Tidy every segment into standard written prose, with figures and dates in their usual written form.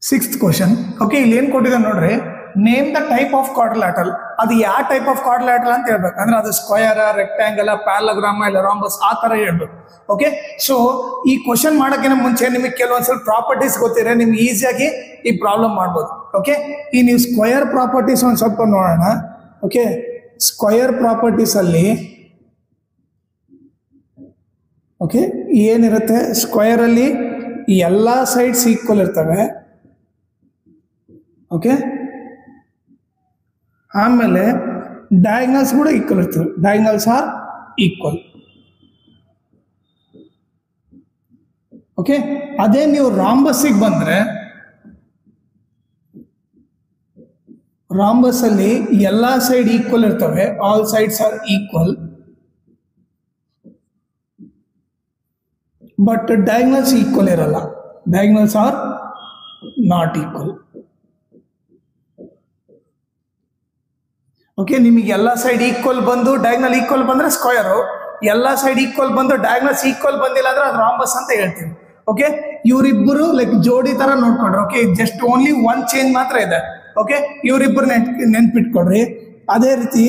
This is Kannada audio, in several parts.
Sixth question. Okay, ಇಲ್ಲಿ ಏನು ಕೊಟ್ಟಿದ್ದಾರೆ ನೋಡ್ರಿ, ನೇಮ್ ದ ಟೈಪ್ ಆಫ್ ಕ್ವಾಡ್ರಿಲ್ಯಾಟರಲ್. ಅದು ಯಾವ ಟೈಪ್ ಆಫ್ ಕ್ವಾಡ್ರಿಲ್ಯಾಟರಲ್ ಅಂತ ಹೇಳ್ಬೇಕು. ಅಂದ್ರೆ ಅದು ಸ್ಕ್ವಯರ್, ರೆಕ್ಟಾಂಗಲ್, ಪ್ಯಾರಲೋಗ್ರಾಮ್ ಇಲ್ಲ ರಾಂಬಸ್ ಆ ತರ ಹೇಳ್ಬೇಕು. ಓಕೆ, ಸೊ ಈ ಕ್ವಶನ್ ಮಾಡೋಕ್ಕಿಂತ ಮುಂಚೆ ನಿಮಗೆ ಕೆಲವೊಂದು ಸ್ವಲ್ಪ ಪ್ರಾಪರ್ಟೀಸ್ ಗೊತ್ತಿದ್ರೆ ನಿಮ್ಗೆ ಈಸಿಯಾಗಿ ಈ ಪ್ರಾಬ್ಲಮ್ ಮಾಡ್ಬೋದು. ಓಕೆ, ಈ ನೀವು ಸ್ಕ್ವಯರ್ ಪ್ರಾಪರ್ಟೀಸ್ ಒಂದು ಸ್ವಲ್ಪ ನೋಡೋಣ. ಓಕೆ, ಸ್ಕ್ವಯರ್ ಪ್ರಾಪರ್ಟೀಸ್ ಅಲ್ಲಿ ಓಕೆ ಏನಿರುತ್ತೆ, ಸ್ಕ್ವಯರ್ ಅಲ್ಲಿ ಎಲ್ಲ ಸೈಡ್ಸ್ ಈಕ್ವಲ್ ಇರ್ತವೆ. ಓಕೆ, ಆಮೇಲೆ ಡಯಾಗ್ನಲ್ಸ್ ಕೂಡ ಈಕ್ವಲ್ ಇರ್ತವೆ. Diagonals are equal. ಓಕೆ, ಅದೇ ನೀವು ರಾಂಬಸ್ಸಿಗೆ ಬಂದ್ರೆ ರಾಂಬಸ್ ಅಲ್ಲಿ ಎಲ್ಲ ಸೈಡ್ ಈಕ್ವಲ್ ಇರ್ತವೆ. All sides are equal, but diagonals equal ಇರಲ್ಲ. Diagonals are not equal. Okay, ನಿಮಗೆ ಎಲ್ಲ ಸೈಡ್ ಈಕ್ವಲ್ ಬಂದು ಡಯಾಗ್ನಲ್ ಈಕ್ವಲ್ ಬಂದ್ರೆ ಸ್ಕ್ವಯರು, ಎಲ್ಲ ಸೈಡ್ ಈಕ್ವಲ್ ಬಂದು ಡಯಾಗ್ನಲ್ಸ್ ಈಕ್ವಲ್ ಬಂದಿಲ್ಲ ಅಂದ್ರೆ ಅದು ರಾಂಬಸ್ ಅಂತ ಹೇಳ್ತೀವಿ. ಓಕೆ, ಇವರಿಬ್ಬರು ಲೈಕ್ ಜೋಡಿ ತರ ನೋಡ್ಕೊಂಡ್ರೆ. Okay, just only one change ಮಾತ್ರ ಇದೆ. ಓಕೆ, ಇವರಿಬ್ಬರು ನೆನ್ಪಿಟ್ಕೊಡ್ರಿ. ಅದೇ ರೀತಿ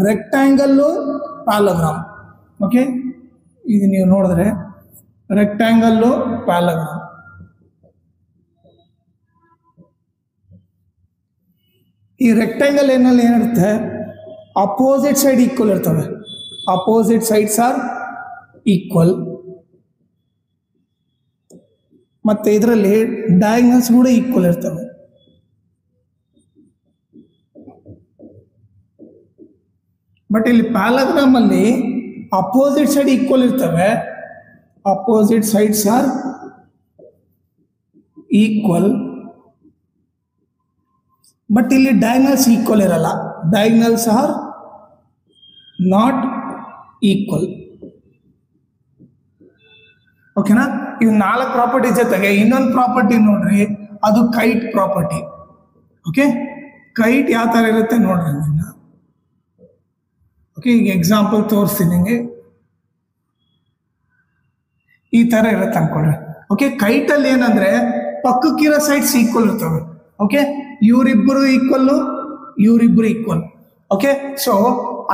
ರೆಕ್ಟ್ಯಾಂಗಲ್ಲು ಪ್ಯಾರಲೋಗ್ರಾಮ್. ಓಕೆ, ಇದು ನೀವು ನೋಡಿದ್ರೆ ರೆಕ್ಟ್ಯಾಂಗಲ್ಲು ಪ್ಯಾರಲೋಗ್ರಾಮ್. ಈ ರೆಕ್ಟ್ಯಾಂಗಲ್ ಏನಲ್ಲಿ ಏನಿರುತ್ತೆ, ಅಪೋಸಿಟ್ ಸೈಡ್ ಈಕ್ವಲ್ ಇರ್ತವೆ. Opposite sides are equal. ಮತ್ತೆ ಇದರಲ್ಲಿ ಡಯಾಗ್ನಲ್ಸ್ ಕೂಡ ಈಕ್ವಲ್ ಇರ್ತವೆ. ಬಟ್ ಇಲ್ಲಿ ಪ್ಯಾರಲೋಗ್ರಾಮ್ ಅಲ್ಲಿ ಅಪೋಸಿಟ್ ಸೈಡ್ ಈಕ್ವಲ್ ಇರ್ತವೆ. Opposite sides are equal, but ಇಲ್ಲಿ ಡಯಾಗ್ನಲ್ಸ್ ಈಕ್ವಲ್ ಇರಲ್ಲ. Diagonals are not equal. ಓಕೆನಾ, ಇವು 4 ಪ್ರಾಪರ್ಟಿ ಜೊತೆಗೆ ಇನ್ನೊಂದು ಪ್ರಾಪರ್ಟಿ ನೋಡ್ರಿ, ಅದು ಕೈಟ್ ಪ್ರಾಪರ್ಟಿ. ಓಕೆ, ಕೈಟ್ ಯಾವ ತರ ಇರುತ್ತೆ ನೋಡ್ರಿ ನಿನ್ನ. ಓಕೆ, ಈಗ ಎಕ್ಸಾಂಪಲ್ ತೋರಿಸ್ತೀನಿ ನಿಮಗೆ. ಈ ತರ ಇರುತ್ತೆ ಅನ್ಕೊಳ್ರಿ. ಓಕೆ, ಕೈಟ್ ಅಲ್ಲಿ ಏನಂದ್ರೆ ಪಕ್ಕಕ್ಕಿರೋ ಸೈಡ್ಸ್ ಈಕ್ವಲ್ ಇರ್ತವೆ. ಓಕೆ, ಇವರಿಬ್ಬರು ಈಕ್ವಲ್, ಇವರಿಬ್ಬರು equal. Okay, so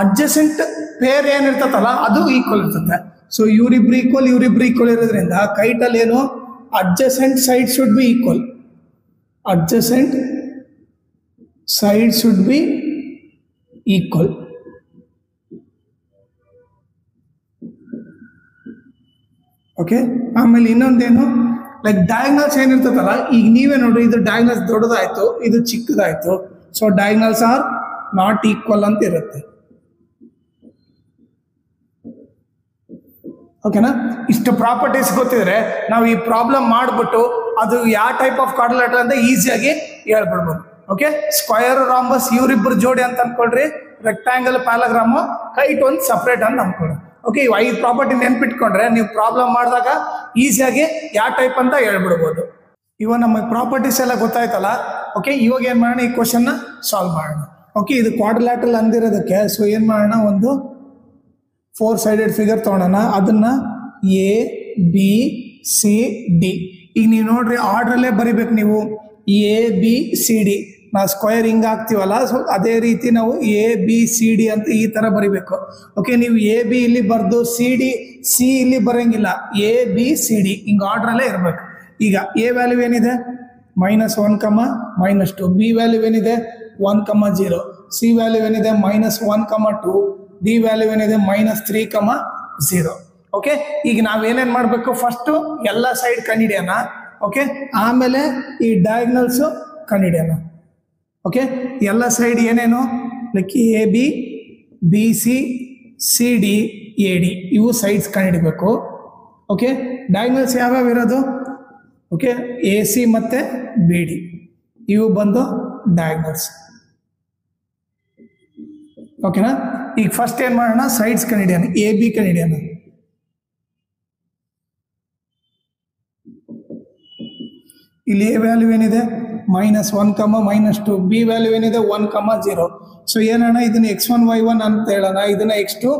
adjacent pair ಏನಿರ್ತಲ್ಲ ಅದು ಈಕ್ವಲ್ ಇರ್ತದೆ. ಸೊ ಇವರಿಬ್ರು ಈಕ್ವಲ್, ಇವರಿಬ್ರು ಈಕ್ವಲ್ ಇರೋದ್ರಿಂದ ಕೈಟ್ ಅಲ್ಲಿ ಏನು, adjacent side should be equal. Adjacent side should be equal. Okay, ಆಮೇಲೆ ಇನ್ನೊಂದೇನು, ಲೈಕ್ ಡಯಾಗ್ನಲ್ಸ್ ಏನಿರ್ತದಲ್ಲ, ಈಗ ನೀವೇ ನೋಡ್ರಿ, ಇದು ಡಯಾಗ್ನಲ್ಸ್ ದೊಡ್ಡದಾಯ್ತು, ಇದು ಚಿಕ್ಕದಾಯ್ತು. So diagonals are not equal ಅಂತ ಇರುತ್ತೆ. ಓಕೆನಾ, ಇಷ್ಟು ಪ್ರಾಪರ್ಟೀಸ್ ಗೊತ್ತಿದ್ರೆ ನಾವು ಈ ಪ್ರಾಬ್ಲಮ್ ಮಾಡಿಬಿಟ್ಟು ಅದು ಯಾವ ಟೈಪ್ ಆಫ್ ಕ್ವಾಡ್ರಿಲ್ಯಾಟರಲ್ ಅಂತ ಈಸಿಯಾಗಿ ಹೇಳ್ಬಿಡ್ಬೋದು. ಓಕೆ, ಸ್ಕ್ವಯರ್, ರಾಂಬಸ್ ಇವರಿಬ್ಬರು ಜೋಡಿ ಅಂತ ಅನ್ಕೊಳ್ರಿ. ರೆಕ್ಟ್ಯಾಂಗಲ್, ಪ್ಯಾರಲೋಗ್ರಾಮ್, ಕೈಟ್ ಒಂದು ಸಪ್ರೇಟ್ ಅಂತ ಅನ್ಕೊಳ್ರಿ. ಓಕೆ, ಇವು 5 ಪ್ರಾಪರ್ಟಿ ನೆನ್ಪಿಟ್ಕೊಂಡ್ರೆ ನೀವು ಪ್ರಾಬ್ಲಮ್ ಮಾಡಿದಾಗ ಈಸಿಯಾಗಿ ಯಾವ ಟೈಪ್ ಅಂತ ಹೇಳ್ಬಿಡ್ಬೋದು. ಇವಾಗ ನಮಗೆ ಪ್ರಾಪರ್ಟೀಸ್ ಎಲ್ಲ ಗೊತ್ತಾಯ್ತಲ್ಲ. ಓಕೆ, ಇವಾಗ ಏನು ಮಾಡೋಣ, ಈ ಕ್ವಶನ್ನ ಸಾಲ್ವ್ ಮಾಡೋಣ. ಓಕೆ, ಇದು ಕ್ವಾಡ್ರಿಲ್ಯಾಟರಲ್ ಅಂದಿರೋದಕ್ಕೆ ಸೊ ಏನು ಮಾಡೋಣ, ಒಂದು 4 ಸೈಡೆಡ್ ಫಿಗರ್ ತೊಗೊಳೋಣ. ಅದನ್ನ ಎ ಬಿ ಸಿ ಡಿ. ಈಗ ನೀವು ನೋಡ್ರಿ, ಆರ್ಡ್ರಲ್ಲೇ ಬರಿಬೇಕು ನೀವು. ಎ ಬಿ ಸಿ ಡಿ, ನಾವು ಸ್ಕ್ವಯರ್ ಹಿಂಗೆ ಹಾಕ್ತೀವಲ್ಲ, ಸೊ ಅದೇ ರೀತಿ ನಾವು ಎ ಬಿ ಸಿ ಡಿ ಅಂತ ಈ ಥರ ಬರಿಬೇಕು. ಓಕೆ, ನೀವು ಎ ಬಿ ಇಲ್ಲಿ ಬರೆದು ಸಿ ಡಿ ಸಿ ಇಲ್ಲಿ ಬರೋಂಗಿಲ್ಲ. ಎ ಬಿ ಸಿ ಡಿ ಹಿಂಗೆ ಆರ್ಡ್ರಲ್ಲೇ ಇರಬೇಕು. ಈಗ ಎ ವ್ಯಾಲ್ಯೂ ಏನಿದೆ, -1, -2. ಬಿ ವ್ಯಾಲ್ಯೂ ಏನಿದೆ, 1, 0. ಸಿ ವ್ಯಾಲ್ಯೂ ಏನಿದೆ, -1, 2. ಡಿ ವ್ಯಾಲ್ಯೂ ಏನಿದೆ, -3, 0. ಓಕೆ, ಈಗ ನಾವೇನೇನು ಮಾಡಬೇಕು, ಫಸ್ಟು ಎಲ್ಲ ಸೈಡ್ ಕಂಡಿಡಿಯೋಣ. ಓಕೆ, ಆಮೇಲೆ ಈ ಡಯಾಗ್ನಲ್ಸು ಕಂಡಿಡಿಯೋಣ. ಓಕೆ, ಎಲ್ಲ ಸೈಡ್ ಏನೇನು, like A B, B C, C D, A D ಇವು ಸೈಡ್ಸ್ ಕಂಡಿಡಬೇಕು. ಓಕೆ, ಡಯಾಗ್ನಲ್ಸ್ ಯಾವ್ಯಾವ ಇರೋದು, ಓಕೆ, ಎ ಸಿ ಮತ್ತು ಬಿ ಡಿ ಇವು ಬಂದು ಡಯಾಗ್ನಲ್ಸ್. ಓಕೆನಾ, ಈಗ ಫಸ್ಟ್ ಏನು ಮಾಡೋಣ, ಸೈಡ್ಸ್ ಕಂಡಿಡಿಯೋಣ. ಎ ಬಿ ಕಂಡಿಡಿಯೋಣ. ಇಲ್ಲಿ ಎ ವ್ಯಾಲ್ಯೂ ಏನಿದೆ, -1, -2. ಬಿ ವ್ಯಾಲ್ಯೂ ಏನಿದೆ, 1, 0. ಸೊ ಏನೋಣ, ಇದನ್ನ x1 y1 ಅಂತ ಹೇಳೋಣ, ಇದನ್ನ x2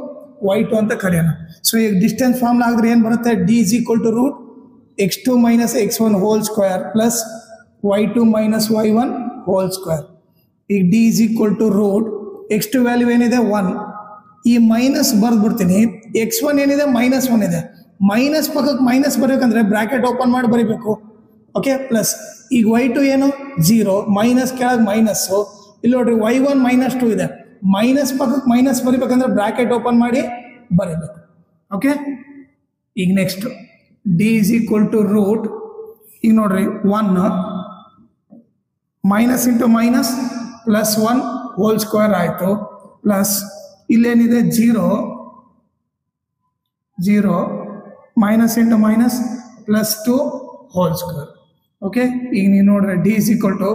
y2 ಅಂತ ಕರೆಯೋಣ. ಸೊ ಈಗ ಡಿಸ್ಟೆನ್ಸ್ ಫಾರ್ಮುಲಾ ಆಗಿದ್ರೆ ಏನು ಬರುತ್ತೆ, d = √x2 - x1 whole square plus y2 minus y1 whole square. ಈಗ d is equal to root x2 value ಏನಿದೆ 1, ಈ ಮೈನಸ್ ಬರ್ದ್ಬಿಡ್ತೀನಿ, x1 ಏನಿದೆ -1 ಇದೆ, ಮೈನಸ್ ಪಕ್ಕಕ್ಕೆ ಮೈನಸ್ ಬರಬೇಕಂದ್ರೆ ಬ್ರಾಕೆಟ್ ಓಪನ್ ಮಾಡಿ ಬರೀಬೇಕು. ಓಕೆ, ಪ್ಲಸ್ ಈಗ y2 ಏನು 0, ಮೈನಸ್ ಕೆಳಗೆ ಮೈನಸ್ಸು, ಇಲ್ಲಿ ನೋಡ್ರಿ y1 -2 ಇದೆ, ಮೈನಸ್ ಪಕ್ಕಕ್ಕೆ ಮೈನಸ್ ಬರೀಬೇಕಂದ್ರೆ ಬ್ರಾಕೆಟ್ ಓಪನ್ ಮಾಡಿ ಬರೀಬೇಕು. ಓಕೆ, ಈಗ next d is equal to root, ಈಗ ನೋಡ್ರಿ 1 minus into minus plus 1 whole square ಆಯಿತು, ಪ್ಲಸ್ ಇಲ್ಲೇನಿದೆ 0 minus into minus plus 2 whole square. Okay, ಈಗ ನೀವು ನೋಡ್ರಿ d is equal to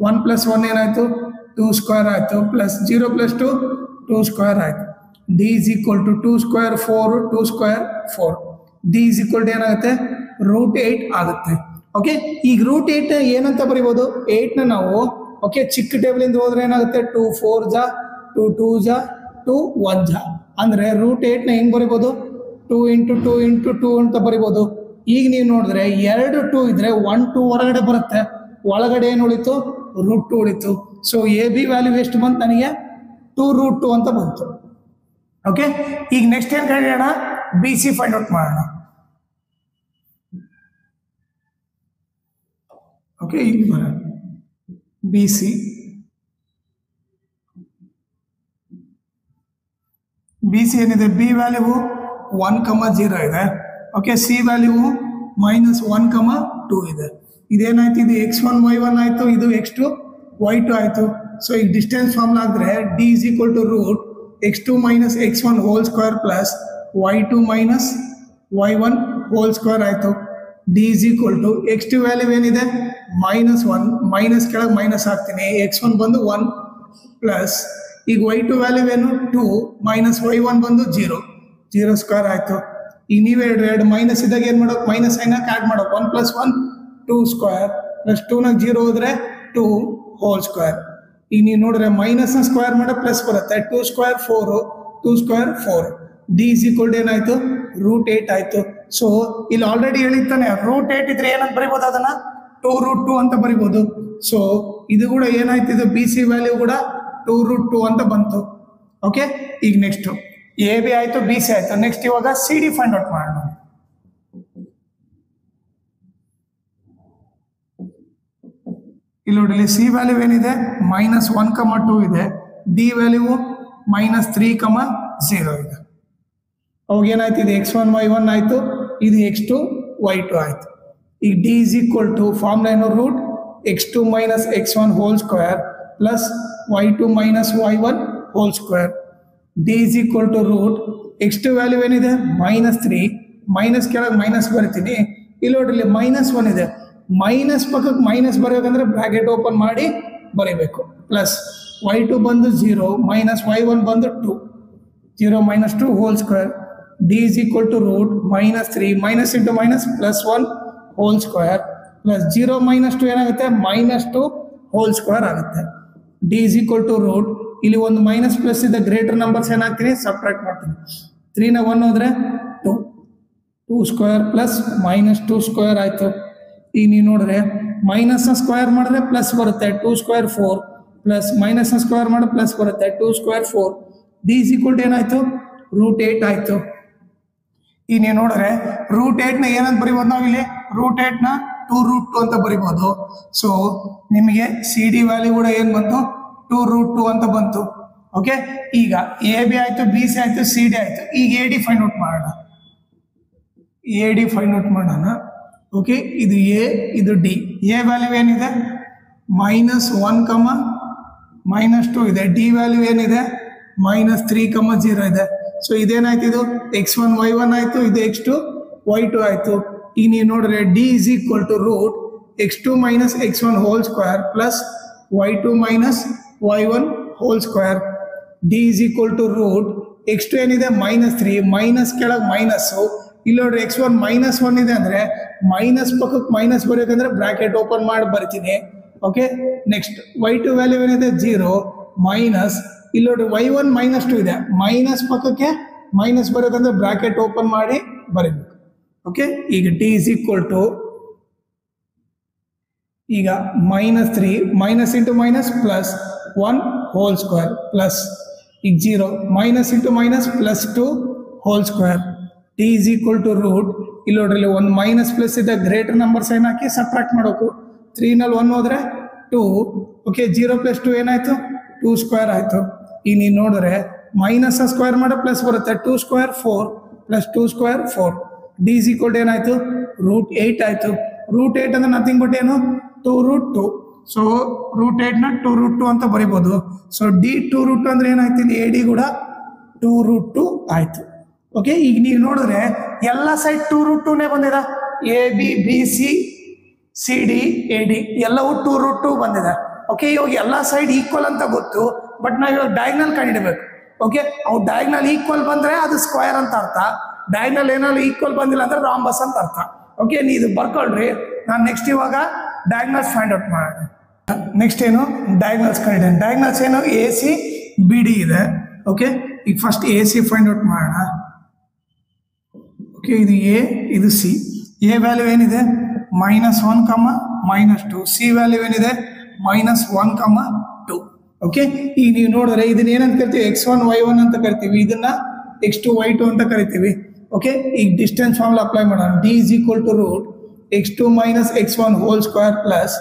1 + 1 ಏನಾಯಿತು 2 ಸ್ಕ್ವೇರ್ ಆಯಿತು, ಪ್ಲಸ್ 0 + 2 2 ಸ್ಕ್ವೇರ್ ಆಯಿತು. d is equal to 2 square 4, 2 square 4, d is equal to ಏನಾಗುತ್ತೆ √8 ಆಗುತ್ತೆ. ಓಕೆ, ಈಗ √8 ಏನಂತ ಬರಿಬೋದು, 8ನ ನಾವು ಓಕೆ ಚಿಕ್ಕ ಟೇಬಲಿಂದ ಹೋದ್ರೆ ಏನಾಗುತ್ತೆ 2 4 ಜಾ 2 2 ಜಾ 2 1 ಜಾ, ಅಂದರೆ √8ನ ಹೆಂಗೆ ಬರಿಬೋದು 2 × 2 × 2 ಅಂತ ಬರಿಬೋದು. ಈಗ ನೀವು ನೋಡಿದ್ರೆ 2 2 ಇದ್ರೆ 1 2 ಹೊರಗಡೆ ಬರುತ್ತೆ, ಒಳಗಡೆ ಏನು ಉಳಿತು √2 ಉಳಿತು. ಸೊ ಎ ಬಿ ವ್ಯಾಲ್ಯೂ ಎಷ್ಟು ಬಂತು ನನಗೆ 2√2 ಅಂತ ಬಂತು. ಓಕೆ, ಈಗ ನೆಕ್ಸ್ಟ್ ಏನು ಕಳೆಯೋಣ, ಬಿ ಸಿ ಫೈಂಡ್ ಔಟ್ ಮಾಡೋಣ. ಓಕೆ, ಇಲ್ಲಿ ಬರೋಣ ಬಿ ಸಿ. ಬಿ ಸಿ ಏನಿದೆ, ಬಿ ವ್ಯಾಲ್ಯೂ 1, 0 ಇದೆ. ಓಕೆ, ಸಿ ವ್ಯಾಲ್ಯೂ -1, 2 ಇದೆ. ಇದೇನಾಯ್ತು, ಇದು x1 y1 ಆಯಿತು, ಇದು x2 y2 ಆಯಿತು. ಸೊ ಈಗ ಡಿಸ್ಟೆನ್ಸ್ ಫಾರ್ಮುಲಾ ಆಗಿದ್ರೆ d is equal to root x2 minus x1 whole square plus y2 minus y1 whole square ಆಯಿತು. d is equal to x2 value ಏನಿದೆ -1, ಮೈನಸ್ ಕೆಳಗೆ ಮೈನಸ್ ಹಾಕ್ತೀನಿ, x1 ಬಂದು 1 ಪ್ಲಸ್ ಈಗ y2 ವ್ಯಾಲ್ಯೂ ಏನು 2 ಮೈನಸ್ y1 ಬಂದು 0 ಸ್ಕ್ವೇರ್ ಆಯಿತು. ಈಗ ನೀವೇ ಹೇಳ್ರಿ, 2 ಮೈನಸ್ ಇದ್ದಾಗ ಏನು ಮಾಡೋಕೆ ಮೈನಸ್ ಸೈನಾಗಿ ಆ್ಯಡ್ ಮಾಡೋಕೆ 1 + 1 2 ಸ್ಕ್ವೇರ್ ಪ್ಲಸ್ 2ನಾಗ 0 ಹೋದರೆ 2 ಹೋಲ್ ಸ್ಕ್ವೇರ್. ಈಗ ನೀವು ನೋಡಿದ್ರೆ ಮೈನಸ್ನ ಸ್ಕ್ವೇರ್ ಮಾಡೋ ಪ್ಲಸ್ ಬರುತ್ತೆ, 2 square 4, 2 square 4, d is equal to ಏನಾಯಿತು √8 ಆಯಿತು. ಸೊ ಇಲ್ಲಿ ಆಲ್ರೆಡಿ ಹೇಳಿರ್ತಾನೆ √8 ಇದ್ರೆ ಏನಂತ ಬರಿಬೋದು, ಅದನ್ನು 2√2 ಅಂತ ಬರಿಬೋದು. ಸೊ ಇದು ಕೂಡ ಏನಾಯ್ತು, ಇದು ಬಿ ಸಿ ವ್ಯಾಲ್ಯೂ ಕೂಡ 2√2 ಅಂತ ಬಂತು. ಓಕೆ, ಈಗ ನೆಕ್ಸ್ಟ್ ಎ ಬಿ ಆಯಿತು, ಬಿ ಸಿ ಆಯಿತು. ನೆಕ್ಸ್ಟ್ ಇವಾಗ ಸಿ ಡಿ ಫೈಂಡ್ ಔಟ್ ಮಾಡೋಣ. ಇಲ್ಲಿ ನೋಡಿ, ಸಿ ವ್ಯಾಲ್ಯೂ ಏನಿದೆ -1, 2 ಇದೆ, ಡಿ ವ್ಯಾಲ್ಯೂ -3, 0 ಇದೆ. ಅವಾಗ ಏನಾಯ್ತು, ಇದು x1 y1 ಆಯಿತು, ಇದು x2 y2 ಆಯಿತು. ಈಗ d is equal to formula ಏನು root x2 minus x1 whole square plus y2 minus y1 whole square. d is equal to root x2 value ಏನಿದೆ -3, ಮೈನಸ್ ಕೆಳಗೆ ಮೈನಸ್ ಬರ್ತೀನಿ, ಇಲ್ಲಿ ನೋಡ್ರಿ -1 ಇದೆ, ಮೈನಸ್ ಪಕ್ಕಕ್ಕೆ ಮೈನಸ್ ಬರಬೇಕಂದ್ರೆ ಬ್ರಾಕೆಟ್ ಓಪನ್ ಮಾಡಿ ಬರೀಬೇಕು, ಪ್ಲಸ್ y2 ಬಂದು 0 ಮೈನಸ್ y1 ಬಂದು 2, 0 - 2 whole square. d is equal to root -3 minus into minus plus 1 whole square plus 0 - 2 ಏನಾಗುತ್ತೆ -2 ಹೋಲ್ ಸ್ಕ್ವೇರ್ ಆಗುತ್ತೆ. d is equal to root ಇಲ್ಲಿ ಒಂದು ಮೈನಸ್ ಪ್ಲಸ್ ಇದೆ, ಗ್ರೇಟರ್ ನಂಬರ್ಸ್ ಏನಾಗ್ತೀನಿ ಸಬ್ಟ್ರಾಕ್ಟ್ ಮಾಡ್ತೀನಿ, 3ನ 1 ಹೋದ್ರೆ 2 ಸ್ಕ್ವೇರ್ ಪ್ಲಸ್ -2 ಸ್ಕ್ವೇರ್ ಆಯಿತು. ಈಗ ನೀವು ನೋಡಿದ್ರೆ ಮೈನಸ್ನ ಸ್ಕ್ವೇರ್ ಮಾಡಿದ್ರೆ ಪ್ಲಸ್ ಬರುತ್ತೆ, 2 ಸ್ಕ್ವೇರ್ 4 ಪ್ಲಸ್ ಮೈನಸ್ನ ಸ್ಕ್ವೇರ್ ಮಾಡಿದ್ರೆ ಪ್ಲಸ್ ಬರುತ್ತೆ, 2 square 4. d is equal to ಏನಾಯಿತು √8 ಆಯಿತು. ಈಗ ನೀವು ನೋಡಿದ್ರೆ √8ನ ಏನಂತ ಬರಿಬೋದು, ನಾವು ಇಲ್ಲಿ √8ನ 2√2 ಅಂತ ಬರಿಬೋದು. ಸೊ ನಿಮಗೆ ಸಿ ಡಿ ವ್ಯಾಲ್ಯೂ ಕೂಡ ಏನು ಬಂತು 2√2 ಅಂತ ಬಂತು. ಓಕೆ, ಈಗ ಎ ಬಿ ಆಯಿತು, ಬಿ ಸಿ ಆಯಿತು, ಸಿ ಡಿ ಆಯಿತು. ಈಗ ಎ ಡಿ ಫೈಂಡ್ ಔಟ್ ಮಾಡೋಣ. ಎ ಡಿ ಫೈಂಡ್ ಔಟ್ ಮಾಡೋಣ. ಓಕೆ, ಇದು ಎ, ಇದು ಡಿ. ಎ ವ್ಯಾಲ್ಯೂ ಏನಿದೆ -1, -2 ಇದೆ, ಡಿ ವ್ಯಾಲ್ಯೂ ಏನಿದೆ -3, 0 ಇದೆ. ಸೊ ಇದೇನಾಯ್ತು, ಇದು x1 y1 ಆಯಿತು, ಇದು x2 y2 ಆಯಿತು. ಈಗ ನೀವು ನೋಡಿದ್ರೆ d is equal to root x2 minus x1 whole square plus y2 minus y1 whole square. d is equal to root x2 ಏನಿದೆ -3, ಮೈನಸ್ ಕೆಳಗೆ ಮೈನಸ್ಸು, ಇಲ್ಲಿ ನೋಡ್ರಿ x1 -1 ಇದೆ ಅಂದರೆ ಮೈನಸ್ ಪಕ್ಕಕ್ಕೆ ಮೈನಸ್ ಬರಬೇಕಂದ್ರೆ ಬ್ರಾಕೆಟ್ ಓಪನ್ ಮಾಡಿ ಬರ್ತೀನಿ. ಓಕೆ, ನೆಕ್ಸ್ಟ್ y2 ವ್ಯಾಲ್ಯೂ ಏನಿದೆ 0 ಮೈನಸ್, ಇಲ್ಲಿ ನೋಡ್ರಿ y1 -2 ಇದೆ, ಮೈನಸ್ ಪಕ್ಕಕ್ಕೆ ಮೈನಸ್ ಬರೋದಂದ್ರೆ ಬ್ರಾಕೆಟ್ ಓಪನ್ ಮಾಡಿ ಬರೀಬೇಕು. ಓಕೆ, ಈಗ d is equal to ಈಗ -3 minus into minus plus 1 whole square plus ಈಗ 0 minus into minus plus 2 whole square D is equal to root ಇಲ್ಲಿ ನೋಡ್ರಿ ಒಂದು ಮೈನಸ್ ಪ್ಲಸ್ ಇದೆ ಗ್ರೇಟರ್ ನಂಬರ್ ಸೈನ್ ಹಾಕಿ ಸಬ್ಟ್ರಾಕ್ಟ್ ಮಾಡಬೇಕು 3ನಲ್ಲಿ 1 ಹೋದ್ರೆ 2 ಓಕೆ 0 + 2 ಏನಾಯ್ತು 2 ಸ್ಕ್ವೇರ್ ಆಯ್ತು ಈಗ ನೀವು ನೋಡಿದ್ರೆ ಮೈನಸ್ ಸ್ಕ್ವೇರ್ ಮಾಡೋ ಪ್ಲಸ್ ಬರುತ್ತೆ 2 square 4 plus 2 square 4 D is equal to ಏನಾಯ್ತು √8 ಆಯ್ತು √8 ಅಂದ್ರೆ ನಥಿಂಗ್ ಬಟ್ ಏನು 2√2 ಸೊ √8ನ 2√2 ಅಂತ ಬರಿಬೋದು ಸೊ ಡಿ 2√2 ಅಂದ್ರೆ ಏನಾಯ್ತು ಇಲ್ಲಿ ಎ ಡಿ ಕೂಡ 2√2 ಆಯ್ತು ಓಕೆ ಈಗ ನೀವು ನೋಡಿದ್ರೆ ಎಲ್ಲ ಸೈಡ್ 2√2ನೇ ಬಂದಿದೆ A B B C C D A D ಎಲ್ಲವೂ 2√2 ಬಂದಿದೆ ಓಕೆ ಇವಾಗ ಎಲ್ಲ ಸೈಡ್ ಈಕ್ವಲ್ ಅಂತ ಗೊತ್ತು ಬಟ್ ನಾವು ಇವಾಗ ಡಯಾಗ್ನಲ್ ಕಂಡಿಡಬೇಕು ಓಕೆ ಅವು ಡಯಾಗ್ನಲ್ ಈಕ್ವಲ್ ಬಂದ್ರೆ ಅದು ಸ್ಕ್ವೇರ್ ಅಂತ ಅರ್ಥ ಡಯಾಗ್ನಲ್ ಏನಾದ್ರು ಈಕ್ವಲ್ ಬಂದಿಲ್ಲ ಅಂದ್ರೆ ರಾಂಬಸ್ ಅಂತ ಅರ್ಥ ಓಕೆ ನೀವು ಇದು ಬರ್ಕೊಳ್ರಿ ನಾನು ನೆಕ್ಸ್ಟ್ ಇವಾಗ ಡಯಾಗ್ನಲ್ಸ್ ಫೈಂಡ್ ಔಟ್ ಮಾಡೋಣ ನೆಕ್ಸ್ಟ್ ಏನು ಡಯಾಗ್ನಲ್ಸ್ ಕಂಡಿದ್ದೇನೆ ಡಯಾಗ್ನಲ್ಸ್ ಏನು ಎ ಸಿ ಬಿ ಡಿ ಇದೆ ಓಕೆ ಈಗ first A C find out ಮಾಡೋಣ ಓಕೆ ಇದು ಎ ಇದು ಸಿ ಎ ವ್ಯಾಲ್ಯೂ ಏನಿದೆ -1, -2 ಸಿ ವ್ಯಾಲ್ಯೂ ಏನಿದೆ -1, 2 ಓಕೆ ಈಗ ನೀವು ನೋಡಿದ್ರೆ ಇದನ್ನ ಏನಂತ ಕರಿತೀವಿ x1 y1 ಅಂತ ಕರಿತೀವಿ ಇದನ್ನ x2 y2 ಅಂತ ಕರಿತೀವಿ ಓಕೆ ಈಗ ಡಿಸ್ಟೆನ್ಸ್ ಫಾರ್ಮುಲಾ ಅಪ್ಲೈ ಮಾಡೋಣ D is equal to root x2 - x1 whole square plus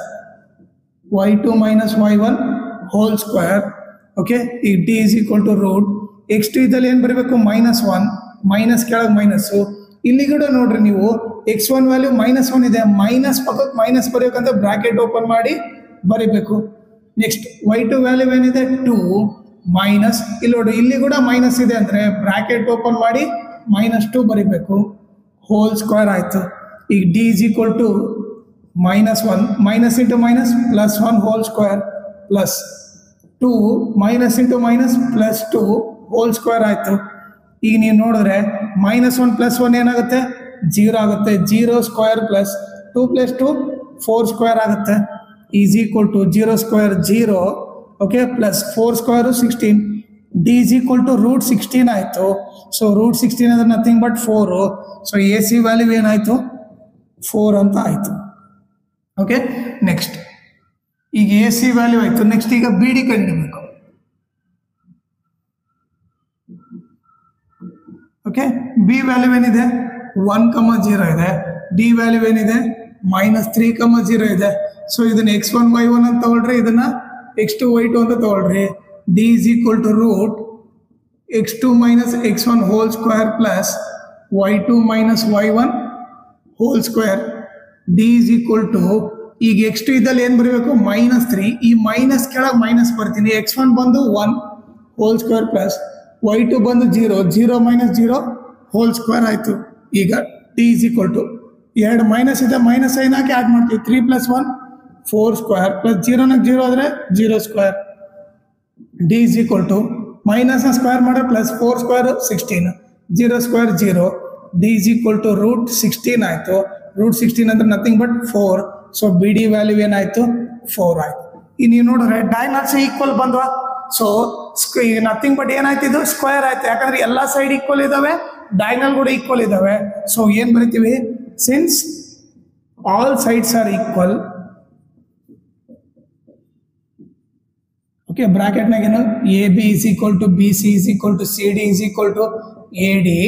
y2 - y1 whole square okay ಈಗ D is equal to root x2 ಇದ್ದಲ್ಲಿ ಏನು ಬರೀಬೇಕು -1 ಮೈನಸ್ ಕೆಳಗೆ ಮೈನಸ್ಸು ಇಲ್ಲಿ ಕೂಡ ನೋಡ್ರಿ ನೀವು x1 ವ್ಯಾಲ್ಯೂ -1 ಇದೆ ಮೈನಸ್ ಪಕ್ಕಕ್ಕೆ ಮೈನಸ್ ಬರೆಯೋಕಂತ ಬ್ರಾಕೆಟ್ ಓಪನ್ ಮಾಡಿ ಬರೀಬೇಕು ನೆಕ್ಸ್ಟ್ y2 ವ್ಯಾಲ್ಯೂ ಏನಿದೆ 2 ಮೈನಸ್ ಇಲ್ಲಿ ನೋಡಿ ಇಲ್ಲಿ ಕೂಡ ಮೈನಸ್ ಇದೆ ಅಂದರೆ ಬ್ರಾಕೆಟ್ ಓಪನ್ ಮಾಡಿ -2 ಬರೀಬೇಕು ಹೋಲ್ ಸ್ಕ್ವೇರ್ ಆಯಿತು ಈಗ D is equal to -1 minus into minus plus 1 whole square plus 2 minus into minus plus 2 whole square ಆಯಿತು ಈಗ ನೀವು ನೋಡಿದ್ರೆ -1 + 1 ಏನಾಗುತ್ತೆ 0 ಆಗುತ್ತೆ 0 ಸ್ಕ್ವೇರ್ ಪ್ಲಸ್ 2 + 2 4 ಸ್ಕ್ವೇರ್ ಆಗುತ್ತೆ is equal to 0 square 0 okay plus 4 square 16 D is equal to √16 ಆಯಿತು ಸೊ √16 ಅಂದ್ರೆ nothing but 4 so A C value ಏನಾಯಿತು 4 ಅಂತ ಆಯಿತು ಓಕೆ ನೆಕ್ಸ್ಟ್ ಈಗ ಎ ಸಿ ವ್ಯಾಲ್ಯೂ ಆಯಿತು ನೆಕ್ಸ್ಟ್ ಈಗ ಬಿ ಡಿ ಕಂಡುಹಿಡಿಯಬೇಕು ಓಕೆ ಬಿ ವ್ಯಾಲ್ಯೂ ಏನಿದೆ 1, 0 ಇದೆ ಡಿ ವ್ಯಾಲ್ಯೂ ಏನಿದೆ -3, 0 ಇದೆ ಸೊ ಇದನ್ನ x1 y1 ಅಂತ ತಗೊಳ್ರಿ ಇದನ್ನ x2 y2 ಅಂತ ತಗೊಳ್ರಿ D is equal to root x2 - x1 whole square plus y2 - y1 whole square D is equal to ಈಗ x2 ಇದ್ದಲ್ಲಿ ಏನು ಬರೀಬೇಕು -3 ಈ ಮೈನಸ್ ಕೆಳಗೆ ಮೈನಸ್ ಬರ್ತೀನಿ x1 ಬಂದು 1 ಹೋಲ್ ಸ್ಕ್ವೇರ್ ಪ್ಲಸ್ y2 ಬಂದು 0 0 - 0 ಹೋಲ್ ಸ್ಕ್ವೇರ್ ಆಯಿತು ಈಗ ಟಿ ಈಸ್ ಈಕ್ವಲ್ ಟು ಎರಡು ಮೈನಸ್ ಇದೆ ಮೈನಸ್ ಸೈನ್ ಹಾಕಿ ಆ್ಯಡ್ ಮಾಡ್ತೀವಿ 3 + 1 4 ಸ್ಕ್ವೇರ್ ಪ್ಲಸ್ 0 0 ಆದರೆ 0 square D is equal to ಮೈನಸ್ನ ಸ್ಕ್ವೇರ್ ಮಾಡಿದ್ರೆ plus 4 square 16 0 square 0 D is equal to √16 ಆಯಿತು √16 ಅಂದ್ರೆ nothing but 4 so B D value ಏನಾಯಿತು 4 ಆಯಿತು ಈಗ ನೀವು ನೋಡಿದ್ರೆ ಡಯಾಗ್ನಲ್ಸ್ ಈಕ್ವಲ್ ಬಂದ್ವಾ ಸೊ ಈಗ ನಥಿಂಗ್ ಬಟ್ ಏನಾಯ್ತು ಇದು ಸ್ಕ್ವೇರ್ ಆಯ್ತು ಯಾಕಂದ್ರೆ ಎಲ್ಲ ಸೈಡ್ ಈಕ್ವಲ್ ಇದಾವೆ ಡಯಾಗ್ನಲ್ ಕೂಡ ಈಕ್ವಲ್ ಇದಾವೆ ಸೊ ಏನು ಬರಿತೀವಿ since all sides are equal okay ಬ್ರಾಕೆಟ್ನಾಗ ಏನು A B is equal to B C is equal to C D is equal to A D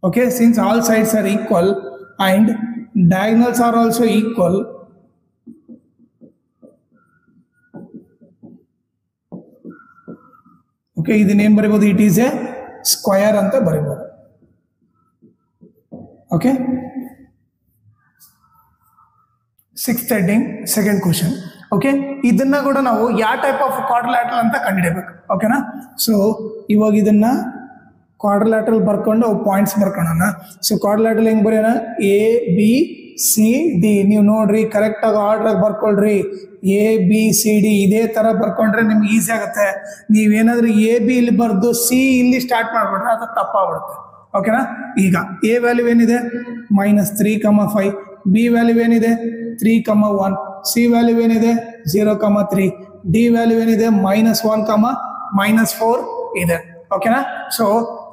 okay since all sides are equal and diagonals are also equal okay ಇದನ್ನೇನು ಬರೀಬೋದು ಇಟ್ ಈಸ್ ಎ ಸ್ಕ್ವಯರ್ ಅಂತ ಬರೀಬೋದು okay 6th heading second question okay ಇದನ್ನ ಕೂಡ ನಾವು ಯಾವ ಟೈಪ್ ಆಫ್ ಕ್ವಾಡ್ರಿಲ್ಯಾಟರಲ್ ಅಂತ ಕಂಡುಹಿಡಿಯಬೇಕು ಓಕೆನಾ ಸೊ ಇವಾಗ ಇದನ್ನ ಕ್ವಾಡ್ರಿಲ್ಯಾಟರಲ್ ಬರ್ಕೊಂಡು ಪಾಯಿಂಟ್ಸ್ ಬರ್ಕೊಳ್ಳೋಣ ಸೊ ಕ್ವಾಡ್ರಿಲ್ಯಾಟರಲ್ ಹೆಂಗೆ ಬರೆಯೋಣ ಎ ಬಿ ಸಿ ಡಿ ನೀವು ನೋಡ್ರಿ ಕರೆಕ್ಟಾಗಿ ಆರ್ಡ್ರಾಗಿ ಬರ್ಕೊಳ್ರಿ ಎ ಬಿ ಸಿ ಡಿ ಇದೇ ಥರ ಬರ್ಕೊಂಡ್ರೆ ನಿಮ್ಗೆ ಈಸಿ ಆಗುತ್ತೆ ನೀವೇನಾದ್ರೂ ಎ ಬಿ ಇಲ್ಲಿ ಬರೆದು ಸಿ ಇಲ್ಲಿ ಸ್ಟಾರ್ಟ್ ಮಾಡಿಬಿಟ್ರೆ ಅದು ತಪ್ಪಾಗ್ಬಿಡುತ್ತೆ ಓಕೆನಾ ಈಗ ಎ ವ್ಯಾಲ್ಯೂ ಏನಿದೆ -3, 5 ಬಿ ವ್ಯಾಲ್ಯೂ ಏನಿದೆ 3, 1 ಸಿ ವ್ಯಾಲ್ಯೂ ಏನಿದೆ 0, 3 ಡಿ ವ್ಯಾಲ್ಯೂ ಏನಿದೆ -1, -4 ಇದೆ ಓಕೆನಾ ಸೊ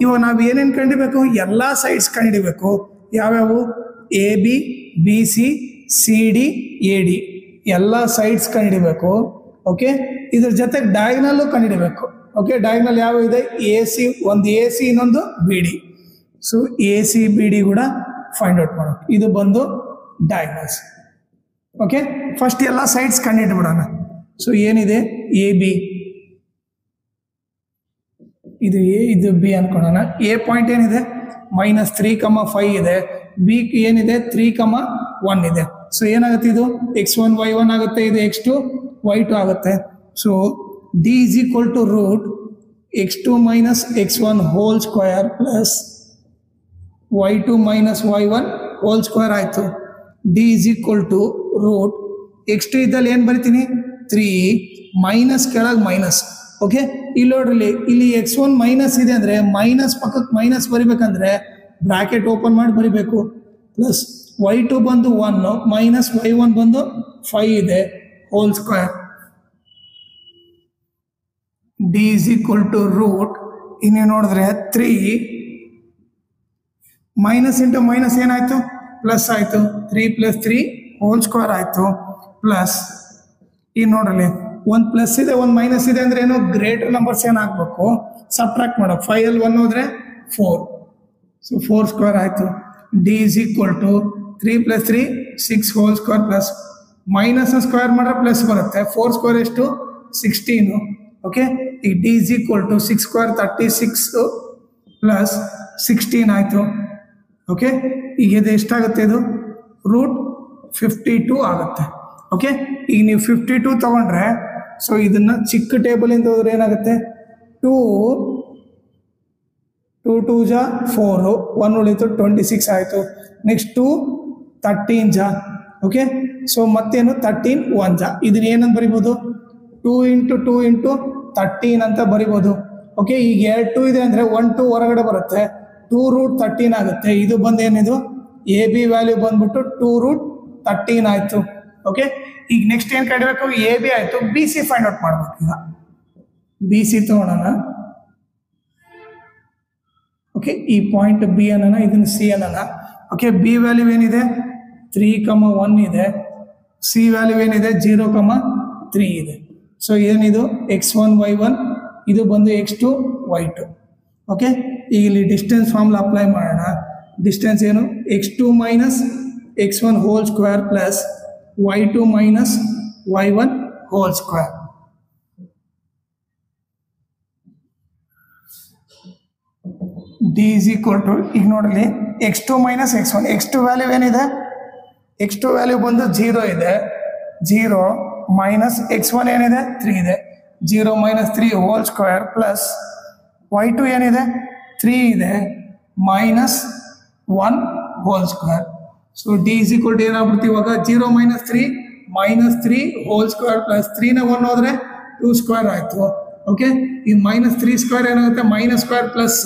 ಇವಾಗ ನಾವು ಏನೇನು ಕಂಡಿಬೇಕು ಎಲ್ಲ ಸೈಡ್ಸ್ ಕಂಡಿಬೇಕು ಯಾವ್ಯಾವು A B B C C D AD ಎಲ್ಲ ಸೈಡ್ಸ್ ಕಂಡುಹಿಡಿಬೇಕು. ಓಕೆ, ಇದ್ರ ಜೊತೆಗೆ ಡಯಾಗ್ನಲ್ಲು ಕಂಡುಹಿಡಿಬೇಕು. ಓಕೆ, ಡಯಾಗ್ನಲ್ ಯಾವ ಇದೆ? AC, ಒಂದು AC ಇನ್ನೊಂದು BD. ಸೊ AC BD ಕೂಡ ಫೈಂಡ್ ಔಟ್ ಮಾಡೋದು. ಇದು ಬಂದು ಡಯಾಗ್ನಲ್ಸ್. ಓಕೆ, ಫಸ್ಟ್ ಎಲ್ಲ ಸೈಡ್ಸ್ ಕಂಡುಹಿಡ್ಬಿಡೋಣ. ಸೊ ಏನಿದೆ? AB, ಇದು A, ಇದು B ಅನ್ಕೊಳ್ಳೋಣ. A ಪಾಯಿಂಟ್ ಏನಿದೆ? -3,5 ಇದೆ. B ಏನಿದೆ? 3,1 ಇದೆ. ಸೊ ಏನಾಗುತ್ತೆ? ಇದು x1 y1 ಆಗುತ್ತೆ, ಇದು x2 y2 ಆಗುತ್ತೆ. So D is equal to root x2 minus x1 whole square plus y2 minus y1 whole square ಆಯಿತು. D is equal to root x2 ಇದ್ದಲ್ಲಿ ಏನು ಬರಿತೀನಿ? 3 ಮೈನಸ್ ಕೆಳಗೆ ಮೈನಸ್. ಓಕೆ, ಇಲ್ಲಿ ನೋಡ್ರಿ, ಇಲ್ಲಿ x1 ಮೈನಸ್ ಇದೆ ಅಂದರೆ ಮೈನಸ್ ಪಕ್ಕಕ್ಕೆ ಮೈನಸ್ ಬರಿಬೇಕಂದ್ರೆ ಬ್ರಾಕೆಟ್ ಓಪನ್ ಮಾಡಿ ಬರಿಬೇಕು. ಪ್ಲಸ್ y2 ಬಂದು 1 ಮೈನಸ್ y1 ಬಂದು 5 ಇದೆ hole square. D is equal to root, ಇನ್ನು ನೋಡಿದ್ರೆ 3 ಮೈನಸ್ ಇಂಟು ಮೈನಸ್ ಏನಾಯ್ತು? ಪ್ಲಸ್ ಆಯಿತು. 3 + 3 ಹೋಲ್ ಸ್ಕ್ವೇರ್ ಆಯಿತು. ಪ್ಲಸ್ ಇನ್ನು ನೋಡ್ರಲ್ಲಿ ಒಂದು ಪ್ಲಸ್ ಇದೆ, ಒಂದು ಮೈನಸ್ ಇದೆ ಅಂದ್ರೆ ಏನು? ಗ್ರೇಟರ್ ನಂಬರ್ಸ್ ಏನಾಗಬೇಕು? ಸಬ್ಟ್ರಾಕ್ಟ್ ಮಾಡೋ. 5 1 ಹೋದ್ರೆ 4, ಸೊ 4 ಸ್ಕ್ವೇರ್ ಆಯಿತು. D is equal to 3 + 3 6 whole square plus minus square ಮಾಡಿದ್ರೆ ಪ್ಲಸ್ ಬರುತ್ತೆ. 4 ಸ್ಕ್ವೇರ್ ಎಷ್ಟು? 16. ಓಕೆ, ಈ D is equal to 6 square 36 plus 16 ಆಯಿತು. ಓಕೆ, ಈಗ ಇದು ಎಷ್ಟಾಗುತ್ತೆ? ಇದು ರೂಟ್ 52 ಆಗುತ್ತೆ. ಓಕೆ, ಈಗ ನೀವು 52 ತಗೊಂಡ್ರೆ, ಸೊ ಇದನ್ನು ಚಿಕ್ಕ ಟೇಬಲಿಂದ ಹೋದ್ರೆ ಏನಾಗುತ್ತೆ? 2 2 ಜಾ 4, 1 ಉಳಿತು, 26 ಆಯಿತು. ನೆಕ್ಸ್ಟ್ 2 13 ಜಾ. ಓಕೆ, ಸೊ ಮತ್ತೇನು? 13 1 ಜಾ. ಇದನ್ನ ಏನಂತ ಬರಿಬೋದು? 2 × 2 × 13 ಅಂತ ಬರಿಬೋದು. ಓಕೆ, ಈಗ 2 2 ಇದೆ ಅಂದರೆ 1 2 ಹೊರಗಡೆ ಬರುತ್ತೆ, 2 ರೂಟ್ 13 ಆಗುತ್ತೆ. ಇದು ಬಂದು ಏನಿದು? AB ವ್ಯಾಲ್ಯೂ ಬಂದ್ಬಿಟ್ಟು 2 ರೂಟ್ 13 ಆಯಿತು. ಓಕೆ, ಈಗ ನೆಕ್ಸ್ಟ್ ಏನು ಕಂಡಿಬೇಕು? AB ಆಯಿತು, BC ಫೈಂಡ್ ಔಟ್ ಮಾಡ್ಬೇಕು. ಈಗ BC ತಗೊಳ್ಳೋಣ. ಓಕೆ, ಈ ಪಾಯಿಂಟ್ B ಅನ್ನೋಣ, ಇದನ್ನು C ಅನ್ನೋಣ. ಓಕೆ, B ವ್ಯಾಲ್ಯೂ ಏನಿದೆ? 3,1 ಇದೆ. C ವ್ಯಾಲ್ಯೂ ಏನಿದೆ? 0,3 ಇದೆ. ಸೊ ಏನಿದು? x1 y1, ಇದು ಬಂದು x2 y2. ಓಕೆ, ಈಗ ಇಲ್ಲಿ ಡಿಸ್ಟೆನ್ಸ್ ಫಾರ್ಮುಲಾ ಅಪ್ಲೈ ಮಾಡೋಣ. ಡಿಸ್ಟೆನ್ಸ್ ಏನು? x2 minus x1 whole square plus y2 minus y1 whole square. D is equal to, ಈಗ ನೋಡಲಿ, x2 minus x1. x2 value ಏನಿದೆ? x2 ವ್ಯಾಲ್ಯೂ ಬಂದು 0 ಇದೆ. 0 ಮೈನಸ್ x1 ಏನಿದೆ? 3 ಇದೆ. 0 minus 3 whole square plus y2 ಏನಿದೆ? 3 ಇದೆ minus 1 whole square. So D is equal to ಏನಾಗ್ಬಿಡ್ತು ಇವಾಗ? 0 minus 3 minus 3 whole square plus 3ನ 1 ಹೋದ್ರೆ 2 ಸ್ಕ್ವೇರ್ ಆಯಿತು. ಓಕೆ, ಈ ಮೈನಸ್ 3 ಸ್ಕ್ವೇರ್ ಏನಾಗುತ್ತೆ? ಮೈನಸ್ ಸ್ಕ್ವೇರ್ ಪ್ಲಸ್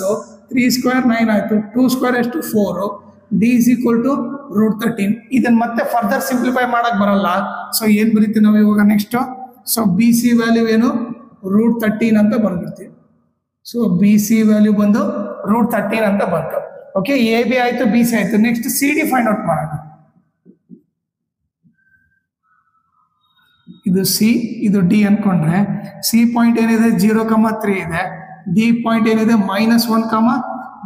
3 ಸ್ಕ್ವೇರ್ 9 ಆಯಿತು. 2 ಸ್ಕ್ವೇರ್ ಎಷ್ಟು? 4. D is equal to root 13. ಇದನ್ನು ಮತ್ತೆ ಫರ್ದರ್ ಸಿಂಪ್ಲಿಫೈ ಮಾಡೋಕ್ಕೆ ಬರಲ್ಲ. ಸೊ ಏನು ಬರೀತೀವಿ ನಾವು ಇವಾಗ ನೆಕ್ಸ್ಟು? ಸೊ BC ವ್ಯಾಲ್ಯೂ ಏನು? ರೂಟ್ 13 ಅಂತ ಬರ್ಬಿಡ್ತೀವಿ. ಸೊ BC ವ್ಯಾಲ್ಯೂ ಬಂದು ರೂಟ್ 13 ಅಂತ ಬಂತು. ಓಕೆ, AB ಆಯಿತು, BC ಆಯಿತು. ನೆಕ್ಸ್ಟ್ CD ಫೈಂಡ್ ಔಟ್ ಮಾಡೋಣ. ಇದು C, ಇದು D ಅಂದ್ಕೊಂಡ್ರೆ C ಪಾಯಿಂಟ್ ಏನಿದೆ? 0,3 ಇದೆ. D ಪಾಯಿಂಟ್ ಏನಿದೆ? -1,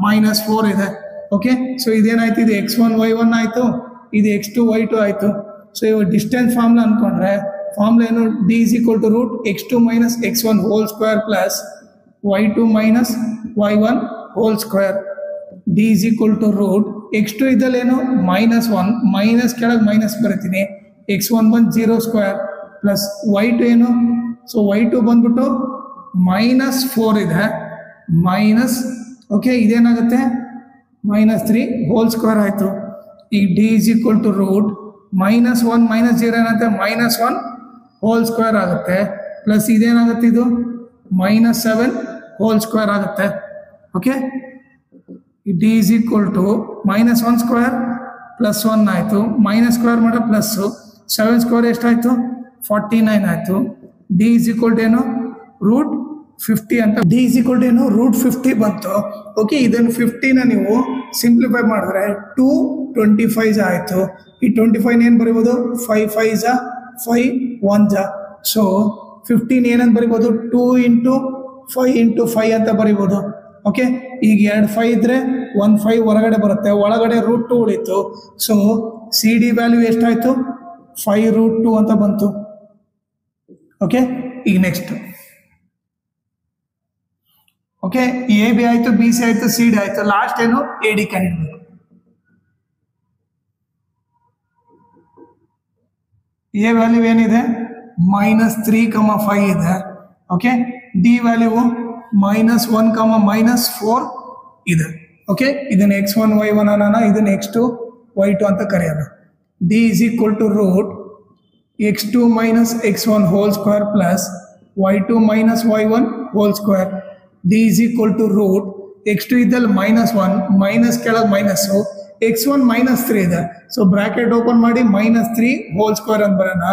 -4 ಇದೆ. ಓಕೆ, ಸೊ ಇದೇನಾಯ್ತು? ಇದು x1 y1 ಆಯಿತು, ಇದು x2 y2 ಆಯಿತು. ಸೊ ಇವಾಗ ಡಿಸ್ಟೆನ್ಸ್ ಫಾರ್ಮುಲಾ ಅಂದ್ಕೊಂಡ್ರೆ ಫಾರ್ಮುಲಾ ಏನು? D is equal to root x2 minus x1 whole square plus y2 minus y1 whole square. D is equal to root x2 ಇದ್ದಲ್ಲೇನು? -1 minus ಕೆಳಗೆ ಮೈನಸ್ ಬರೀತೀನಿ. x1 ಬಂದು 0 ಸ್ಕ್ವೇರ್ ಪ್ಲಸ್ y2 ಏನು? ಸೊ y2 ಬಂದ್ಬಿಟ್ಟು -4 ಇದೆ ಮೈನಸ್. ಓಕೆ, ಇದೇನಾಗುತ್ತೆ? -3 ಹೋಲ್ ಸ್ಕ್ವೇರ್ ಆಯಿತು. ಈಗ D is equal to root -1 -0 ಏನಾಗುತ್ತೆ? -1 ಹೋಲ್ ಸ್ಕ್ವೇರ್ ಆಗುತ್ತೆ. ಪ್ಲಸ್ ಇದೇನಾಗುತ್ತೆ? ಇದು -7 ಹೋಲ್ ಸ್ಕ್ವೇರ್ ಆಗುತ್ತೆ. Okay, D is equal to -1 square plus 1 ಆಯಿತು. ಮೈನಸ್ ಸ್ಕ್ವೇರ್ ಮಾಡಿದ್ರೆ ಪ್ಲಸ್ಸು 7 ಸ್ಕ್ವೇರ್ ಎಷ್ಟಾಯಿತು? 49 ಆಯಿತು. D is equal to ಏನು? ರೂಟ್ 50 ಅಂತ. D is equal to ಏನು? ರೂಟ್ 50 ಬಂತು. ಓಕೆ, ಇದನ್ನು 50ನ ನೀವು ಸಿಂಪ್ಲಿಫೈ ಮಾಡಿದ್ರೆ 2 25 ಆಯಿತು. ಈ 25 ಏನು ಬರಿಬೋದು, 5 5 5 1 ಸೊ 15 ಏನಂತ ಬರಿಬೋದು, 2 ಇಂಟು 5 ಇಂಟು 5 ಅಂತ ಬರಿಬೋದು. ಓಕೆ, ಈಗ 2 5 ಇದ್ರೆ 1 5 ಹೊರಗಡೆ ಬರುತ್ತೆ, ಒಳಗಡೆ √2 ಉಳಿತು. ಸೊ ಸಿ ಡಿ ವ್ಯಾಲ್ಯೂ ಎಷ್ಟಾಯಿತು, 5√2 ಅಂತ ಬಂತು. ಓಕೆ, ಈಗ ನೆಕ್ಸ್ಟ್ ಓಕೆ, ಎ ಬಿ ಆಯಿತು, ಬಿ ಸಿ ಆಯಿತು, ಸಿ ಡಿ ಆಯಿತು, ಲಾಸ್ಟ್ ಏನು ಎ ಡಿ ಕಂಡಿಡ್ಬೇಕು. ಎ ವ್ಯಾಲ್ಯೂ ಏನಿದೆ -3,5 ಇದೆ. ಓಕೆ, ಡಿ ವ್ಯಾಲ್ಯೂ -1, -4 ಇದೆ. ಓಕೆ, ಇದನ್ನ x1 y1 ಅನ್ನೋಣ, ಇದನ್ನ x2 y2 ಅಂತ ಕರೆಯೋಣ. D is equal to root x2 - x1 whole square plus y2 - y1 whole square. D is equal to root x2 ಇದ್ದಲ್ಲಿ -1 ಮೈನಸ್ ಕೆಳಗೆ ಮೈನಸ್ಸು, x1 -3 ಇದೆ. ಸೊ ಬ್ರಾಕೆಟ್ ಓಪನ್ ಮಾಡಿ -3 ಹೋಲ್ ಸ್ಕ್ವೇರ್ ಅಂತ ಬರೋಣ.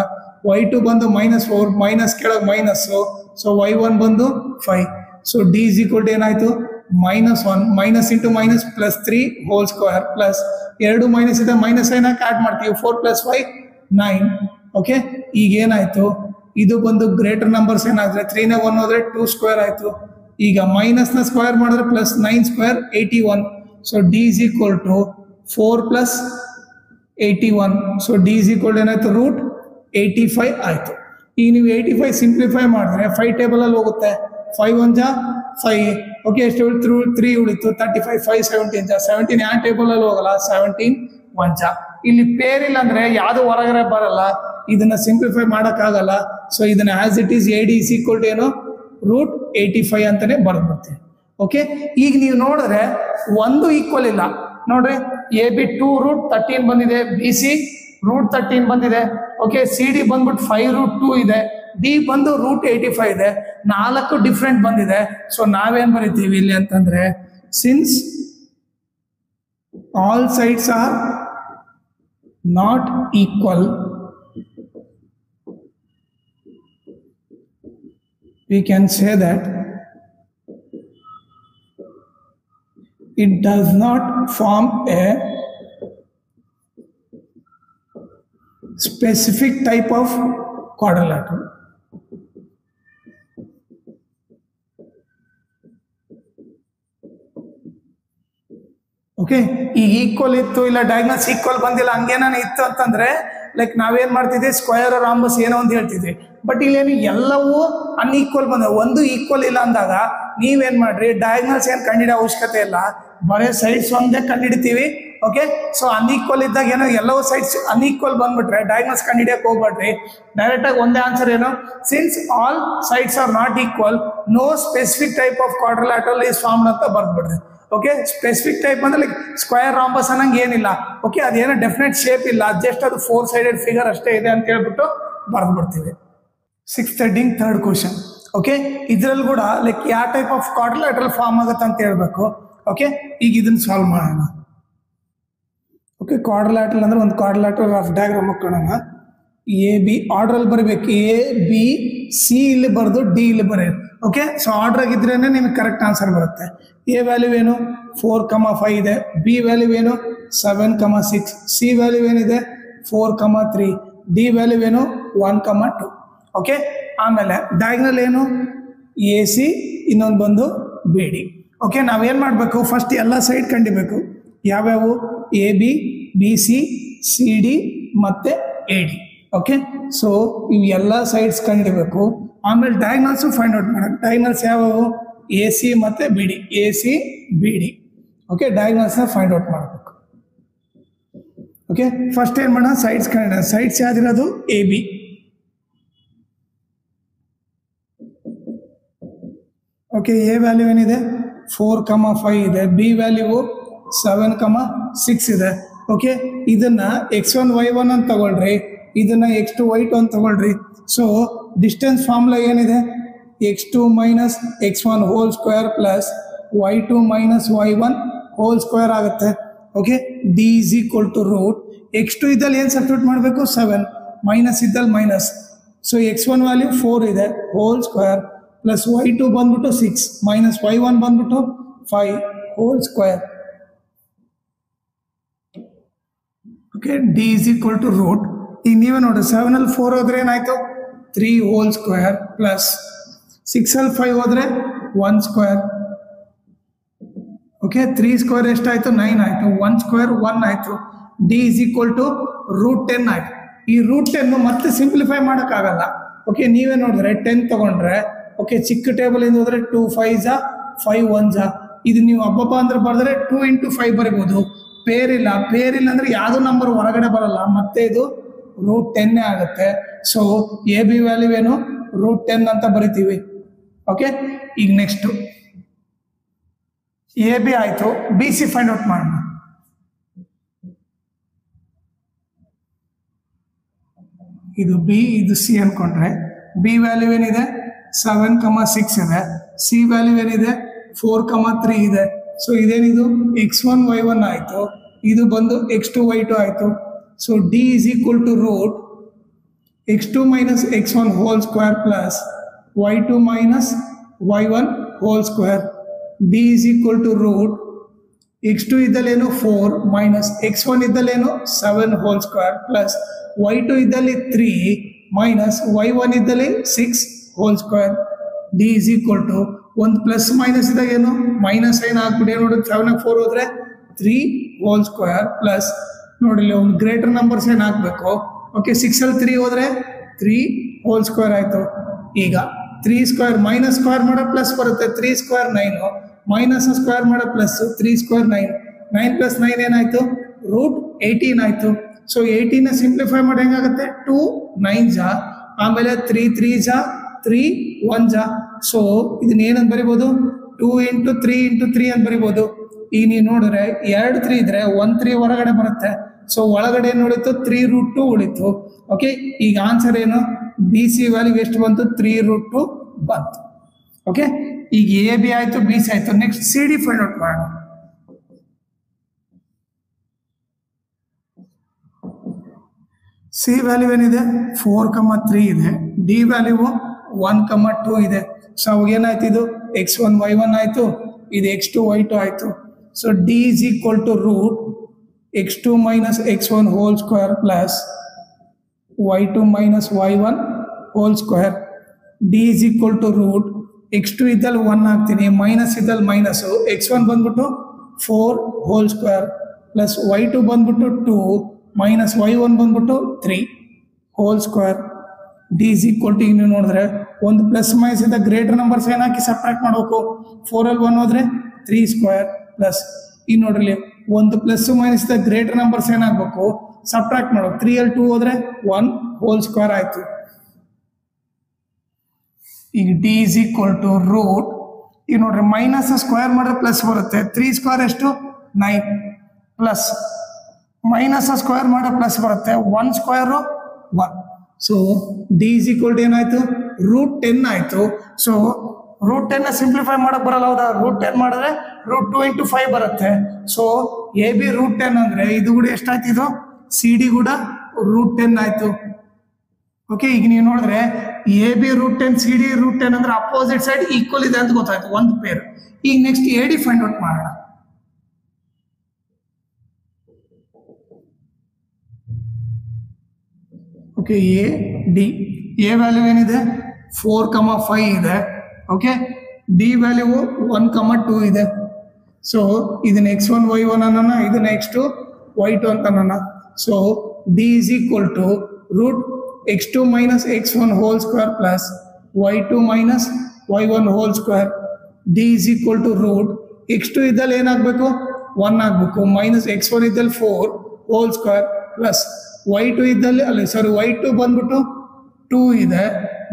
y2 ಬಂದು -4 ಮೈನಸ್ ಕೆಳಗೆ ಮೈನಸ್ಸು, ಸೊ y1 ಬಂದು 5. So D is equal to ಏನಾಯಿತು, -1 minus into minus +3 whole square plus 2 minus ಇದೆ, ಮೈನಸ್ ಏನಕ್ಕೆ ಆ್ಯಡ್ ಮಾಡ್ತೀವಿ, 4 + 5 9. ಓಕೆ, ಈಗ ಏನಾಯಿತು, ಇದು ಬಂದು ಗ್ರೇಟರ್ ನಂಬರ್ಸ್ ಏನಾದರೆ 3ನೇ 1 ಹೋದರೆ 2 ಸ್ಕ್ವೇರ್ ಆಯಿತು. ಈಗ ಮೈನಸ್ನ ಸ್ಕ್ವೇರ್ ಮಾಡಿದ್ರೆ +9 square 81. So D is equal to 4 + 81. So D is equal ಏನಾಯಿತು, ರೂಟ್ 85 ಆಯಿತು. ಈಗ ನೀವು 85 ಸಿಂಪ್ಲಿಫೈ ಮಾಡಿದ್ರೆ 5 ಟೇಬಲಲ್ಲಿ ಹೋಗುತ್ತೆ, 5 1 5. ಓಕೆ, ಎಷ್ಟು ಉಳಿತು, 3 ಉಳಿತು, 35 5 17 17 ಯಾವ ಟೇಬಲಲ್ಲಿ ಹೋಗಲ್ಲ, 17 1 ಇಲ್ಲಿ ಪೇರ್ ಇಲ್ಲ ಅಂದರೆ ಯಾವುದು ಹೊರಗಡೆ ಬರಲ್ಲ, ಇದನ್ನ ಸಿಂಪ್ಲಿಫೈ ಮಾಡೋಕ್ಕಾಗಲ್ಲ. ಸೊ ಇದನ್ನ as it is a D is equal to ಏನು, ರೂಟ್ 85 ಅಂತಾನೆ ಬರ್ದ್ಬಿಡ್ತೀವಿ. ಓಕೆ, ಈಗ ನೀವು ನೋಡಿದ್ರೆ ಒಂದು ಈಕ್ವಲ್ ಇಲ್ಲ ನೋಡ್ರಿ, ಎ ಬಿ 2√13 ಬಂದಿದೆ, ಬಿ ಸಿ √13 ಬಂದಿದೆ. ಓಕೆ, ಸಿ ಡಿ ಬಂದ್ಬಿಟ್ಟು 5√2 ಇದೆ, ಡಿ ಬಂದು √85 ಇದೆ, 4 ಡಿಫ್ರೆಂಟ್ ಬಂದಿದೆ. ಸೊ ನಾವೇನ್ ಬರಿತೀವಿ ಇಲ್ಲಿ ಅಂತಂದ್ರೆ, since all sides are not equal, we can say that it does not form a specific type of quadrilateral. Okay, ಈಗ ಈಕ್ವಲ್ ಇತ್ತು ಇಲ್ಲ ಡಯಾಗ್ನಲ್ಸ್ ಈಕ್ವಲ್ ಬಂದಿಲ್ಲ ಹಂಗೇನಾನ ಇತ್ತು ಅಂತಂದ್ರೆ ಲೈಕ್ ನಾವೇನ್ ಮಾಡ್ತಿದ್ವಿ, ಸ್ಕ್ವೇರ್ ರಾಂಬಸ್ ಏನೋ ಅಂತ ಹೇಳ್ತಿದ್ವಿ. ಬಟ್ ಇಲ್ಲೇನು ಎಲ್ಲವೂ ಅನ್ಈಕ್ವಲ್ ಬಂದ, ಒಂದು ಈಕ್ವಲ್ ಇಲ್ಲ ಅಂದಾಗ ನೀವೇನ್ ಮಾಡ್ರಿ, ಡಯಾಗ್ನಲ್ಸ್ ಏನು ಕಂಡಿಡಿಯೋ ಅವಶ್ಯಕತೆ ಇಲ್ಲ, ಬರೀ ಸೈಡ್ಸ್ ಒಂದೇ ಕಂಡಿಡಿತೀವಿ. ಓಕೆ, ಸೊ ಅನ್ಈಕ್ವಲ್ ಇದ್ದಾಗ ಏನೋ ಎಲ್ಲವೂ ಸೈಡ್ಸ್ ಅನ್ಈಕ್ವಲ್ ಬಂದ್ಬಿಟ್ರೆ ಡಯಾಗ್ನಲ್ಸ್ ಕಂಡಿಡಿಯಕ್ಕೆ ಹೋಗ್ಬೇಡ್ರಿ, ಡೈರೆಕ್ಟಾಗಿ ಒಂದೇ ಆನ್ಸರ್ ಏನು, since all sides are not equal no specific type of quadrilateral is formed ಅಂತ ಬರ್ದ್ಬಿಡ್ರಿ. ಓಕೆ, ಸ್ಪೆಸಿಫಿಕ್ ಟೈಪ್ ಅಂದ್ರೆ ಲೈಕ್ ಸ್ಕ್ವೇರ್ ರಾಂಬಸ್ ಅನ್ನಂಗೆ ಏನಿಲ್ಲ. ಓಕೆ, ಅದೇನೋ ಡೆಫಿನೆಟ್ ಶೇಪ್ ಇಲ್ಲ, ಜಸ್ಟ್ ಅದು 4 ಸೈಡೆಡ್ ಫಿಗರ್ ಅಷ್ಟೇ ಇದೆ ಅಂತ ಹೇಳ್ಬಿಟ್ಟು ಬರ್ದ್ಬಿಡ್ತೀವಿ. 6th heading 3rd question. Okay, ಇದ್ರಲ್ಲಿ ಕೂಡ ಲೈಕ್ ಯಾವ ಟೈಪ್ ಆಫ್ ಕ್ವಾಡ್ರಿಲ್ಯಾಟರಲ್ ಫಾರ್ಮ್ ಆಗುತ್ತೆ ಅಂತ ಹೇಳ್ಬೇಕು. ಓಕೆ, ಈಗ ಇದನ್ನ ಸಾಲ್ವ್ ಮಾಡೋಣ. ಓಕೆ, ಕ್ವಾಡ್ರಿಲ್ಯಾಟರಲ್ ಅಂದ್ರೆ ಒಂದು ಕ್ವಾಡ್ರಿಲ್ಯಾಟರಲ್ ರಫ್ ಡಯಾಗ್ರಾಮ್ ಹಾಕೋಣ. ಎ ಬಿ ಆರ್ಡ್ರಲ್ಲಿ ಬರೀಬೇಕು, ಎ ಬಿ ಸಿ ಇಲ್ಲಿ ಬರೆದು ಡಿ ಇಲ್ಲಿ ಬರೆಯೋದು. ಓಕೆ, ಸೊ ಆರ್ಡರ್ ಆಗಿದ್ರೇನೆ ನಿಮಗೆ ಕರೆಕ್ಟ್ ಆನ್ಸರ್ ಬರುತ್ತೆ. ಎ ವ್ಯಾಲ್ಯೂ ಏನು 4,5 ಇದೆ, ಬಿ ವ್ಯಾಲ್ಯೂ ಏನು 7,6, ಸಿ ವ್ಯಾಲ್ಯೂ ಏನಿದೆ 4,3, ಡಿ ವ್ಯಾಲ್ಯೂ ಏನು 1,2. ಓಕೆ, ಆಮೇಲೆ ಡಯಾಗ್ನಲ್ ಏನು ಎ ಸಿ, ಇನ್ನೊಂದು ಬಂದು ಬಿ ಡಿ. ಓಕೆ, ನಾವೇನು ಮಾಡಬೇಕು, ಫಸ್ಟ್ ಎಲ್ಲ ಸೈಡ್ ಕಂಡಿಬೇಕು, ಯಾವ್ಯಾವು A B, B C, C D ಮತ್ತು ಎ ಡಿ. ಓಕೆ, ಸೊ ಇವು ಎಲ್ಲ ಸೈಡ್ಸ್ ಕಂಡಿಬೇಕು. ಆಮೇಲೆ ಡಯಾಗ್ನಲ್ಸು ಫೈಂಡ್ ಔಟ್ ಮಾಡೋದು. ಡಯಾಗ್ನಲ್ಸ್ ಯಾವ್ಯಾವು, ಎ ಸಿ ಮತ್ತು B D, A C B D. Okay, ಡಯಾಗ್ನಲ್ಸ್ನ ಫೈಂಡ್ ಔಟ್ ಮಾಡಬೇಕು. ಓಕೆ, ಫಸ್ಟ್ ಏನು ಮಾಡೋಣ, ಸೈಡ್ಸ್ ಕಂಡ, ಸೈಡ್ಸ್ ಯಾವ್ದಿರೋದು A B. Okay, A value ಏನಿದೆ 4,5 ಇದೆ, ಬಿ ವ್ಯಾಲ್ಯೂ 7,6 ಇದೆ. ಓಕೆ, ಇದನ್ನ x1 y1 ಅಂತ ತಗೊಳ್ರಿ, ಇದನ್ನ x2 y2 ಅಂತ ತಗೊಳ್ರಿ. ಸೊ ಡಿಸ್ಟೆನ್ಸ್ ಫಾರ್ಮುಲಾ ಏನಿದೆ, x2 - x1 whole square plus y2 - y1 whole square ಆಗುತ್ತೆ. Okay, D is equal to root x2 ಇದ್ದಲ್ಲಿ ಏನು ಸಬ್ಸ್ಟಿಟ್ಯೂಟ್ ಮಾಡಬೇಕು, 7, ಮೈನಸ್ ಇದ್ದಲ್ಲಿ ಮೈನಸ್. ಸೊ x1 ವ್ಯಾಲ್ಯೂ 4 ಇದೆ ಹೋಲ್ ಸ್ಕ್ವೇರ್ ಪ್ಲಸ್ y2 ಬಂದ್ಬಿಟ್ಟು 6 ಮೈನಸ್ y1 ಬಂದ್ಬಿಟ್ಟು 5 whole square. Okay D is equal to root. ಈಗ ನೀವೇ ನೋಡಿ 7 4 ಹೋದ್ರೆ ಏನಾಯ್ತು 3 ಹೋಲ್ ಸ್ಕ್ವೇರ್ ಪ್ಲಸ್ 6 5 ಹೋದ್ರೆ 1 ಸ್ಕ್ವೇರ್. ಓಕೆ 3 ಸ್ಕ್ವೇರ್ ಎಷ್ಟಾಯ್ತು 9 ಆಯ್ತು. 1 ಸ್ಕ್ವೇರ್ 1 ಆಯ್ತು. D is equal to root 10 ಆಯ್ತು. ಈ ರೂಟ್ 10 ಮತ್ತೆ ಸಿಂಪ್ಲಿಫೈ ಮಾಡೋಕ್ಕಾಗಲ್ಲ. ಓಕೆ ನೀವೇ ನೋಡಿದ್ರೆ 10 ತಗೊಂಡ್ರೆ ಓಕೆ ಚಿಕ್ಕ ಟೇಬಲ್ ಇಂದ ಹೋದ್ರೆ 2 5 ಜಾ 5 1 ಜಾ. ಇದು ನೀವು ಹಬ್ಬ ಅಂದ್ರೆ ಬರೆದ್ರೆ 2 ಇಂಟು 5 ಬರೀಬಹುದು. ಪೇರ್ ಇಲ್ಲ ಅಂದ್ರೆ ಯಾವ್ದು ನಂಬರ್ ಹೊರಗಡೆ ಬರಲ್ಲ, ಮತ್ತೆ ಇದು ರೂಟ್ 10 ಆಗುತ್ತೆ. ಸೊ ಎ ಬಿ ವ್ಯಾಲ್ಯೂ ಏನು ರೂಟ್ 10 ಅಂತ ಬರಿತೀವಿ. ಓಕೆ ಈಗ ನೆಕ್ಸ್ಟ್ ಎ ಬಿ ಆಯ್ತು, ಬಿ ಸಿ ಫೈಂಡ್ ಔಟ್ ಮಾಡೋಣ. ಇದು ಬಿ ಇದು ಸಿ ಅನ್ಕೊಂಡ್ರೆ ಬಿ ವ್ಯಾಲ್ಯೂ ಏನಿದೆ 7,6 ಇದೆ. ಸಿ ವ್ಯಾಲ್ಯೂ ಏನಿದೆ 4,3 ಇದೆ. ಸೊ ಇದೇನಿದು x1 y1 ಆಯ್ತು, ಇದು ಬಂದು x2 y2 ಆಯ್ತು. So D is equal to root x2 minus x1 whole square plus y2 minus y1 whole square. D is equal to root x2 ಇದ್ದಲ್ಲೇನು 4 ಮೈನಸ್ x1 ಇದ್ದಲ್ಲೇನು 7 ಹೋಲ್ ಸ್ಕ್ವೇರ್ ಪ್ಲಸ್ y2 ಇದ್ದಲ್ಲಿ 3 ಮೈನಸ್ y1 ಇದ್ದಲ್ಲಿ 6 whole square. D is equal to ಒಂದು ಪ್ಲಸ್ ಮೈನಸ್ ಇದ್ದಾಗ ಏನು ಮೈನಸ್ ಸೈನ್ ಹಾಕ್ಬಿಡಿ. ನೋಡಿ 7 4 ಹೋದ್ರೆ 3 ಹೋಲ್ ಸ್ಕ್ವೇರ್ ಪ್ಲಸ್ ನೋಡಿ ಒಂದು ಗ್ರೇಟರ್ ನಂಬರ್ ಸೈನ್ ಹಾಕ್ಬೇಕು. ಓಕೆ 6 ಅಲ್ಲಿ 3 ಹೋದ್ರೆ 3 ಹೋಲ್ ಸ್ಕ್ವೇರ್ ಆಯ್ತು. ಈಗ 3 ಸ್ಕ್ವೇರ್ ಮೈನಸ್ ಸ್ಕ್ವೇರ್ ಮಾಡೋ ಪ್ಲಸ್ ಬರುತ್ತೆ. 3 ಸ್ಕ್ವೇರ್ 9 ಮೈನಸ್ ಸ್ಕ್ವೇರ್ ಮಾಡೋ ಪ್ಲಸ್ 3 ಸ್ಕ್ವೇರ್ 9 9 ಪ್ಲಸ್ 9 ಏನಾಯ್ತು ರೂಟ್ 18 ಆಯ್ತು. ಸೊ 18 ಸಿಂಪ್ಲಿಫೈ ಮಾಡಿ ಹೆಂಗಾಗುತ್ತೆ 2 9 ಜಾ, ಆಮೇಲೆ 3 3 ಜಾ 3 1 ಜಾ. ಸೊ ಇದನ್ನ ಏನಂತ ಬರಿಬೋದು 2 ಇಂಟು 3 ಇಂಟು 3 ಅಂತ ಬರಿಬೋದು. ಈಗ ನೀವು ನೋಡಿದ್ರೆ 2 3 ಇದ್ರೆ 1 3 ಹೊರಗಡೆ ಬರುತ್ತೆ. ಸೊ ಒಳಗಡೆ ಏನು ಉಳಿತು 3 ರೂಟ್ 2 ಉಳಿತು. ಓಕೆ ಈಗ ಆನ್ಸರ್ ಏನು ಬಿ ಸಿ ವ್ಯಾಲ್ಯೂ ಎಷ್ಟು ಬಂತು 3 ರೂಟ್ 2 ಬಂತು. ಓಕೆ ಈಗ ಎ ಬಿ ಆಯ್ತು, ಬಿ ಸಿ ಆಯ್ತು. Next C D find out ಮಾಡೋಣ. ಸಿ ವ್ಯಾಲ್ಯೂ ಏನಿದೆ 4,3 ಇದೆ. ಡಿ ವ್ಯಾಲ್ಯೂ 1,2 ಇದೆ. ಸೊ ಅವಾಗ ಏನಾಯ್ತು ಇದು x1 y1 ಆಯ್ತು, ಇದು x2 y2 ಆಯ್ತು. So D is equal to root x2 minus x1 whole square plus y2 minus y1 whole square. D is equal to root x2 ಇದ್ದಲ್ಲಿ 1 ಹಾಕ್ತೀನಿ, ಮೈನಸ್ ಇದ್ದಲ್ಲಿ ಮೈನಸ್ಸು, x1 ಬಂದ್ಬಿಟ್ಟು 4 ಹೋಲ್ ಸ್ಕ್ವೇರ್ ಪ್ಲಸ್ y2 ಬಂದ್ಬಿಟ್ಟು 2 ಮೈನಸ್ y1 ಬಂದ್ಬಿಟ್ಟು 3 whole square. D is equal to ಈಗ ನೀವು ನೋಡಿದ್ರೆ ಒಂದು ಪ್ಲಸ್ ಮೈನಸ್ ಇಂದ ಗ್ರೇಟರ್ ನಂಬರ್ಸ್ ಏನ್ ಹಾಕಿ ಸಬ್ಟ್ರಾಕ್ಟ್ ಮಾಡಬೇಕು. 4 ಅಲ್ಲಿ 1 ಹೋದ್ರೆ 3 ಸ್ಕ್ವೇರ್ ಪ್ಲಸ್ ಈಗ ನೋಡ್ರಿ ಒಂದು ಪ್ಲಸ್ ಮೈನಸ್ ಇಂದ ಗ್ರೇಟರ್ ನಂಬರ್ಸ್ ಏನಾಗಬೇಕು ಸಬ್ಟ್ರಾಕ್ಟ್ ಮಾಡಬೇಕು. 3 ಅಲ್ಲಿ 2 ಹೋದ್ರೆ 1 ಹೋಲ್ ಸ್ಕ್ವೇರ್ ಆಯ್ತು. ಈಗ D is equal to root ಈಗ ನೋಡ್ರಿ ಮೈನಸ್ ಸ್ಕ್ವೇರ್ ಮಾಡಿದ್ರೆ ಪ್ಲಸ್ ಬರುತ್ತೆ. 3 ಸ್ಕ್ವೇರ್ ಎಷ್ಟು 9 ಪ್ಲಸ್ ಮೈನಸ್ ಸ್ಕ್ವೇರ್ ಮಾಡಿದ್ರೆ ಪ್ಲಸ್ ಬರುತ್ತೆ. 1 square 1. So D is equal to ಏನಾಯ್ತು ರೂಟ್ 10 ಆಯ್ತು. ಸೊ ರೂಟ್ 10 ಸಿಂಪ್ಲಿಫೈ ಮಾಡಕ್ ಬರಲ್ಲ, ಹೌದಾ? ರೂಟ್ 10 ಮಾಡಿದ್ರೆ ರೂಟ್ 2 ಇಂಟು 5 ಬರುತ್ತೆ. ಸೊ ಎ ಬಿ ರೂಟ್ 10 ಅಂದ್ರೆ ಇದು ಕೂಡ ಎಷ್ಟಾಯ್ತು, ಇದು ಸಿ ಡಿ ಕೂಡ ರೂಟ್ 10 ಆಯ್ತು. ಓಕೆ ಈಗ ನೀವು ನೋಡಿದ್ರೆ A B root 10 C D root 10 ಅಂದ್ರೆ ಅಪೋಸಿಟ್ ಸೈಡ್ ಈಕ್ವಲ್ ಇದೆ ಅಂತ ಗೊತ್ತಾಯ್ತು, ಒಂದು ಪೇರ್. ಈಗ next A D find out ಮಾಡೋಣ. Okay A D A value ಏನಿದೆ 4,5 ಇದೆ. ಓಕೆ ಡಿ ವ್ಯಾಲ್ಯೂ 1,2 ಇದೆ. ಸೊ ಇದನ್ನ x1 y1 ಅನ್ನೋಣ, ಇದನ್ನ x2 y2 ಅಂತ ಅನ್ನೋಣ. So D is equal to root x2 minus x1 whole square plus y2 minus y1 whole square. D is equal to root x2 ಇದ್ದಲ್ಲಿ ಏನಾಗಬೇಕು 1 ಆಗಬೇಕು, ಮೈನಸ್ x1 ಇದ್ದಲ್ಲಿ 4 ಹೋಲ್ ಸ್ಕ್ವೇರ್ ಪ್ಲಸ್ y2 ಇದ್ದಲ್ಲಿ y2 ಬಂದ್ಬಿಟ್ಟು 2 ಇದೆ,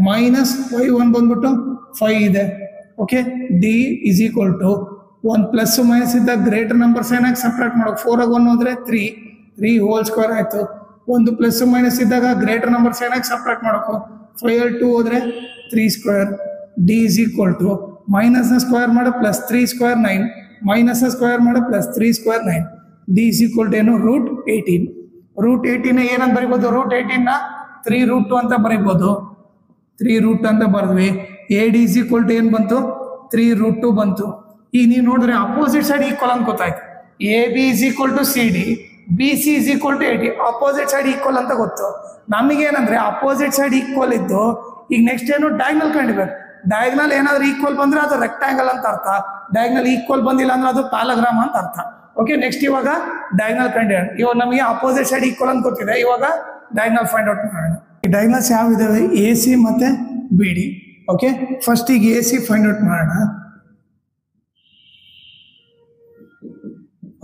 ಮೈನಸ್ y1 ಬಂದ್ಬಿಟ್ಟು 5 ಇದೆ. Okay D is equal to ಒಂದು ಪ್ಲಸ್ ಮೈನಸ್ ಇದ್ದಾಗ ಗ್ರೇಟರ್ ನಂಬರ್ಸ್ ಏನಾಗಿ ಸಪ್ರೇಟ್ ಮಾಡೋಕೆ. 4 ಆಗಿ 1 ಹೋದ್ರೆ 3 ಹೋಲ್ ಸ್ಕ್ವೇರ್ ಆಯ್ತು. ಒಂದು ಪ್ಲಸ್ ಮೈನಸ್ ಇದ್ದಾಗ ಗ್ರೇಟರ್ ನಂಬರ್ಸ್ ಏನಾಗಿ ಸಪ್ರೇಟ್ ಮಾಡೋಕು. 5 ಅಲ್ಲಿ 2 ಹೋದ್ರೆ 3 square. D is equal to minus square ಮಾಡೋ ಪ್ಲಸ್ 3 ಸ್ಕ್ವೇರ್ 9 ಮೈನಸ್ ಸ್ಕ್ವೇರ್ ಮಾಡೋ plus 3 square 9. D is equal to ಏನು ರೂಟ್ 18. ರೂಟ್ 18 ಏನಂತ ಬರಿಬೋದು, ರೂಟ್ 18 3 ರೂಟ್ 2 ಅಂತ ಬರಿಬೋದು. 3 ರೂಟ್ ಅಂತ ಬರೆದ್ವಿ. A D is equal to ಏನು ಬಂತು 3 ರೂಟ್ 2 ಬಂತು. ಈಗ ನೀವು ನೋಡಿದ್ರೆ ಅಪೋಸಿಟ್ ಸೈಡ್ ಈಕ್ವಲ್ ಅಂತ ಗೊತ್ತಾಯ್ತು. A B is equal to C D, B C is equal to 80. Opposite side equal ಅಂತ ಗೊತ್ತು ನಮಗೇನಂದ್ರೆ ಅಪೋಸಿಟ್ ಸೈಡ್ ಈಕ್ವಲ್ ಇದ್ದು ಈಗ ನೆಕ್ಸ್ಟ್ ಏನು ಡಯಾಗ್ನಲ್ ಕಂಡಿಬೇಕು. ಡಯಾಗ್ನಲ್ ಏನಾದ್ರು ಈಕ್ವಲ್ ಬಂದ್ರೆ ಅದು ರೆಕ್ಟಾಂಗಲ್ ಅಂತ ಅರ್ಥ, ಡಯಾಗ್ನಲ್ ಈಕ್ವಲ್ ಬಂದಿಲ್ಲ ಅಂದ್ರೆ ಅದು ಪ್ಯಾಲಗ್ರಾಮ್ ಅಂತ ಅರ್ಥ. ಓಕೆ, ನೆಕ್ಸ್ಟ್ ಇವಾಗ ಡಯಾಗ್ನಲ್ ಕಂಡಿಡೋಣ. ಇವಾಗ ನಮಗೆ ಅಪೋಸಿಟ್ ಸೈಡ್ ಈಕ್ವಲ್ ಅಂತ ಗೊತ್ತಿದೆ, ಇವಾಗ ಡಯಾಗ್ನಲ್ ಫೈಂಡ್ ಔಟ್ ಮಾಡೋಣ. ಈ ಡಯಾಗ್ನಲ್ಸ್ ಯಾವ ಇದಾವೆ? ಎ ಸಿ ಮತ್ತೆ ಬಿ ಡಿ. ಓಕೆ, ಫಸ್ಟ್ ಈಗ ಎ ಸಿ ಫೈಂಡ್ ಔಟ್ ಮಾಡೋಣ.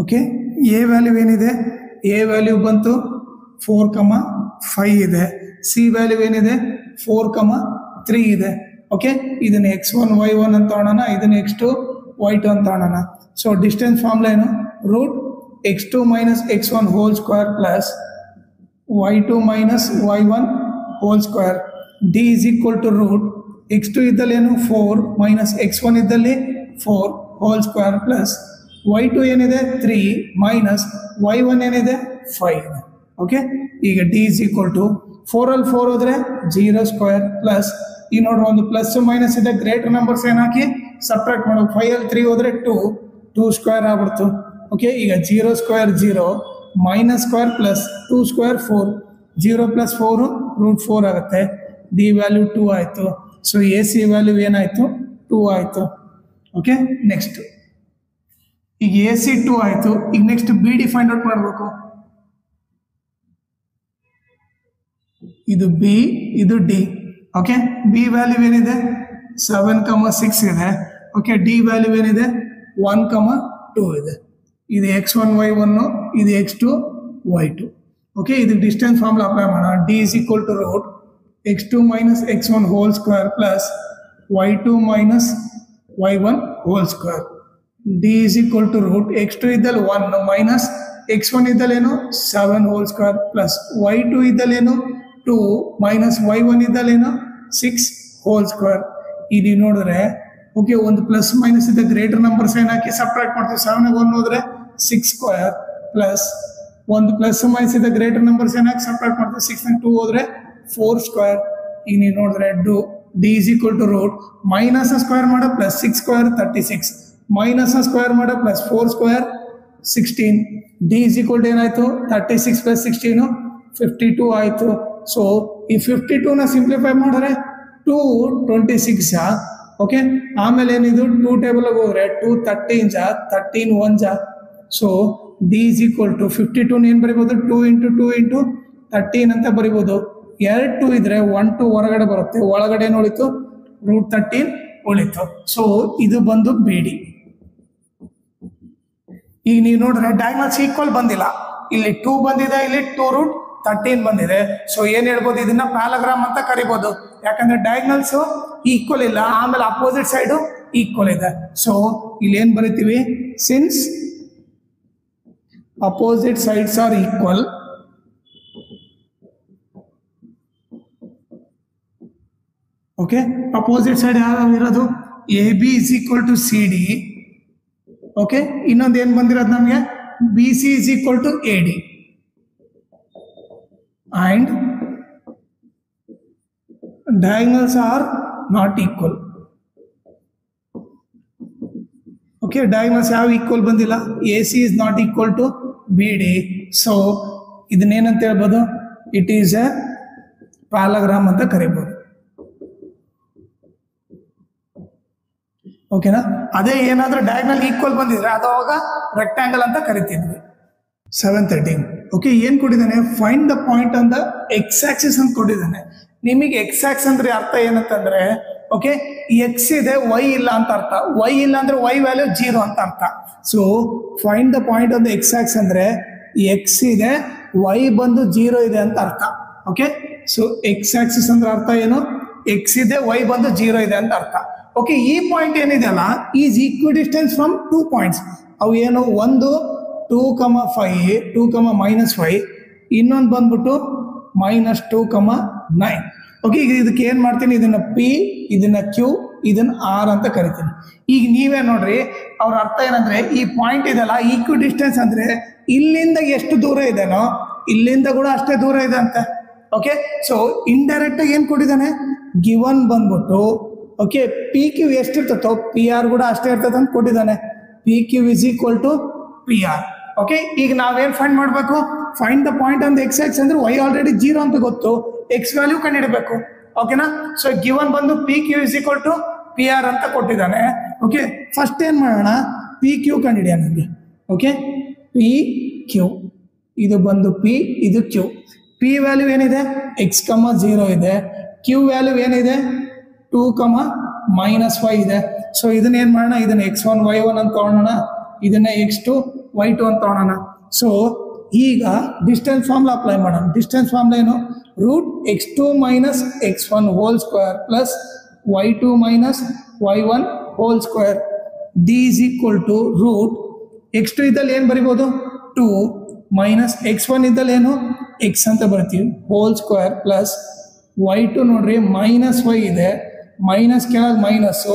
ಓಕೆ, ಎ ವ್ಯಾಲ್ಯೂ ಏನಿದೆ? ಎ ವ್ಯಾಲ್ಯೂ ಬಂತು 4,5 ಇದೆ. ಸಿ ವ್ಯಾಲ್ಯೂ ಏನಿದೆ? 4,3 ಇದೆ. ಓಕೆ, ಇದನ್ನ x1 y1 ಅಂತ ತಗೊಳ್ಳೋಣ, ಇದನ್ನ x2 y2 ಅಂತ ತಗೊಳ್ಳೋಣ. ಸೊ ಡಿಸ್ಟೆನ್ಸ್ ಫಾರ್ಮುಲಾ ಏನು? Root x2 minus x1 whole square plus y2 minus y1 whole square. D is equal to root x2 ಇದ್ದಲ್ಲಿ ಏನು 4 ಮೈನಸ್ x1 ಇದ್ದಲ್ಲಿ 4 ಹೋಲ್ ಸ್ಕ್ವೇರ್ ಪ್ಲಸ್ y2 ಏನಿದೆ 3 ಮೈನಸ್ y1 ಏನಿದೆ 5 ಇದೆ. ಓಕೆ, ಈಗ ಡಿ ಇಸ್ ಈಕ್ವಲ್ ಟು 4 ಅಲ್ಲಿ 4 ಹೋದ್ರೆ 0 ಸ್ಕ್ವೇರ್ ಪ್ಲಸ್ ಈ ನೋಡ್ರಿ ಒಂದು ಪ್ಲಸ್ ಮೈನಸ್ ಇದೆ, ಗ್ರೇಟರ್ ನಂಬರ್ಸ್ ಏನು ಹಾಕಿ ಸಬ್ಟ್ರಾಕ್ಟ್ ಮಾಡೋ. 5 ಅಲ್ಲಿ 3 ಹೋದ್ರೆ 2 ಸ್ಕ್ವೇರ್ ಆಗ್ಬಿಡ್ತು. ಓಕೆ, ಈಗ 0 square 0 minus square plus 2 square 4, 0 plus 4 root 4 ಆಗುತ್ತೆ. ಡಿ ವ್ಯಾಲ್ಯೂ 2 ಆಯಿತು. ಸೊ ಎ ಸಿ ವ್ಯಾಲ್ಯೂ ಏನಾಯಿತು? 2 ಆಯಿತು. ಓಕೆ, ನೆಕ್ಸ್ಟ್ ಈಗ ಎ ಸಿ 2 ಆಯಿತು. ಈಗ next B D find out ಮಾಡಬೇಕು. ಇದು ಬಿ, ಇದು ಡಿ. ಓಕೆ, ಬಿ ವ್ಯಾಲ್ಯೂ ಏನಿದೆ? 7,6 ಇದೆ. ಓಕೆ, ಡಿ ವ್ಯಾಲ್ಯೂ ಏನಿದೆ? 1,2 ಇದೆ. ಇದು x1 y1, ಇದು x2 y2. ಓಕೆ, ಇದು ಡಿಸ್ಟೆನ್ಸ್ ಫಾರ್ಮುಲಾ ಅಪ್ಲೈ ಮಾಡೋಣ. D is equal to root x2 minus x1 whole square plus y2 minus y1 whole square. D is equal to root x2 ಇದ್ದಲ್ಲಿ 1 ಮೈನಸ್ x1 ಇದ್ದಲ್ಲೇನು 7 ಹೋಲ್ ಸ್ಕ್ವೇರ್ ಪ್ಲಸ್ y2 ಇದ್ದಲ್ಲೇನು 2 ಮೈನಸ್ y1 ಇದ್ದಲ್ಲೇನು 6 ಹೋಲ್ ಸ್ಕ್ವೇರ್. ಇದು ನೋಡಿದ್ರೆ ಓಕೆ, ಒಂದು ಪ್ಲಸ್ ಮೈನಸ್ ಇದೆ, ಗ್ರೇಟರ್ ನಂಬರ್ಸ್ ಏನು ಹಾಕಿ ಸಬ್ಟ್ರಾಕ್ಟ್ ಮಾಡ್ತೀವಿ. 7 1 ಹೋದ್ರೆ 6 ಸ್ಕ್ವೇರ್ ಪ್ಲಸ್ ಒಂದು ಪ್ಲಸ್ ಮೈನಸ್ ಇದೆ, ಗ್ರೇಟರ್ ನಂಬರ್ಸ್ ಏನು ಹಾಕಿ ಸಬ್ಟ್ರಾಕ್ಟ್ ಮಾಡ್ತೀವಿ. 6 2 ಹೋದ್ರೆ 4 ಸ್ಕ್ವೇರ್. ಈಗ ನೀವು ನೋಡಿದ್ರೆ D is equal to root minus square ಮಾಡೋ ಪ್ಲಸ್ 6 ಸ್ಕ್ವೇರ್ 36 ಮೈನಸ್ ಸ್ಕ್ವೇರ್ ಮಾಡೋ plus 4 square 16. D is equal to ಏನಾಯ್ತು? 36 ಪ್ಲಸ್ 16 52 ಆಯಿತು. ಸೊ ಈ 52ನ ಸಿಂಪ್ಲಿಫೈ ಮಾಡಿದ್ರೆ 226. ಓಕೆ, ಆಮೇಲೆ ಏನಿದು 2 ಟೇಬಲ್ಗೆ ಹೋದ್ರೆ 2 13 13 1. So D is equal to 52 ಏನು ಬರಿಬೋದು? 2 × 2 × 13 ಅಂತ ಬರಿಬೋದು. 2 2 ಇದ್ರೆ 1 2 ಹೊರಗಡೆ ಬರುತ್ತೆ, ಒಳಗಡೆ ಏನು ಉಳಿತು? ರೂಟ್ 13 ಉಳಿತು. ಸೊ ಇದು ಬಂದು ಬಿ ಡಿ. ಈಗ ನೀವು ನೋಡಿದ್ರೆ ಡಯಾಗ್ನಲ್ಸ್ ಈಕ್ವಲ್ ಬಂದಿಲ್ಲ, ಇಲ್ಲಿ 2 ಬಂದಿದೆ, ಇಲ್ಲಿ 2 ರೂಟ್ 13 ಬಂದಿದೆ. ಸೊ ಏನ್ ಹೇಳ್ಬೋದು? ಇದನ್ನ ಪ್ಯಾಲಗ್ರಾಮ್ ಅಂತ ಕರಿಬಹುದು, ಯಾಕಂದ್ರೆ ಡಯಾಗ್ನಲ್ಸ್ ಈಕ್ವಲ್ ಇಲ್ಲ, ಆಮೇಲೆ ಅಪೋಸಿಟ್ ಸೈಡ್ ಈಕ್ವಲ್ ಇದೆ. ಸೊ ಇಲ್ಲಿ ಏನ್ ಬರಿತೀವಿ? Since opposite sides are equal, okay, opposite side ಯಾವ ಇರೋದು? A B is equal to C D. Okay, ಇನ್ನೊಂದು ಏನ್ ಬಂದಿರೋದು ನಮಗೆ? B C is equal to A D and diagonals are not equal. Okay, diagonals have equal ಬಂದಿಲ್ಲ. AC is not equal to BD. So ಇದನ್ನೇನಂತ ಹೇಳ್ಬೋದು? It is a parallelogram ಅಂತ ಕರಿಬಹುದು. ಓಕೆನಾ? ಅದೇ ಏನಾದ್ರೂ ಡಯಾಗ್ನಲ್ ಈಕ್ವಲ್ ಬಂದಿದ್ರೆ ಅದು ಅವಾಗ ರೆಕ್ಟಾಂಗಲ್ ಅಂತ ಕರಿತಿದ್ವಿ. 713. ಓಕೆ, ಏನ್ ಕೊಟ್ಟಿದ್ದಾನೆ? Find the point on the x Axis ಅಂತ ಕೊಟ್ಟಿದ್ದಾನೆ. ನಿಮಗೆ ಎಕ್ಸ್ ಆಕ್ಸ್ ಅಂದ್ರೆ ಅರ್ಥ ಏನಂತಂದ್ರೆ ಓಕೆ, ಎಕ್ಸ್ ಇದೆ, ವೈ ಇಲ್ಲ ಅಂತ ಅರ್ಥ. ವೈ ಇಲ್ಲ ಅಂದ್ರೆ ವೈ ವ್ಯಾಲ್ಯೂ 0 ಅಂತ ಅರ್ಥ. So find the point on the X axe ಅಂದ್ರೆ ಎಕ್ಸ್ ಇದೆ, ವೈ ಬಂದು 0 ಇದೆ ಅಂತ ಅರ್ಥ. ಓಕೆ, ಸೊ ಎಕ್ಸ್ ಆಕ್ಸಿಸ್ ಅಂದ್ರೆ ಅರ್ಥ ಏನು? ಎಕ್ಸ್ ಇದೆ, ವೈ ಬಂದು 0 ಇದೆ ಅಂತ ಅರ್ಥ. ಓಕೆ, ಈ ಪಾಯಿಂಟ್ ಏನಿದೆಯಲ್ಲ is equidistance from 2 points. ಅವು ಏನು? ಒಂದು 2,5 2,-5, ಇನ್ನೊಂದು ಬಂದ್ಬಿಟ್ಟು -2,9. ಓಕೆ, ಈಗ ಇದಕ್ಕೆ ಏನು ಮಾಡ್ತೀನಿ? ಇದನ್ನ ಪಿ, ಇದನ್ನ ಕ್ಯೂ, ಇದನ್ನ ಆರ್ ಅಂತ ಕರಿತೀನಿ. ಈಗ ನೀವೇ ನೋಡ್ರಿ, ಅವ್ರ ಅರ್ಥ ಏನಂದ್ರೆ ಈ ಪಾಯಿಂಟ್ ಇದೆಲ್ಲ ಈಕ್ವಿ ಡಿಸ್ಟೆನ್ಸ್ ಅಂದ್ರೆ ಇಲ್ಲಿಂದ ಎಷ್ಟು ದೂರ ಇದೆನೋ ಇಲ್ಲಿಂದ ಕೂಡ ಅಷ್ಟೇ ದೂರ ಇದೆ ಅಂತ. ಓಕೆ, ಸೊ ಇಂಡೈರೆಕ್ಟ್ ಆಗಿ ಏನು ಕೊಟ್ಟಿದ್ದಾನೆ? ಗಿವನ್ ಬಂದ್ಬಿಟ್ಟು ಓಕೆ, ಪಿ ಕ್ಯೂ ಎಷ್ಟಿರ್ತತೋ ಪಿ ಆರ್ ಕೂಡ ಅಷ್ಟೇ ಇರ್ತದೆ ಅಂತ ಕೊಟ್ಟಿದ್ದಾನೆ. P Q is equal to P R. Okay, ಈಗ ನಾವೇನ್ ಫೈಂಡ್ ಮಾಡಬೇಕು? Find the point on the x axis ಅಂದ್ರೆ y ಆಲ್ರೆಡಿ 0 ಅಂತ ಗೊತ್ತು, ಎಕ್ಸ್ ವ್ಯಾಲ್ಯೂ ಕಂಡುಹಿಡಬೇಕು. ಓಕೆನಾ? ಸೊ ಗಿವನ್ ಬಂದು P Q is equal to P R ಅಂತ ಕೊಟ್ಟಿದ್ದಾನೆ. ಓಕೆ, ಫಸ್ಟ್ ಏನ್ ಮಾಡೋಣ, ಪಿ ಕ್ಯೂ ಕಂಡುಹಿಡಿಯ ನನಗೆ. ಓಕೆ, ಪಿ ಕ್ಯೂ ಇದು ಬಂದು ಪಿ, ಇದು ಕ್ಯೂ. ಪಿ ವ್ಯಾಲ್ಯೂ ಏನಿದೆ? ಎಕ್ಸ್ ಕಮ 0 ಇದೆ. ಕ್ಯೂ ವ್ಯಾಲ್ಯೂ ಏನಿದೆ? 2 ಕಮ -5 ಇದೆ. ಸೊ ಇದನ್ನ ಏನ್ ಮಾಡೋಣ, ಇದನ್ನ x1 y1 ಅಂತ ತಗೊಳ್ಳೋಣ, ಇದನ್ನ x2 y2 ಅಂತ ತಗೊಳ್ಳೋಣ. ಸೊ ಈಗ ಡಿಸ್ಟೆನ್ಸ್ ಫಾರ್ಮುಲಾ ಅಪ್ಲೈ ಮಾಡೋಣ. ಡಿಸ್ಟೆನ್ಸ್ ಫಾರ್ಮುಲಾ ಏನು? Root x2 minus x1 whole square plus y2 minus y1 whole square D is equal to root x2 ಇದ್ದಲ್ಲಿ ಏನು ಬರಿಬೋದು? 2 ಮೈನಸ್ x1 ಇದ್ದಲ್ಲಿ ಏನು? x ಅಂತ ಬರ್ತೀವಿ ಹೋಲ್ ಸ್ಕ್ವೇರ್ ಪ್ಲಸ್ y2 ನೋಡ್ರಿ -y ಇದೆ, ಮೈನಸ್ ಕೆಳಗೆ ಮೈನಸ್ಸು,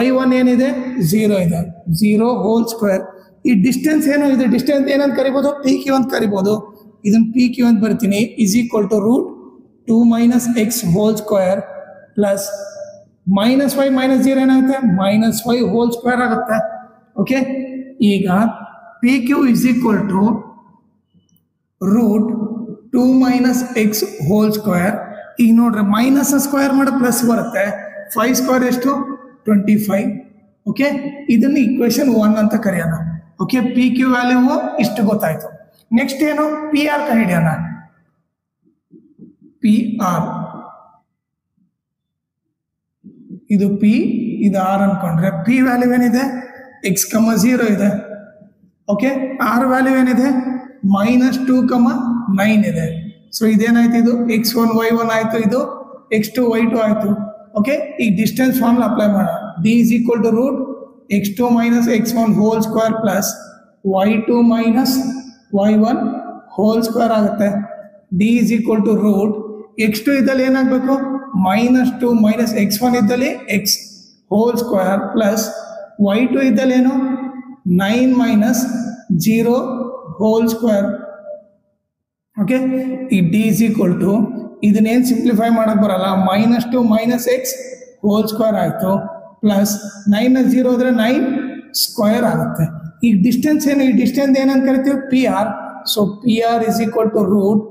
y1 ಏನಿದೆ? 0 ಇದೆ, 0 ಹೋಲ್ ಸ್ಕ್ವೇರ್. ಈ ಡಿಸ್ಟೆನ್ಸ್ ಏನೋ ಇದೆ, ಡಿಸ್ಟೆನ್ಸ್ ಏನಂತ ಕರಿಬೋದು? ಪಿ ಕ್ಯೂ ಅಂತ ಕರಿಬೋದು. ಇದನ್ನ ಪಿ ಕ್ಯೂ ಅಂತ ಬರ್ತೀನಿ is equal to root 2 minus X whole square plus -y minus 0 ಏನಾಗುತ್ತೆ? -y ಹೋಲ್ ಸ್ಕ್ವೇರ್ ಆಗುತ್ತೆ. ಓಕೆ, ಈಗ P Q is equal to root 2 minus X whole square. ಈಗ ನೋಡ್ರಿ ಮೈನಸ್ ಸ್ಕ್ವೇರ್ ಮಾಡಿ ಪ್ಲಸ್ ಬರುತ್ತೆ, 5 ಸ್ಕ್ವೇರ್ ಎಷ್ಟು? 25. ಓಕೆ, ಇದನ್ನು ಇಕ್ವೇಶನ್ 1 ಅಂತ ಕರೆಯೋಣ. ಓಕೆ, ಪಿ ಕ್ಯೂ ವ್ಯಾಲ್ಯೂ ಇಷ್ಟು ಗೊತ್ತಾಯ್ತು. ನೆಕ್ಸ್ಟ್ ಏನು? ಪಿ ಆರ್ ಕಂಡುಹಿಡಿಯೋಣ. ಪಿ ಆರ್ ಇದು ಪಿ, ಇದು ಆರ್ ಅನ್ಕೊಂಡ್ರೆ ಪಿ ವ್ಯಾಲ್ಯೂ ಏನಿದೆ? ಎಕ್ಸ್ ಕಮ 0 ಇದೆ. ಓಕೆ, ಆರ್ ವ್ಯಾಲ್ಯೂ ಏನಿದೆ? -2 ಕಮ 9 ಇದೆ. ಸೊ ಇದೇನಾಯ್ತು? ಇದು x1 y1 ಆಯ್ತು, ಇದು x2 y2 ಆಯ್ತು. ಓಕೆ, ಈಗ ಡಿಸ್ಟೆನ್ಸ್ ಫಾರ್ಮುಲಾ ಅಪ್ಲೈ ಮಾಡೋಣ. D is equal to root x2 minus x1 whole square plus y2 minus y1 whole square ಆಗುತ್ತೆ. D is equal to root x2 ಇದ್ದಲ್ಲಿ ಏನಾಗಬೇಕು? -2 ಮೈನಸ್ x1 ಇದ್ದಲ್ಲಿ x hole square plus y2 ಇದ್ದಲ್ಲಿ ಏನು? 9 ಮೈನಸ್ 0 ಹೋಲ್ ಸ್ಕ್ವೇರ್. ಓಕೆ, ಈ ಡಿ ಇಸ್ ಈಕ್ವಲ್ ಟು ಇದನ್ನೇನು ಸಿಂಪ್ಲಿಫೈ ಮಾಡಕ್ ಬರಲ್ಲ, -2 ಮೈನಸ್ ಎಕ್ಸ್ ಹೋಲ್ ಸ್ಕ್ವೇರ್ ಆಯಿತು ಪ್ಲಸ್ 9 0 ಆದರೆ 9 ಸ್ಕ್ವೇರ್ ಆಗುತ್ತೆ. ಈಗ ಡಿಸ್ಟೆನ್ಸ್ ಏನು? ಈ ಡಿಸ್ಟೆನ್ಸ್ ಏನಂತ ಕರಿತೀವಿ? P R. So P R is equal to root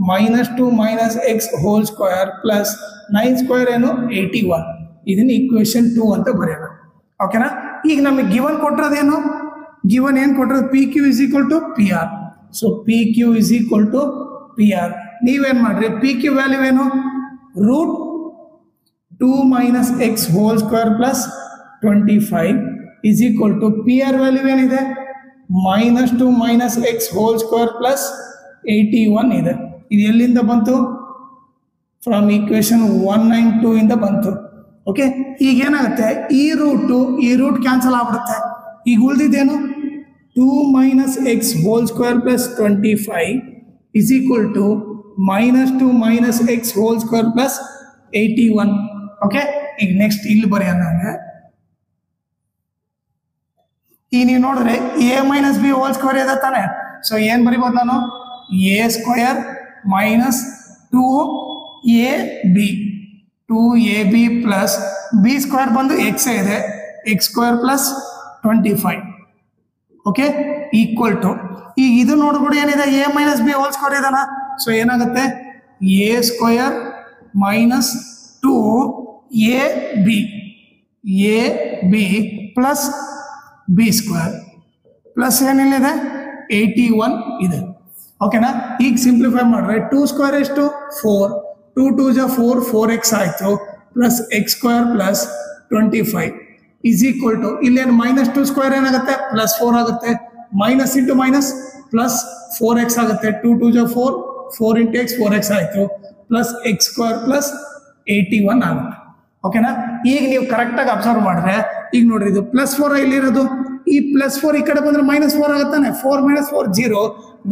-2 minus X whole square plus 9 square ಏನು? 81. ಇದನ್ನ ಇಕ್ವೇಶನ್ 2 ಅಂತ ಬರೆಯೋಣ. ಓಕೆನಾ? ಈಗ ನಮಗೆ ಗಿವನ್ ಕೊಟ್ಟಿರೋದೇನು? ಗಿವನ್ ಏನು ಕೊಟ್ಟಿರೋದು? P Q is equal to P R. So P Q is equal to P R. ನೀವೇನು ಮಾಡ್ರಿ? ಪಿ ಕ್ಯೂ ವ್ಯಾಲ್ಯೂ ಏನು? Root 2 minus X whole square plus 25 is equal to P R value ಏನಿದೆ? -2 minus X whole square plus 81 ಇದೆ. ಇದು ಎಲ್ಲಿಂದ ಬಂತು? ಫ್ರಮ್ ಈಕ್ವೇಶನ್ 192 ಇಂದ ಬಂತು. ಓಕೆ, ಈಗ ಏನಾಗುತ್ತೆ? ಈ ರೂಟ್ ಕ್ಯಾನ್ಸಲ್ ಆಗ್ಬಿಡುತ್ತೆ. ಈಗ ಉಳಿದಿದ್ದೇನು? 2 minus X whole square plus 25 is equal to -2 minus X whole square plus 81. Okay, ಈಗ ನೆಕ್ಸ್ಟ್ ಇಲ್ಲಿ ಬರೆಯೋಣ. ಈಗ ನೀವು ನೋಡಿದ್ರೆ a minus B whole square ಇದೆ ತಾನೆ. ಸೊ ಏನು ಬರಿಬೋದು ನಾನು? A square minus 2ab 2ab plus B square ಬಂದು ಎಕ್ಸ್ ಇದೆ, x square plus 25. Okay, equal to ಈಗ ಇದು ನೋಡ್ಬಿಡಿ ಏನಿದೆ? A minus B whole square ಇದೆನಾ? ಸೊ ಏನಾಗುತ್ತೆ? A square minus 2ab plus B square plus ಏನಿದೆ? 81 ಇದೆ. ಓಕೆನಾ? ಈಗ ಸಿಂಪ್ಲಿಫೈ ಮಾಡಿದ್ರೆ 2 ಸ್ಕ್ವೇರ್ ಎಷ್ಟು? 4, 2 2 ಜ 4, 4x ಆಯಿತು plus x square plus 25 is equal to ಇಲ್ಲೇನು? -2 ಸ್ಕ್ವೇರ್ ಏನಾಗುತ್ತೆ? +4 ಆಗುತ್ತೆ. Minus into minus plus 4x ಆಗುತ್ತೆ. 2 2 ಜ 4, 4 ಇಂಟು ಎಕ್ಸ್ 4x ಆಯಿತು ಪ್ಲಸ್ ಎಕ್ಸ್ ಸ್ಕ್ವೇರ್ ಪ್ಲಸ್ 81 ಆಗುತ್ತೆ. ಓಕೆನಾ? ಈಗ ನೀವು ಕರೆಕ್ಟಾಗಿ ಅಬ್ಸರ್ವ್ ಮಾಡಿದ್ರೆ ಈಗ ನೋಡ್ರಿ ಇದು +4 ಇಲ್ಲಿರೋದು, ಈ +4 ಈ ಕಡೆ ಬಂದ್ರೆ -4 ಆಗುತ್ತಾನೆ. 4 - 4 0.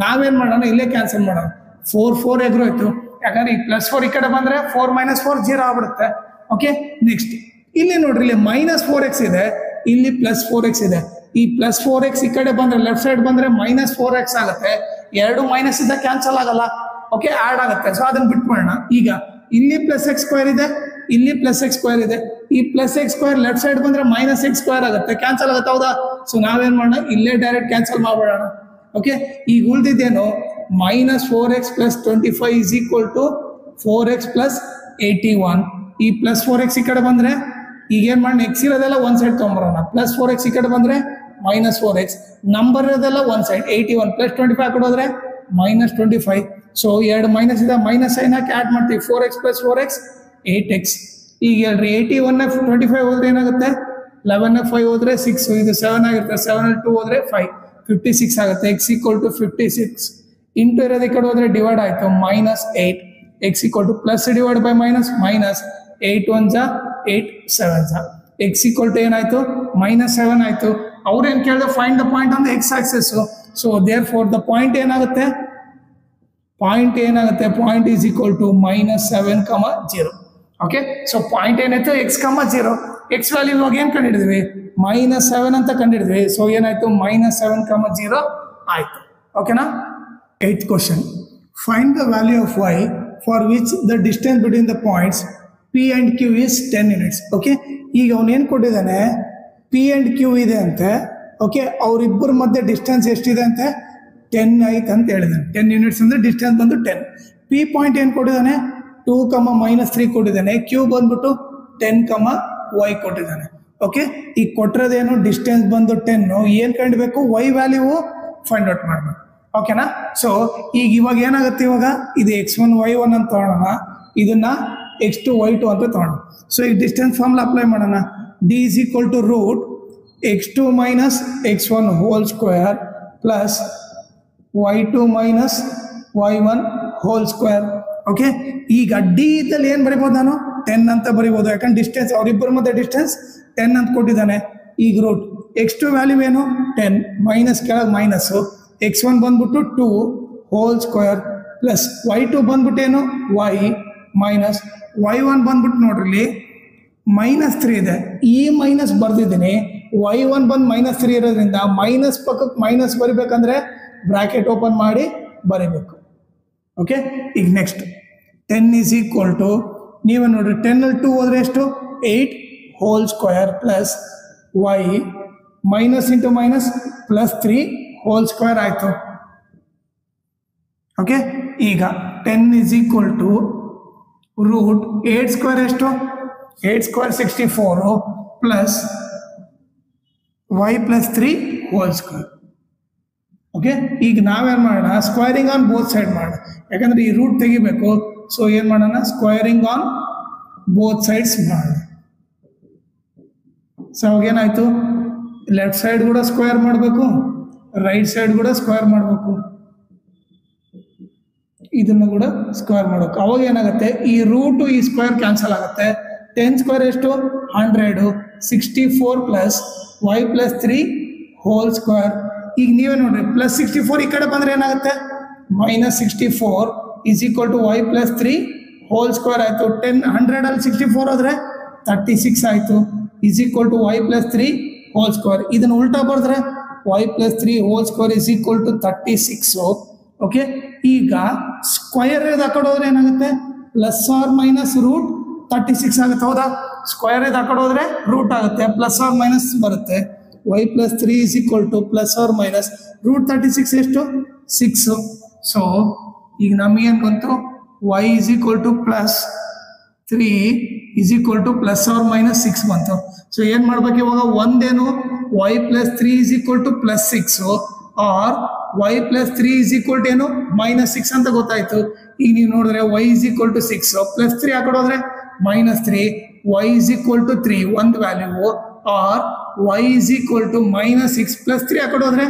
ನಾವೇನ್ ಮಾಡೋಣ? ಇಲ್ಲೇ ಕ್ಯಾನ್ಸಲ್ ಮಾಡೋಣ. 4 4 ಎದುರೋಯ್ತು. ಯಾಕಂದ್ರೆ ಈ +4 ಈ ಕಡೆ ಬಂದ್ರೆ 4 - 4 0 ಆಗ್ಬಿಡುತ್ತೆ. ಓಕೆ, ನೆಕ್ಸ್ಟ್ ಇಲ್ಲಿ ನೋಡ್ರಿ, ಇಲ್ಲಿ -4x ಇದೆ, ಇಲ್ಲಿ +4x ಇದೆ. ಈ +4x ಈ ಕಡೆ ಬಂದ್ರೆ ಲೆಫ್ಟ್ ಸೈಡ್ ಬಂದ್ರೆ -4x ಆಗುತ್ತೆ. ಎರಡು ಮೈನಸ್ ಇದ್ದ ಕ್ಯಾನ್ಸಲ್ ಆಗಲ್ಲ. ಓಕೆ, ಆಡ್ ಆಗುತ್ತೆ. ಸೊ ಅದನ್ನ ಬಿಟ್ಬಿಡೋಣ. ಈಗ ಇಲ್ಲಿ +x² ಇದೆ, ಇಲ್ಲಿ +x² ಇದೆ. ಈ +x² ಲೆಫ್ಟ್ ಸೈಡ್ ಬಂದ್ರೆ -x² ಆಗುತ್ತೆ, ಕ್ಯಾನ್ಸಲ್ ಆಗುತ್ತೆ. ಹೌದಾ? ಸೊ ನಾವೇನ್ ಮಾಡೋಣ? ಇಲ್ಲೇ ಡೈರೆಕ್ಟ್ ಕ್ಯಾನ್ಸಲ್ ಮಾಡ್ಬಿಡೋಣ. ಓಕೆ, ಈಗ ಉಳಿದಿದ್ದೇನು minus 4x plus 25 is equal to 4x plus 81. ಈ ಪ್ಲಸ್ 4x ಈ ಕಡೆ ಬಂದ್ರೆ ಈಗ ಏನ್ ಮಾಡೋಣ, ಎಕ್ಸ್ ಇರೋದೆಲ್ಲ ಒಂದ್ ಸೈಡ್ ತೊಗೊಂಬರೋಣ. ಪ್ಲಸ್ 4x ಈ ಕಡೆ ಬಂದ್ರೆ ಮೈನಸ್ 4x, ನಂಬರ್ ಇರೋದೆಲ್ಲ ಒಂದ್ ಸೈಡ್ 81 ಪ್ಲಸ್ 25 ಆ ಕಡೆ ಹೋದ್ರೆ ಮೈನಸ್ 25. ಸೊ ಎರಡು ಮೈನಸ್ ಇದೆ, ಮೈನಸ್ ಸೈನ್ ಹಾಕಿ ಆಡ್ ಮಾಡ್ತೀವಿ. 4x plus 4x 8x. ಈಗ ಹೇಳ್ರಿ 81 25 ಹೋದ್ರೆ ಏನಾಗುತ್ತೆ, 11 5 ಹೋದ್ರೆ 6, ಇದು 7 ಆಗಿರುತ್ತೆ. 7 2 ಹೋದ್ರೆ 5, 56 ಆಗುತ್ತೆ. ಎಕ್ಸ್ ಈಕ್ವಲ್ ಟು 56 ಇಂಟು ಇರೋದು ಈ ಕಡೆ ಹೋದ್ರೆ ಡಿವೈಡ್ ಆಯ್ತು minus 8. X equal to plus divide by minus minus 8 1 8 7 x equal to ಏನಾಯ್ತು ಮೈನಸ್ 7 ಆಯ್ತು. ಅವ್ರೇನ್ ಕೇಳಿದ್ರೆ find the point on the x axis. So therefore the point ಏನಾಗುತ್ತೆ, point is equal to minus 7, 0. Okay, so point ಏನಾಯ್ತು ಎಕ್ಸ್, 0. ಎಕ್ಸ್ ವ್ಯಾಲ್ಯೂ ಇವಾಗ ಏನ್ ಕಂಡಿಡಿದ್ವಿ, ಮೈನಸ್ 7 ಅಂತ ಕಂಡಿಡಿದ್ವಿ. ಸೊ ಏನಾಯ್ತು ಮೈನಸ್ 7, 0 ಆಯ್ತು. ಓಕೆನಾ. 8th question. Find the value of y for which the distance between the points P and Q is 10 units. Okay, ಈಗ ಅವನೇನು ಕೊಟ್ಟಿದ್ದಾನೆ, P and Q ಇದೆ ಅಂತೆ. ಓಕೆ, ಅವರಿಬ್ಬರ ಮಧ್ಯೆ ಡಿಸ್ಟೆನ್ಸ್ ಎಷ್ಟಿದೆ ಅಂತೆ, 10 ಆಯ್ತು ಅಂತ ಹೇಳಿದಾನೆ. 10 ಯೂನಿಟ್ಸ್ ಅಂದ್ರೆ ಡಿಸ್ಟೆನ್ಸ್ ಬಂದು 10. P ಪಾಯಿಂಟ್ ಏನು ಕೊಟ್ಟಿದ್ದಾನೆ, 2, -3 ಕೊಟ್ಟಿದ್ದಾನೆ. Q ಬಂದ್ಬಿಟ್ಟು 10, y ಕೊಟ್ಟಿದ್ದಾನೆ. ಓಕೆ, ಈಗ ಕೊಟ್ಟಿರೋದೇನು ಡಿಸ್ಟೆನ್ಸ್ ಬಂದು 10. ಏನು ಕಂಡುಬೇಕು, y ವ್ಯಾಲ್ಯೂ ಫೈಂಡ್ ಔಟ್ ಮಾಡಬೇಕು. ಓಕೆನಾ. ಸೊ ಈಗ ಇವಾಗ ಏನಾಗುತ್ತೆ, ಇವಾಗ ಇದು x1 y1 ಅಂತ ತಗೊಳ್ಳೋಣ, ಇದನ್ನ x2 y2 ಅಂತ ತಗೊಳ್ಳೋಣ. ಸೊ ಈಗ ಡಿಸ್ಟೆನ್ಸ್ ಫಾರ್ಮುಲಾ ಅಪ್ಲೈ ಮಾಡೋಣ. d is equal to root x2 minus x1 whole square plus y2 minus y1 whole square. Okay, ಈಗ ಡಿ ಇದ್ದಲ್ಲಿ ಏನು ಬರಿಬೋದು, ನಾನು 10 ಅಂತ ಬರಿಬೋದು. ಯಾಕಂದ್ರೆ ಡಿಸ್ಟೆನ್ಸ್ ಅವರಿಬ್ಬರ ಮಧ್ಯೆ ಡಿಸ್ಟೆನ್ಸ್ 10 ಅಂತ ಕೊಟ್ಟಿದ್ದಾನೆ. ಈಗ ರೂಟ್ x2 ವ್ಯಾಲ್ಯೂ ಏನು 10 ಮೈನಸ್ ಕೆಳಗೆ ಮೈನಸ್ಸು, x1 ಬಂದ್ಬಿಟ್ಟು 2 ಹೋಲ್ ಸ್ಕ್ವೇರ್ ಪ್ಲಸ್ y2 ಬಂದ್ಬಿಟ್ಟು ಏನು y ಮೈನಸ್ y1 ಬಂದ್ಬಿಟ್ಟು ನೋಡ್ರಿ ಮೈನಸ್ 3 ಇದೆ. ಈ ಮೈನಸ್ ಬರ್ದಿದ್ದೀನಿ, y1 ಬಂದು ಮೈನಸ್ 3 ಇರೋದ್ರಿಂದ ಮೈನಸ್ ಪಕ್ಕಕ್ಕೆ ಮೈನಸ್ ಬರಿಬೇಕಂದ್ರೆ ಬ್ರಾಕೆಟ್ ಓಪನ್ ಮಾಡಿ ಬರಿಬೇಕು. ಓಕೆ, ಈಗ ನೆಕ್ಸ್ಟ್ 10 ಈಸ್ ಈಕ್ವಲ್ ಟು, ನೀವೇ ನೋಡ್ರಿ 10 ಅಲ್ಲಿ 2 ಹೋದ್ರೆ ಎಷ್ಟು 8 whole square plus y minus into minus plus 3 whole square ಆಯಿತು. ಓಕೆ, ಈಗ 10 is equal to root 8 square ಎಷ್ಟು, 8 square 64 plus y plus 3 whole square. Okay, ಈಗ ನಾವೇನು ಮಾಡೋಣ, ಸ್ಕ್ವೇರಿಂಗ್ ಆನ್ ಬೋತ್ ಸೈಡ್ ಮಾಡೋಣ. ಯಾಕಂದ್ರೆ ಈ ರೂಟ್ ತೆಗಿಬೇಕು. ಸೊ ಏನು ಮಾಡೋಣ, ಸ್ಕ್ವೇರಿಂಗ್ ಆನ್ ಬೋತ್ ಸೈಡ್ಸ್ ಮಾಡೋಣ. ಸೊ ಅವಾಗೇನಾಯ್ತು, ಲೆಫ್ಟ್ ಸೈಡ್ ಕೂಡ ಸ್ಕ್ವೇರ್ ಮಾಡಬೇಕು, ರೈಟ್ ಸೈಡ್ ಕೂಡ ಸ್ಕ್ವೇರ್ ಮಾಡಬೇಕು, ಇದನ್ನು ಕೂಡ ಸ್ಕ್ವೇರ್ ಮಾಡಬೇಕು. ಅವಾಗ ಏನಾಗುತ್ತೆ, ಈ ರೂಟು ಈ ಸ್ಕ್ವೇರ್ ಕ್ಯಾನ್ಸಲ್ ಆಗುತ್ತೆ. 10 ಸ್ಕ್ವೇರ್ ಎಷ್ಟು 100, 64 plus y plus 3 whole square. ಈಗ ನೀವೇ ನೋಡ್ರಿ ಪ್ಲಸ್ 64 ಈ ಕಡೆ ಬಂದ್ರೆ ಏನಾಗುತ್ತೆ, minus 64 is equal to y plus 3 whole square ಆಯಿತು. 100 ಅಲ್ಲಿ 64 ಹೋದ್ರೆ 36 ಆಯಿತು, is equal to y plus 3 whole square. ಇದನ್ನು ಉಲ್ಟಾ ಬರೆದ್ರೆ y plus 3 whole square is equal to 36. Okay, ಈಗ ಸ್ಕ್ವಯರ್ ಇದು ಆ ಕಡೆ ಹೋದ್ರೆ ಏನಾಗುತ್ತೆ, ಪ್ಲಸ್ ಆರ್ ಮೈನಸ್ ರೂಟ್ 36 ಆಗುತ್ತೆ. ಹೌದಾ, ಸ್ಕ್ವಯರ್ ಇದು ಆ ಕಡೆ ಹೋದ್ರೆ ರೂಟ್ ಆಗುತ್ತೆ, ಪ್ಲಸ್ ಆರ್ ಮೈನಸ್ ಬರುತ್ತೆ. y plus 3 is equal to plus or minus root 36 ಎಷ್ಟು 6. ಸೊ ಈಗ ನಮಗೇನು ಬಂತು, y is equal to plus 3 is equal to plus or minus 6 ಬಂತು. ಸೊ ಏನು ಮಾಡ್ಬೇಕು ಇವಾಗ, ಒಂದೇನು y plus 3 is equal to plus 6 or y plus 3 is equal to ಏನು ಮೈನಸ್ 6 ಅಂತ ಗೊತ್ತಾಯ್ತು. ಈಗ ನೀವು ನೋಡಿದ್ರೆ y is equal to 6 plus 3 ಆ ಕಡೆ ಹೋದ್ರೆ minus 3, y is equal to 3 ಒಂದು value, or y is equal to minus 6 plus 3 ಆ ಕಡೆ ಹೋದ್ರೆ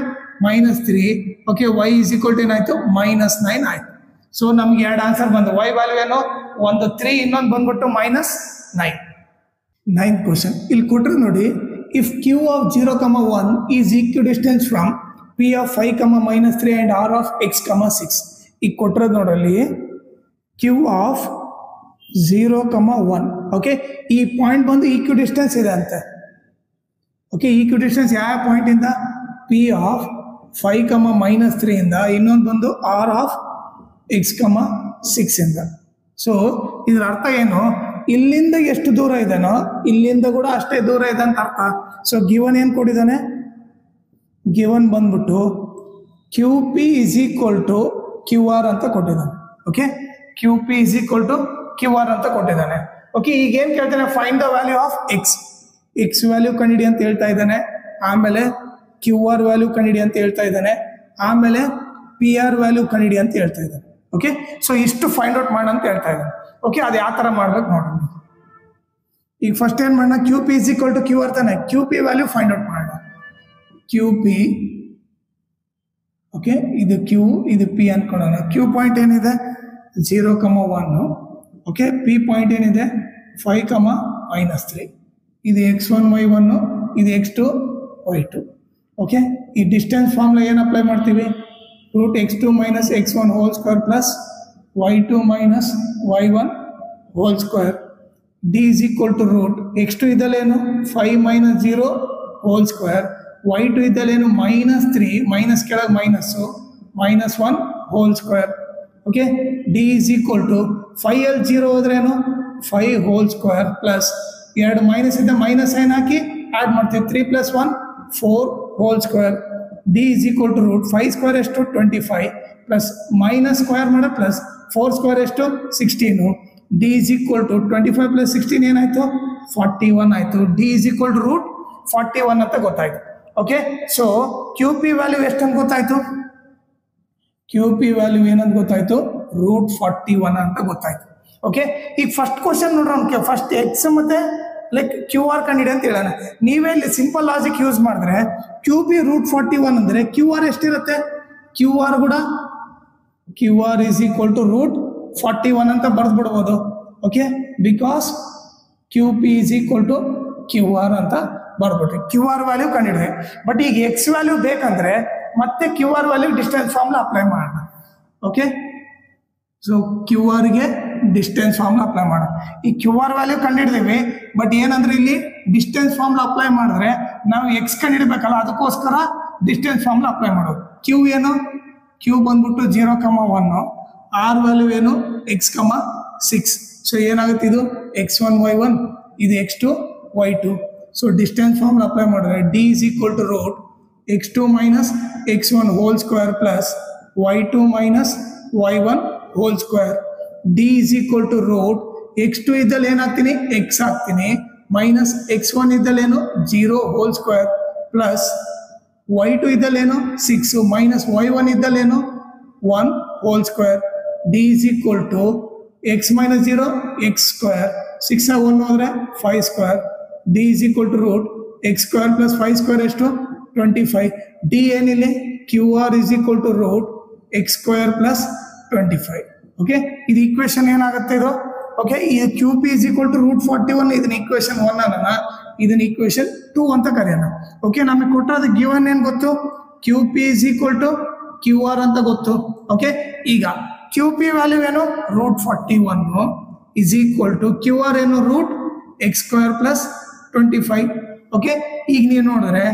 minus 3. Okay, y is equal to ಏನಾಯ್ತು ಮೈನಸ್ 9 ಆಯ್ತು. ಸೊ ನಮ್ಗೆ ಎರಡು ಆನ್ಸರ್ ಬಂದು, y ವ್ಯಾಲ್ಯೂ ಏನು ಒಂದು 3, ಇನ್ನೊಂದು ಬಂದ್ಬಿಟ್ಟು ಮೈನಸ್ 9. 9th ಕ್ವಶನ್ ಇಲ್ಲಿ ಕೊಟ್ಟರೆ ನೋಡಿ, if q of 0, 1 is equidistance from p of 5, -3 and r of x, 6. ಈಗ ಕೊಟ್ಟಿರೋದು ನೋಡ್ರಲ್ಲಿ q ಆಫ್ 0, 1. ಓಕೆ, ಈ ಪಾಯಿಂಟ್ ಬಂದು ಈಕ್ವಿಡಿಸ್ಟೆನ್ಸ್ ಇದೆ ಅಂತೆ. ಓಕೆ, ಈಕ್ವಿಡಿಸ್ಟೆನ್ಸ್ ಯಾವ ಪಾಯಿಂಟ್ ಇಂದ, p ಆಫ್ 5, -3 ಇಂದ, ಇನ್ನೊಂದು ಬಂದು r ಆಫ್ x, 6 ಇಂದ. ಸೊ ಇದ್ರ ಅರ್ಥ ಏನು, ಇಲ್ಲಿಂದ ಎಷ್ಟು ದೂರ ಇದೆನೋ ಇಲ್ಲಿಂದ ಕೂಡ ಅಷ್ಟೇ ದೂರ ಇದೆ ಅಂತ ಅರ್ಥ. ಸೊ ಗಿವನ್ ಏನು ಕೊಟ್ಟಿದ್ದಾನೆ, ಗಿವನ್ ಬಂದ್ಬಿಟ್ಟು Q P is equal to Q R ಅಂತ ಕೊಟ್ಟಿದ್ದಾನೆ. Okay, Q P is equal to Q R ಅಂತ ಕೊಟ್ಟಿದ್ದಾನೆ. ಓಕೆ, ಈಗ ಏನ್ ಕೇಳ್ತಾನೆ, find the value of x. X value ಕಂಡಿಡಿ ಅಂತ ಹೇಳ್ತಾ ಇದ್ದಾನೆ. ಆಮೇಲೆ ಕ್ಯೂ ಆರ್ ವ್ಯಾಲ್ಯೂ ಕಂಡಿಡಿ ಅಂತ ಹೇಳ್ತಾ ಇದ್ದಾನೆ. ಆಮೇಲೆ ಪಿ ಆರ್ ವ್ಯಾಲ್ಯೂ ಕಂಡಿಡಿ ಅಂತ ಹೇಳ್ತಾ ಇದ್ದಾನೆ. ಓಕೆ, ಸೊ ಇಷ್ಟು ಫೈಂಡ್ ಔಟ್ ಮಾಡೋಣ ಅಂತ ಹೇಳ್ತಾ ಇದ್ದಾನೆ. ಓಕೆ, ಅದು ಯಾವ ತರ ಮಾಡ್ಬೇಕು ನೋಡೋಣ. ಈಗ ಫಸ್ಟ್ ಏನ್ ಮಾಡೋಣ, Q P is equal to Q R ತಾನೆ. Q P value find out ಮಾಡೋಣ. ಕ್ಯೂ ಪಿ, ಓಕೆ, ಇದು ಕ್ಯೂ, ಇದು ಪಿ ಅನ್ಕೊಳ್ಳೋಣ. ಕ್ಯೂ ಪಾಯಿಂಟ್ ಏನಿದೆ 0,1. ಓಕೆ, ಪಿ ಪಾಯಿಂಟ್ ಏನಿದೆ 5,-3. ಇದು x1 y1, ಇದು x2 y2. ಓಕೆ, ಈ ಡಿಸ್ಟೆನ್ಸ್ ಫಾರ್ಮ್ಲ ಏನು ಅಪ್ಲೈ ಮಾಡ್ತೀವಿ, √x2 - x1 whole square plus y2 - y1 whole square D is equal to √x2 ಇದ್ದಲ್ಲೇನು 5 - 0 ಹೋಲ್ ಸ್ಕ್ವೇರ್, y2 ಇದ್ದಲ್ಲೇನು -3 ಮೈನಸ್ ಕೆಳಗೆ minus -1 whole square. Okay, D is equal to 5 ಅಲ್ಲಿ 0 ಹೋದ್ರೇನು 5 ಹೋಲ್ ಸ್ಕ್ವೇರ್ ಪ್ಲಸ್ 2 ಮೈನಸ್ ಇದ್ದ ಮೈನಸ್ ಸೈನ್ ಹಾಕಿ ಆ್ಯಡ್ ಮಾಡ್ತೀವಿ 3 + 1 4 whole square. D is equal to √5 square ಎಷ್ಟು 25 ಪ್ಲಸ್ ಮೈನಸ್ ಸ್ಕ್ವೇರ್ ಮಾಡ ಪ್ಲಸ್ 4 ಸ್ಕ್ವೇರ್ ಎಷ್ಟು 16. ಡಿ ಇಸ್ ಈಕ್ವಲ್ ಟು 25 + 16 ಏನಾಯ್ತು 41 ಆಯ್ತು. ಡಿ ಇಸ್ ಈಕ್ವಲ್ ಟು √41 ಅಂತ ಗೊತ್ತಾಯ್ತು. Okay, so Q P value ಎಷ್ಟು ಅಂತ ಗೊತ್ತಾಯ್ತು, ಕ್ಯೂ ಪಿ ವ್ಯಾಲ್ಯೂ ಏನಂತ ಗೊತ್ತಾಯ್ತು √41 ಅಂತ ಗೊತ್ತಾಯ್ತು. ಓಕೆ, ಈಗ ಫಸ್ಟ್ ಕ್ವಶನ್ ನೋಡ್ರಿ, ಫಸ್ಟ್ ಎಕ್ಸ್ ಮತ್ತೆ ಲೈಕ್ ಕ್ಯೂ ಆರ್ ಕಂಡಿಡಿ ಅಂತ ಹೇಳೋಣ. ನೀವೇ ಇಲ್ಲಿ ಸಿಂಪಲ್ ಲಾಜಿಕ್ ಯೂಸ್ ಮಾಡಿದ್ರೆ ಕ್ಯೂ ಪಿ √41 ಅಂದ್ರೆ ಕ್ಯೂ ಆರ್ ಎಷ್ಟಿರುತ್ತೆ, ಕ್ಯೂ ಆರ್ ಕೂಡ Q R is equal to √41 ಅಂತ ಬರ್ದು ಬಿಡ್ಬೋದು. Okay, because Q P is equal to Q R ಅಂತ ಬರ್ಬಿಟ್ರಿ. ಕ್ಯೂ ಆರ್ ವ್ಯಾಲ್ಯೂ ಕಂಡಿಡಿದೆ. ಬಟ್ ಈಗ ಎಕ್ಸ್ ವ್ಯಾಲ್ಯೂ ಬೇಕಂದ್ರೆ ಮತ್ತೆ Q R value distance formula apply ಮಾಡೋಣ. ಓಕೆ, ಸೊ ಕ್ಯೂ ಆರ್ಗೆ ಡಿಸ್ಟೆನ್ಸ್ ಫಾರ್ಮ್ಲ ಅಪ್ಲೈ ಮಾಡೋಣ. ಈ ಕ್ಯೂ ಆರ್ ವ್ಯಾಲ್ಯೂ ಕಂಡಿಡಿದೀವಿ, ಬಟ್ ಏನಂದ್ರೆ ಇಲ್ಲಿ ಡಿಸ್ಟೆನ್ಸ್ ಫಾರ್ಮ್ಲ ಅಪ್ಲೈ ಮಾಡಿದ್ರೆ ನಾವು ಎಕ್ಸ್ ಕಂಡಿಡ್ಬೇಕಲ್ಲ, ಅದಕ್ಕೋಸ್ಕರ ಡಿಸ್ಟೆನ್ಸ್ ಫಾರ್ಮ್ಲ ಅಪ್ಲೈ ಮಾಡೋದು. ಕ್ಯೂ ಏನು, ಕ್ಯೂ ಬಂದ್ಬಿಟ್ಟು 0,1, ಆರ್ ವ್ಯಾಲ್ಯೂ ಏನು x,6. ಸೊ ಏನಾಗುತ್ತೆ, ಇದು x1 y1, ಇದು x2 y2. So distance formula apply ಮಾಡಿದ್ರೆ D is equal to √x2 - x1 whole square plus y2 - y1 whole square. D is equal to √x2 ಇದ್ದಲ್ಲಿ ಏನಾಗ್ತೀನಿ x ಹಾಕ್ತೀನಿ ಮೈನಸ್ x1 ಇದ್ದಲ್ಲೇನು 0 ಹೋಲ್ ಸ್ಕ್ವೇರ್ ಪ್ಲಸ್ y2 ಇದ್ದಲ್ಲೇನು 6 ಮೈನಸ್ y1 ಇದ್ದಲ್ಲೇನು 1 whole square. D is equal to x - 0 x square, 6 1 ಹೋದ್ರೆ 5 square. D is equal to √x square plus 5 square ಎಷ್ಟು 25. ಡಿ ಏನಿಲ್ಲಿ Q R is equal to √x square plus 25. Okay, ಇದು ಈಕ್ವೇಶನ್ ಏನಾಗುತ್ತೆ ಇದು. ಓಕೆ, ಈ Q P is equal to √41 ಇದನ್ನ ಈಕ್ವೇಶನ್ 1 ಅನ್ನೋಣ, ಇದನ್ನ ಈಕ್ವೇಶನ್ 2 ಅಂತ ಕರೆಯೋಣ. ಓಕೆ, ನಮಗೆ ಕೊಟ್ಟರೆ ಗಿವನ್ ಏನು ಗೊತ್ತು, Q P is equal to Q R ಅಂತ ಗೊತ್ತು. ಓಕೆ, ಈಗ ಕ್ಯೂ ಪಿ ವ್ಯಾಲ್ಯೂ ಏನು √41 is equal to Q R ಏನು √x ಸ್ಕ್ವೇರ್ ಪ್ಲಸ್ 25. ಓಕೆ, ಈಗ ನೀವು ನೋಡಿದ್ರೆ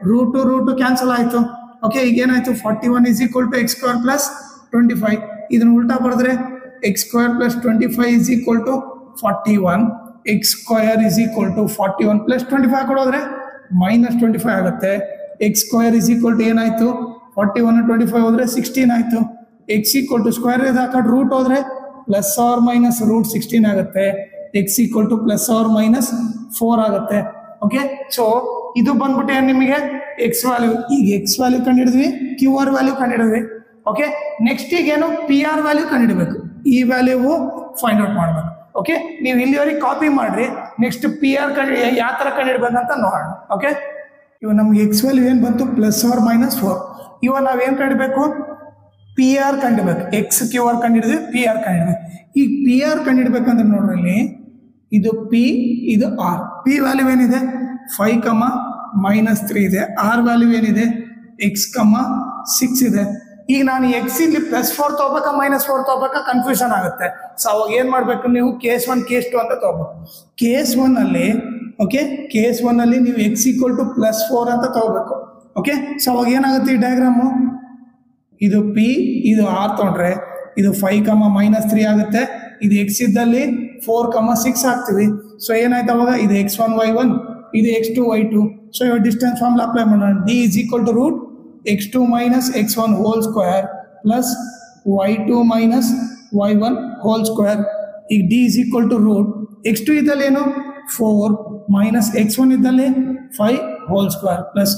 √2 ಕ್ಯಾನ್ಸಲ್ ಆಯ್ತು. ಓಕೆ, ಈಗ ಏನಾಯ್ತು 41 is equal to x square plus 25. ಇದನ್ನ ಉಲ್ಟಾ ಬರೆದ್ರೆ x square plus 25 is equal to 41. x square is equal to 41 plus 25 ಕೊಡೋದ್ರೆ -25 ಆಗುತ್ತೆ. x square is equal to ಏನಾಯ್ತು 41 25 ಹೋದ್ರೆ 16 ಆಯ್ತು. x ಈಕ್ವಲ್ ಟು ಸ್ಕ್ವೇರ್ ಹಾಕೊಂಡು ರೂಟ್ ಹೋದ್ರೆ ಪ್ಲಸ್ ಆರ್ ಮೈನಸ್ √16 ಆಗುತ್ತೆ. x equal to plus or minus 4 ಆಗುತ್ತೆ. ಓಕೆ, ಸೊ ಇದು ಬಂದ್ಬಿಟ್ಟು ಏನು ನಿಮಗೆ ಎಕ್ಸ್ ವ್ಯಾಲ್ಯೂ. ಈಗ ಎಕ್ಸ್ ವ್ಯಾಲ್ಯೂ ಕಂಡಿಡಿದ್ವಿ, ಕ್ಯೂ ಆರ್ ವ್ಯಾಲ್ಯೂ ಕಂಡಿಡಿದ್ವಿ. ಓಕೆ, ನೆಕ್ಸ್ಟ್ ಈಗ ಏನು ಪಿ ಆರ್ ವ್ಯಾಲ್ಯೂ ಕಂಡಿಡಬೇಕು. ಈ ವ್ಯಾಲ್ಯೂ ಫೈಂಡ್ ಔಟ್ ಮಾಡಬೇಕು. ಓಕೆ, ನೀವು ಇಲ್ಲಿವರೆಗೆ ಕಾಪಿ ಮಾಡ್ರಿ. ನೆಕ್ಸ್ಟ್ ಪಿ ಆರ್ ಯಾವ ಥರ ಕಂಡಿಡ್ಬೇಕಂತ ನೋಡೋಣ. ಓಕೆ, ಇವಾಗ ನಮ್ಗೆ ಎಕ್ಸ್ ವ್ಯಾಲ್ಯೂ ಏನು ಬಂತು ಪ್ಲಸ್ ಆರ್ ಮೈನಸ್ 4. ಇವಾಗ ನಾವೇನು ಕಂಡಿಡಬೇಕು ಪಿ ಆರ್ ಕಂಡಿಡ್ಬೇಕು. ಎಕ್ಸ್ ಕ್ಯೂ ಆರ್ ಕಂಡಿಡಿದ್ವಿ, ಪಿ ಆರ್ ಕಂಡಿಡ್ಬೇಕು. ಈ ಪಿ ಆರ್ ಕಂಡಿಡ್ಬೇಕಂದ್ರೆ ನೋಡ್ರಿ, ಇಲ್ಲಿ ಇದು ಪಿ ಇದು ಆರ್. ಪಿ ವ್ಯಾಲ್ಯೂ ಏನಿದೆ 5,-3 ಇದೆ. ಆರ್ ವ್ಯಾಲ್ಯೂ ಏನಿದೆ x,6 ಇದೆ. ಈಗ ನಾನು ಎಕ್ಸ್ ಇಲ್ಲಿ +4 ತಗೋಬೇಕಾ -4 ತಗೋಬೇಕಾ ಕನ್ಫ್ಯೂಷನ್ ಆಗುತ್ತೆ. ಸೊ ಅವಾಗ ಏನು ಮಾಡಬೇಕು, ನೀವು ಕೇಸ್ 1 ಕೇಸ್ 2 ಅಂತ ತಗೋಬೇಕು. ಕೇಸ್ 1 ಅಲ್ಲಿ ಓಕೆ, ಕೇಸ್ 1 ಅಲ್ಲಿ ನೀವು x ಈಕ್ವಲ್ ಟು +4 ಅಂತ ತಗೋಬೇಕು. ಓಕೆ, ಸೊ ಅವಾಗ ಏನಾಗುತ್ತೆ ಈ ಡಯಾಗ್ರಾಮು, ಇದು ಪಿ ಇದು ಆರ್ ತೊಗೊಂಡ್ರೆ ಇದು 5,-3 ಆಗುತ್ತೆ. ಇದು ಎಕ್ಸ್ ಇದ್ದಲ್ಲಿ 4,6 ಹಾಕ್ತೀವಿ. ಸೊ ಏನಾಯ್ತು ಅವಾಗ ಇದು x1 y1 ಇದು x2 y2. ಸೊ ಇವಾಗ ಡಿಸ್ಟೆನ್ಸ್ ಫಾರ್ಮ್ಲ ಅಪ್ಲೈ ಮಾಡೋಣ. D is equal to x2 minus x1 whole square plus y2 minus y1 whole square. ಈಗ d is equal to root x2 ಇದ್ದಲ್ಲಿ ಏನು 4 minus x1 ಇದ್ದಲ್ಲಿ 5 whole square plus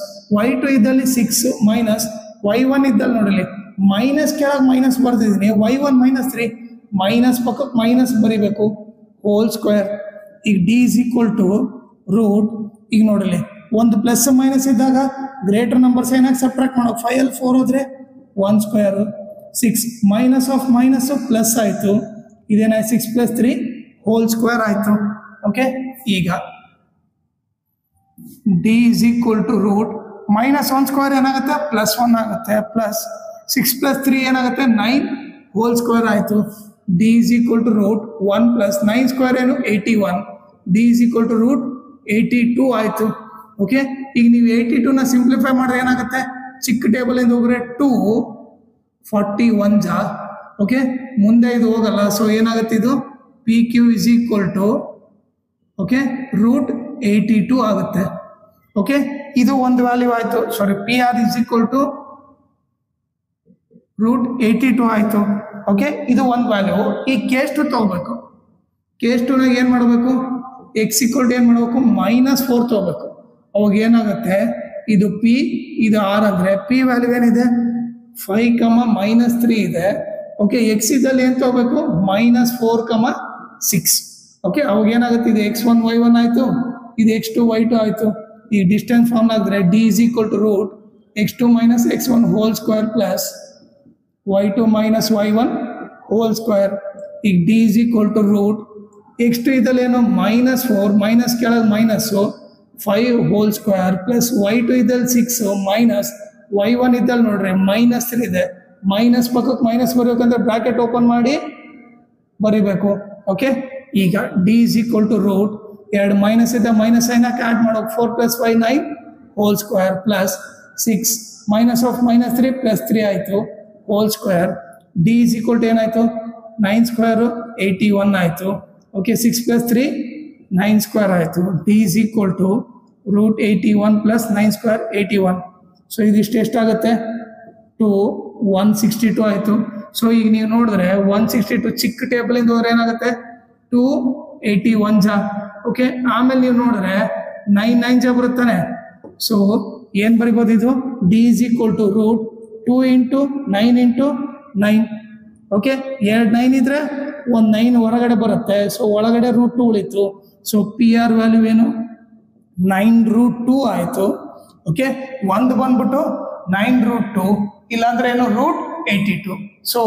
y2 ಇದ್ದಲ್ಲಿ 6 minus y1 ಇದ್ದಲ್ಲಿ ನೋಡಲಿ ಮೈನಸ್ ಕೆಳಗೆ ಮೈನಸ್ ಬರ್ತಿದ್ದೀನಿ y1 minus 3 ಮೈನಸ್ ಪಕ್ಕಕ್ಕೆ ಮೈನಸ್ ಬರೀಬೇಕು ಹೋಲ್ ಸ್ಕ್ವೇರ್. ಈಗ d is equal to root ಈಗ ನೋಡಲಿ ಒಂದು ಪ್ಲಸ್ ಮೈನಸ್ ಇದ್ದಾಗ ಗ್ರೇಟರ್ ನಂಬರ್ಸ್ ಏನಾಗಿ ಸಬ್ಟ್ರಾಕ್ಟ್ ಮಾಡೋದು 5 ಅಲ್ಲಿ 4 ಹೋದ್ರೆ 1 square 6 minus of minus plus ಆಯಿತು ಇದೇನ 6 plus 3 ಹೋಲ್ ಸ್ಕ್ವೇರ್ ಆಯಿತು. ಓಕೆ ಈಗ d is equal to root minus 1 square ಏನಾಗುತ್ತೆ ಪ್ಲಸ್ 1 ಆಗುತ್ತೆ ಪ್ಲಸ್ 6 plus 3 ಏನಾಗುತ್ತೆ 9 ಹೋಲ್ ಸ್ಕ್ವೇರ್ ಆಯಿತು. d is equal to root 1 plus 9 square ಏನು 81 d is equal to root 82 ಆಯಿತು. ಓಕೆ ಈಗ ನೀವು 82ನ ಸಿಂಪ್ಲಿಫೈ ಮಾಡಿದ್ರೆ ಏನಾಗುತ್ತೆ ಚಿಕ್ಕ ಟೇಬಲಿಂದ ಹೋಗ್ರೆ 2 41 ಜಾ ಓಕೆ ಮುಂದೆ ಇದು ಹೋಗಲ್ಲ ಸೊ ಏನಾಗುತ್ತೆ ಇದು P Q is equal to okay root 82 ಆಗುತ್ತೆ. ಓಕೆ ಇದು ಒಂದು ವ್ಯಾಲ್ಯೂ ಆಯಿತು sorry P R is equal to root 82 ಆಯಿತು. ಓಕೆ ಇದು ಒಂದು ವ್ಯಾಲ್ಯೂ. ಈ ಕೇಸ್ ಟು ತಗೋಬೇಕು ಕೇಸ್ ಟುನಾಗ ಏನು ಮಾಡಬೇಕು ಎಕ್ಸ್ ಈಕ್ವಲ್ ಟು ಏನು ಮಾಡಬೇಕು -4 ತಗೋಬೇಕು. ಅವಾಗ ಏನಾಗುತ್ತೆ ಇದು ಪಿ ಇದು ಆರ್ ಅಂದರೆ ಪಿ ವ್ಯಾಲ್ಯೂ ಏನಿದೆ 5, -3 ಇದೆ. ಓಕೆ ಎಕ್ಸ್ ಇದ್ದಲ್ಲಿ ಏನು ತಗೋಬೇಕು -4, 6. ಓಕೆ ಅವಾಗ ಏನಾಗುತ್ತೆ ಇದು x1 y1 ಆಯಿತು ಇದು x2 y2 ಆಯಿತು. ಈ ಡಿಸ್ಟೆನ್ಸ್ ಫಾರ್ಮ್ ಆಗಿದ್ರೆ d is equal to root x2 minus x1 whole square plus y2 minus y1 whole square. ಈಗ d is equal to root x2 ಇದ್ದಲ್ಲಿ ಏನು -4 ಮೈನಸ್ ಕೆಳಗೆ minus 5 whole square plus y2 ಇದ್ದಲ್ಲಿ 6 ಮೈನಸ್ y1 ಇದ್ದಲ್ಲಿ ನೋಡ್ರಿ -3 ಇದೆ ಮೈನಸ್ ಪಕ್ಕಕ್ಕೆ ಮೈನಸ್ ಬರಬೇಕಂದ್ರೆ ಬ್ರಾಕೆಟ್ ಓಪನ್ ಮಾಡಿ ಬರೀಬೇಕು. ಓಕೆ ಈಗ d is equal to root ಎರಡು ಮೈನಸ್ ಇದೆ ಮೈನಸ್ ಐನಕ್ಕೆ ಆ್ಯಡ್ ಮಾಡೋಕೆ 4 + 5 9 whole square plus 6 minus of -3 +3 ಆಯಿತು whole square. d is equal to ಏನಾಯಿತು 9 ಸ್ಕ್ವೇರು 81 ಆಯಿತು. ಓಕೆ 6 + 3 9 ಸ್ಕ್ವೇರ್ ಆಯಿತು. d is equal to root 81 + 9 square 81. So ಇದಿಷ್ಟು ಎಷ್ಟಾಗುತ್ತೆ 162 ಆಯಿತು. ಸೊ ಈಗ ನೀವು ನೋಡಿದ್ರೆ 162 ಚಿಕ್ಕ ಟೇಬಲಿಂದ ಹೋದ್ರೆ ಏನಾಗುತ್ತೆ 281 ಜಾ. ಓಕೆ ಆಮೇಲೆ ನೀವು ನೋಡಿದ್ರೆ 9 ಜಾ ಬರುತ್ತಾನೆ. ಸೊ ಏನು ಬರಿಬೋದು ಇದು d is equal to root 2 × 9 × 9. Okay 2 9 ಇದ್ರೆ ಒಂದು 9 ಹೊರಗಡೆ ಬರುತ್ತೆ ಸೊ ಒಳಗಡೆ ರೂಟ್ 2 ಉಳಿತು. ಸೊ ಪಿ ಆರ್ ವ್ಯಾಲ್ಯೂ ಏನು 9√2 ಆಯಿತು. ಓಕೆ ಒಂದು ಬಂದ್ಬಿಟ್ಟು 9√2 ಇಲ್ಲಾಂದ್ರೆ ಏನು ರೂಟ್ 82. ಸೊ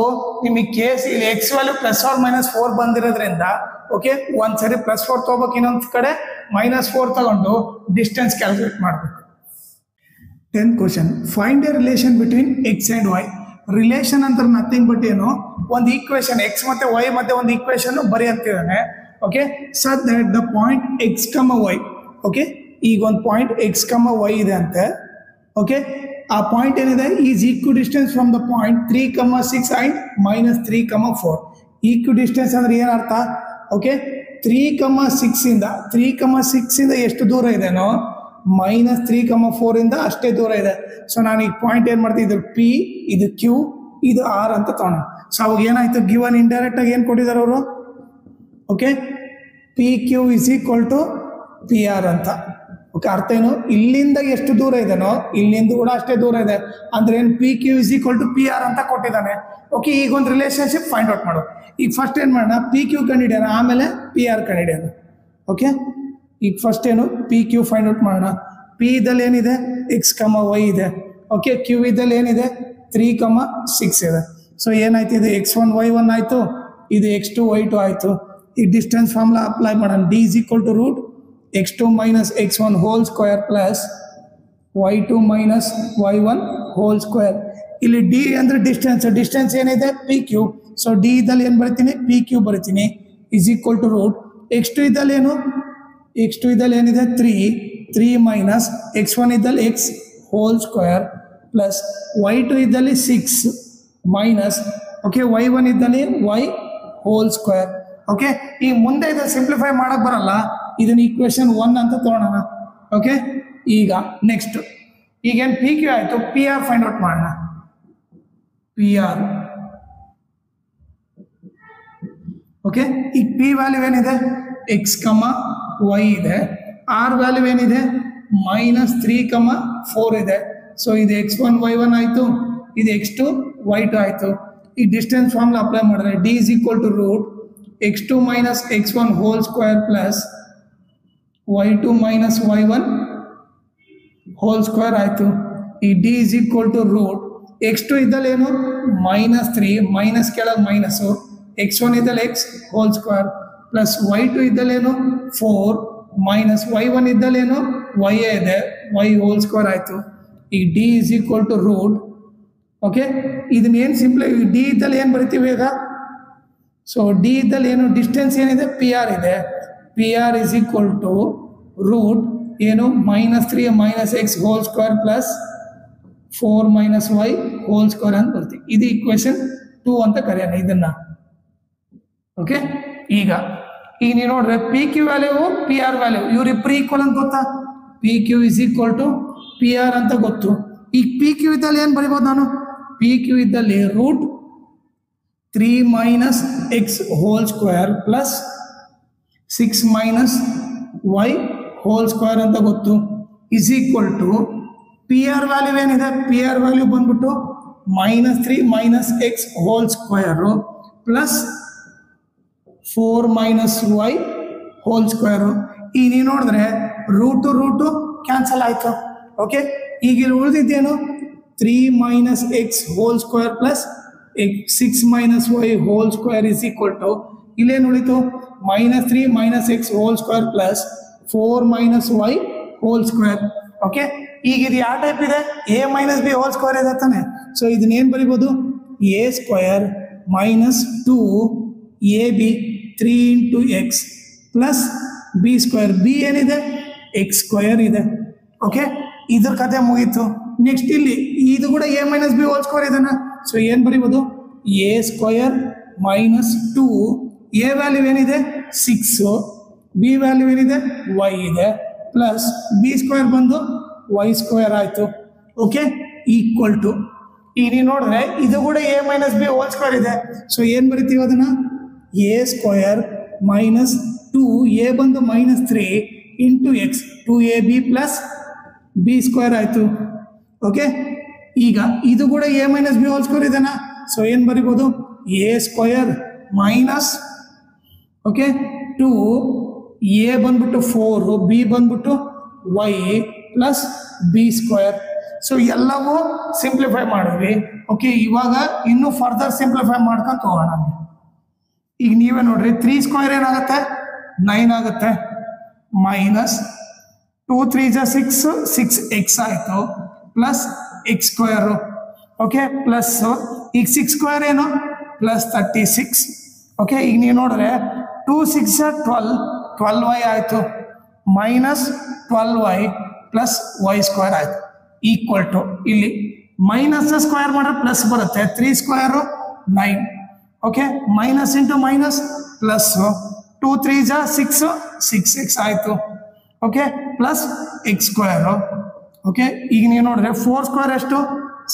ನಿಮಗೆ ಕೇಸ್ ಇಲ್ಲಿ ಎಕ್ಸ್ ವ್ಯಾಲ್ಯೂ +or -4 ಬಂದಿರೋದ್ರಿಂದ ಓಕೆ ಒಂದ್ಸರಿ +4 ತಗೋಬೇಕು ಇನ್ನೊಂದು ಕಡೆ -4 ತಗೊಂಡು ಡಿಸ್ಟೆನ್ಸ್ ಕ್ಯಾಲ್ಕುಲೇಟ್ ಮಾಡಬೇಕು. 10th question find a relation between x and y. Relation ಅಂತ ನಥಿಂಗ್ ಬಟ್ ಏನು ಒಂದು ಈಕ್ವೇಶನ್ ಎಕ್ಸ್ ಮತ್ತು ವೈ ಮಧ್ಯೆ ಒಂದು ಈಕ್ವೇಶನ್ ಬರಿ ಅಂತಿದ್ದಾನೆ. Okay such that the point x, y. Okay ಈಗ ಒಂದು ಪಾಯಿಂಟ್ ಎಕ್ಸ್, ವೈ ಇದೆ ಅಂತೆ. ಓಕೆ ಆ ಪಾಯಿಂಟ್ ಏನಿದೆ is equidistance from the point 3, 6 and -3, 4. Equidistance ಅಂದ್ರೆ ಏನರ್ಥ ಓಕೆ 3, 6 ಇಂದ ಎಷ್ಟು ದೂರ ಇದೆನೋ -3, 4 ಇಂದ ಅಷ್ಟೇ ದೂರ ಇದೆ. ಸೊ ನಾನು ಈಗ ಪಾಯಿಂಟ್ ಏನು ಮಾಡ್ತೀನಿ ಇದು ಪಿ ಇದು ಕ್ಯೂ ಇದು ಆರ್ ಅಂತ ತಗೋಣ. ಸೊ ಅವಾಗ ಏನಾಯ್ತು ಗಿವನ್ ಇಂಡೈರೆಕ್ಟ್ ಆಗಿ ಏನು ಕೊಟ್ಟಿದ್ದಾರೆ ಅವರು okay P Q is equal to P R ಅಂತ. ಓಕೆ ಅರ್ಥ ಏನು ಇಲ್ಲಿಂದ ಎಷ್ಟು ದೂರ ಇದೆನೋ ಇಲ್ಲಿಂದ ಕೂಡ ಅಷ್ಟೇ ದೂರ ಇದೆ ಅಂದ್ರೆ ಏನು P Q is equal to P R ಅಂತ ಕೊಟ್ಟಿದ್ದಾನೆ. ಓಕೆ ಈಗ ಒಂದು ರಿಲೇಷನ್ಶಿಪ್ ಫೈಂಡ್ ಔಟ್ ಮಾಡು. ಈಗ ಫಸ್ಟ್ ಏನು ಮಾಡೋಣ ಪಿ ಕ್ಯೂ ಕಂಡಿಡಿಯೋಣ ಆಮೇಲೆ ಪಿ ಆರ್ ಕಂಡಿಡಿಯೋಣ. ಓಕೆ ಈಗ ಫಸ್ಟ್ ಏನು ಪಿ ಕ್ಯೂ ಫೈಂಡ್ ಔಟ್ ಮಾಡೋಣ. ಪಿ ಇದ್ದಲ್ಲಿ ಏನಿದೆ ಎಕ್ಸ್, ವೈ ಇದೆ. ಓಕೆ ಕ್ಯೂ ಇದ್ದಲ್ಲಿ ಏನಿದೆ 3, 6 ಇದೆ. ಸೊ ಏನಾಯ್ತು ಇದು x1 y1 ಆಯಿತು ಇದು x2 y2 ಆಯಿತು. ಈ ಡಿಸ್ಟೆನ್ಸ್ ಫಾರ್ಮುಲಾ ಅಪ್ಲೈ ಮಾಡೋಣ. d is equal to root x2 minus x1 whole square plus y2 minus y1 whole square. ಇಲ್ಲಿ ಡಿ ಅಂದರೆ ಡಿಸ್ಟೆನ್ಸ್ ಏನಿದೆ ಪಿ ಕ್ಯೂ. ಸೊ ಡಿ ಇದ್ದಲ್ಲಿ ಏನು ಬರಿತೀನಿ ಪಿ ಕ್ಯೂ ಬರಿತೀನಿ is equal to root x2 ಇದ್ದಲ್ಲಿ ಏನು x2 ಇದ್ದಲ್ಲಿ ಏನಿದೆ 3 ಮೈನಸ್ x1 ಇದ್ದಲ್ಲಿ x hole square plus y2 ಇದ್ದಲ್ಲಿ 6 ಮೈನಸ್ ಓಕೆ y1 ಇದ್ದಲ್ಲಿ y ಹೋಲ್ ಸ್ಕ್ವೇರ್. ಓಕೆ ಈ ಮುಂದೆ ಇದು ಸಿಂಪ್ಲಿಫೈ ಮಾಡೋಕ್ಕೆ ಬರಲ್ಲ ಇದನ್ನ ಈಕ್ವೇಶನ್ 1 ಅಂತ ತಗೊಳ್ಳೋಣ. ಓಕೆ ಈಗ ನೆಕ್ಸ್ಟ್ ಈಗೇನು ಪಿ ಕ್ಯೂ ಆಯಿತು, ಪಿ ಆರ್ ಫೈಂಡ್ ಔಟ್ ಮಾಡೋಣ. P R okay. ಈಗ ಪಿ ವ್ಯಾಲ್ಯೂ ಏನಿದೆ, ಎಕ್ಸ್ ಕಮ ವೈ ಇದೆ. ಆರ್ ವ್ಯಾಲ್ಯೂ ಏನಿದೆ, -3, 4 ಇದೆ. ಸೊ ಇದು x1 y1 ಆಯಿತು, ಇದು x2 y2 ಆಯಿತು. ಈ ಡಿಸ್ಟೆನ್ಸ್ ಫಾರ್ಮುಲಾ ಅಪ್ಲೈ ಮಾಡಿದ್ರೆ d is equal to root x2 minus x1 whole square plus y2 minus y1 whole square ಆಯಿತು. ಈ d is equal to root x2 ಇದ್ದಲ್ಲಿ ಏನು -3 ಮೈನಸ್ ಕೆಳಗೆ ಮೈನಸ್ಸು, x1 ಇದ್ದಲ್ಲಿ x whole square plus y2 ಇದ್ದಲ್ಲೇನು 4 minus y1 ಇದ್ದಲ್ಲೇನು y ಇದೆ, y whole square ಆಯಿತು. ಈ d is equal to root okay. ಇದನ್ನ ಏನು ಸಿಂಪ್ಲಿ ಡಿ ಇದ್ದಲ್ಲಿ ಏನು ಬರಿತೀವಿ ಈಗ, ಸೊ ಡಿ ಇದ್ದಲ್ಲಿ ಏನು ಡಿಸ್ಟೆನ್ಸ್ ಏನಿದೆ ಪಿ ಆರ್ ಇದೆ, P R is equal to root ಏನು -3 minus X whole square plus 4 minus y whole square ಅಂತ ಬರ್ತೀವಿ. ಇದು ಇಕ್ವೇಶನ್ 2 ಅಂತ ಕರೆಯೋಣ ಇದನ್ನ. ಓಕೆ. ಈಗ ನೀವು ನೋಡ್ರೆ P Q value P R value ಇವ್ರಿಬ್ರು ಈಕ್ವಲ್ ಅಂತ ಗೊತ್ತಾ, P Q is equal to P R ಅಂತ ಗೊತ್ತು. ಈಗ ಪಿ ಕ್ಯೂ ಇದ್ದಲ್ಲಿ ಏನು ಬರಿಬೋದು ನಾನು, ಪಿ ಕ್ಯೂ ಇದ್ದಲ್ಲಿ root 3 minus X whole square plus 6 minus y whole square ಅಂತ ಗೊತ್ತು, is equal to P R value ಏನಿದೆ, ಪಿ ಆರ್ ವ್ಯಾಲ್ಯೂ ಬಂದ್ಬಿಟ್ಟು -3 minus X whole square plus 4 minus y whole square. ಈಗ ನೀವು ನೋಡಿದ್ರೆ ರೂಟು ಕ್ಯಾನ್ಸಲ್ ಆಯಿತು. ಓಕೆ. ಈಗ ಇಲ್ಲಿ ಉಳಿದಿದ್ದೇನು 3 minus X whole square plus 6 minus y whole square is equal to ಇಲ್ಲೇನು ಉಳಿತು -3 minus X whole square plus 4 minus y whole square. Okay. ಈಗ ಇದು ಯಾವ ಟೈಪ್ ಇದೆ, a minus B whole square ಇದೆ ತಾನೆ. ಸೊ ಇದನ್ನೇನು ಬರಿಬೋದು, a square minus 2 a b 3 into x plus B square, b ಏನಿದೆ ಎಕ್ಸ್ ಸ್ಕ್ವೇರ್ ಇದೆ. ಓಕೆ. ಇದ್ರ ಕತೆ ಮುಗೀತು. ನೆಕ್ಸ್ಟ್ ಇಲ್ಲಿ ಇದು ಕೂಡ A minus B whole square ಇದನ್ನ, ಸೊ ಏನು ಬರೀಬೋದು, A square minus 2 A value ಏನಿದೆ 6, ಬಿ ವ್ಯಾಲ್ಯೂ ಏನಿದೆ ವೈ ಇದೆ ಪ್ಲಸ್ ಬಿ ಸ್ಕ್ವೇರ್ ಬಂದು ವೈ ಸ್ಕ್ವೇರ್ ಆಯಿತು. ಓಕೆ. ಈಕ್ವಲ್ ಟು ಈಗ ನೀವು ನೋಡಿದ್ರೆ ಇದು ಕೂಡ A minus B whole square ಇದೆ. ಸೊ ಏನು ಬರಿತೀವಿ ಅದನ್ನು, ಎ ಸ್ಕ್ವೇರ್ ಮೈನಸ್ 2 ಎ ಬಂದು -3 into x 2ab plus B square ಆಯಿತು. ಓಕೆ. ಈಗ ಇದು ಕೂಡ A minus B whole square ಇದೆನಾ, ಸೊ ಏನು ಬರಿಬೋದು, a square minus okay 2 a ಬಂದ್ಬಿಟ್ಟು 4 ಬಿ ಬಂದ್ಬಿಟ್ಟು y plus B square. So ಎಲ್ಲವೂ ಸಿಂಪ್ಲಿಫೈ ಮಾಡಿದ್ವಿ. ಓಕೆ. ಇವಾಗ ಇನ್ನೂ ಫರ್ದರ್ ಸಿಂಪ್ಲಿಫೈ ಮಾಡ್ಕೊಂಡು ಹೋಗೋಣ. ಈಗ ನೀವೇ ನೋಡ್ರಿ 3 ಸ್ಕ್ವೇರ್ ಏನಾಗುತ್ತೆ 9 ಆಗುತ್ತೆ ಮೈನಸ್ 2 3 6 6x ಆಯಿತು plus x square. Okay. Plus ಈಗ 6 ಸ್ಕ್ವೇರ್ ಏನು ಪ್ಲಸ್ 36. ಓಕೆ. ಈಗ ನೀವು ನೋಡಿದ್ರೆ 2 6 12y ಆಯಿತು minus 12y plus y square ಆಯಿತು ಈಕ್ವಲ್ ಟು ಇಲ್ಲಿ ಮೈನಸ್ ಸ್ಕ್ವೇರ್ ಮಾಡಿದ್ರೆ ಪ್ಲಸ್ ಬರುತ್ತೆ, 3 square 9. Okay. Minus into minus plus 2 3 6 6x ಆಯಿತು. Okay. Plus x square. Okay. ಈಗ ನೀವು ನೋಡಿದ್ರೆ 4 ಸ್ಕ್ವೇರ್ ಎಷ್ಟು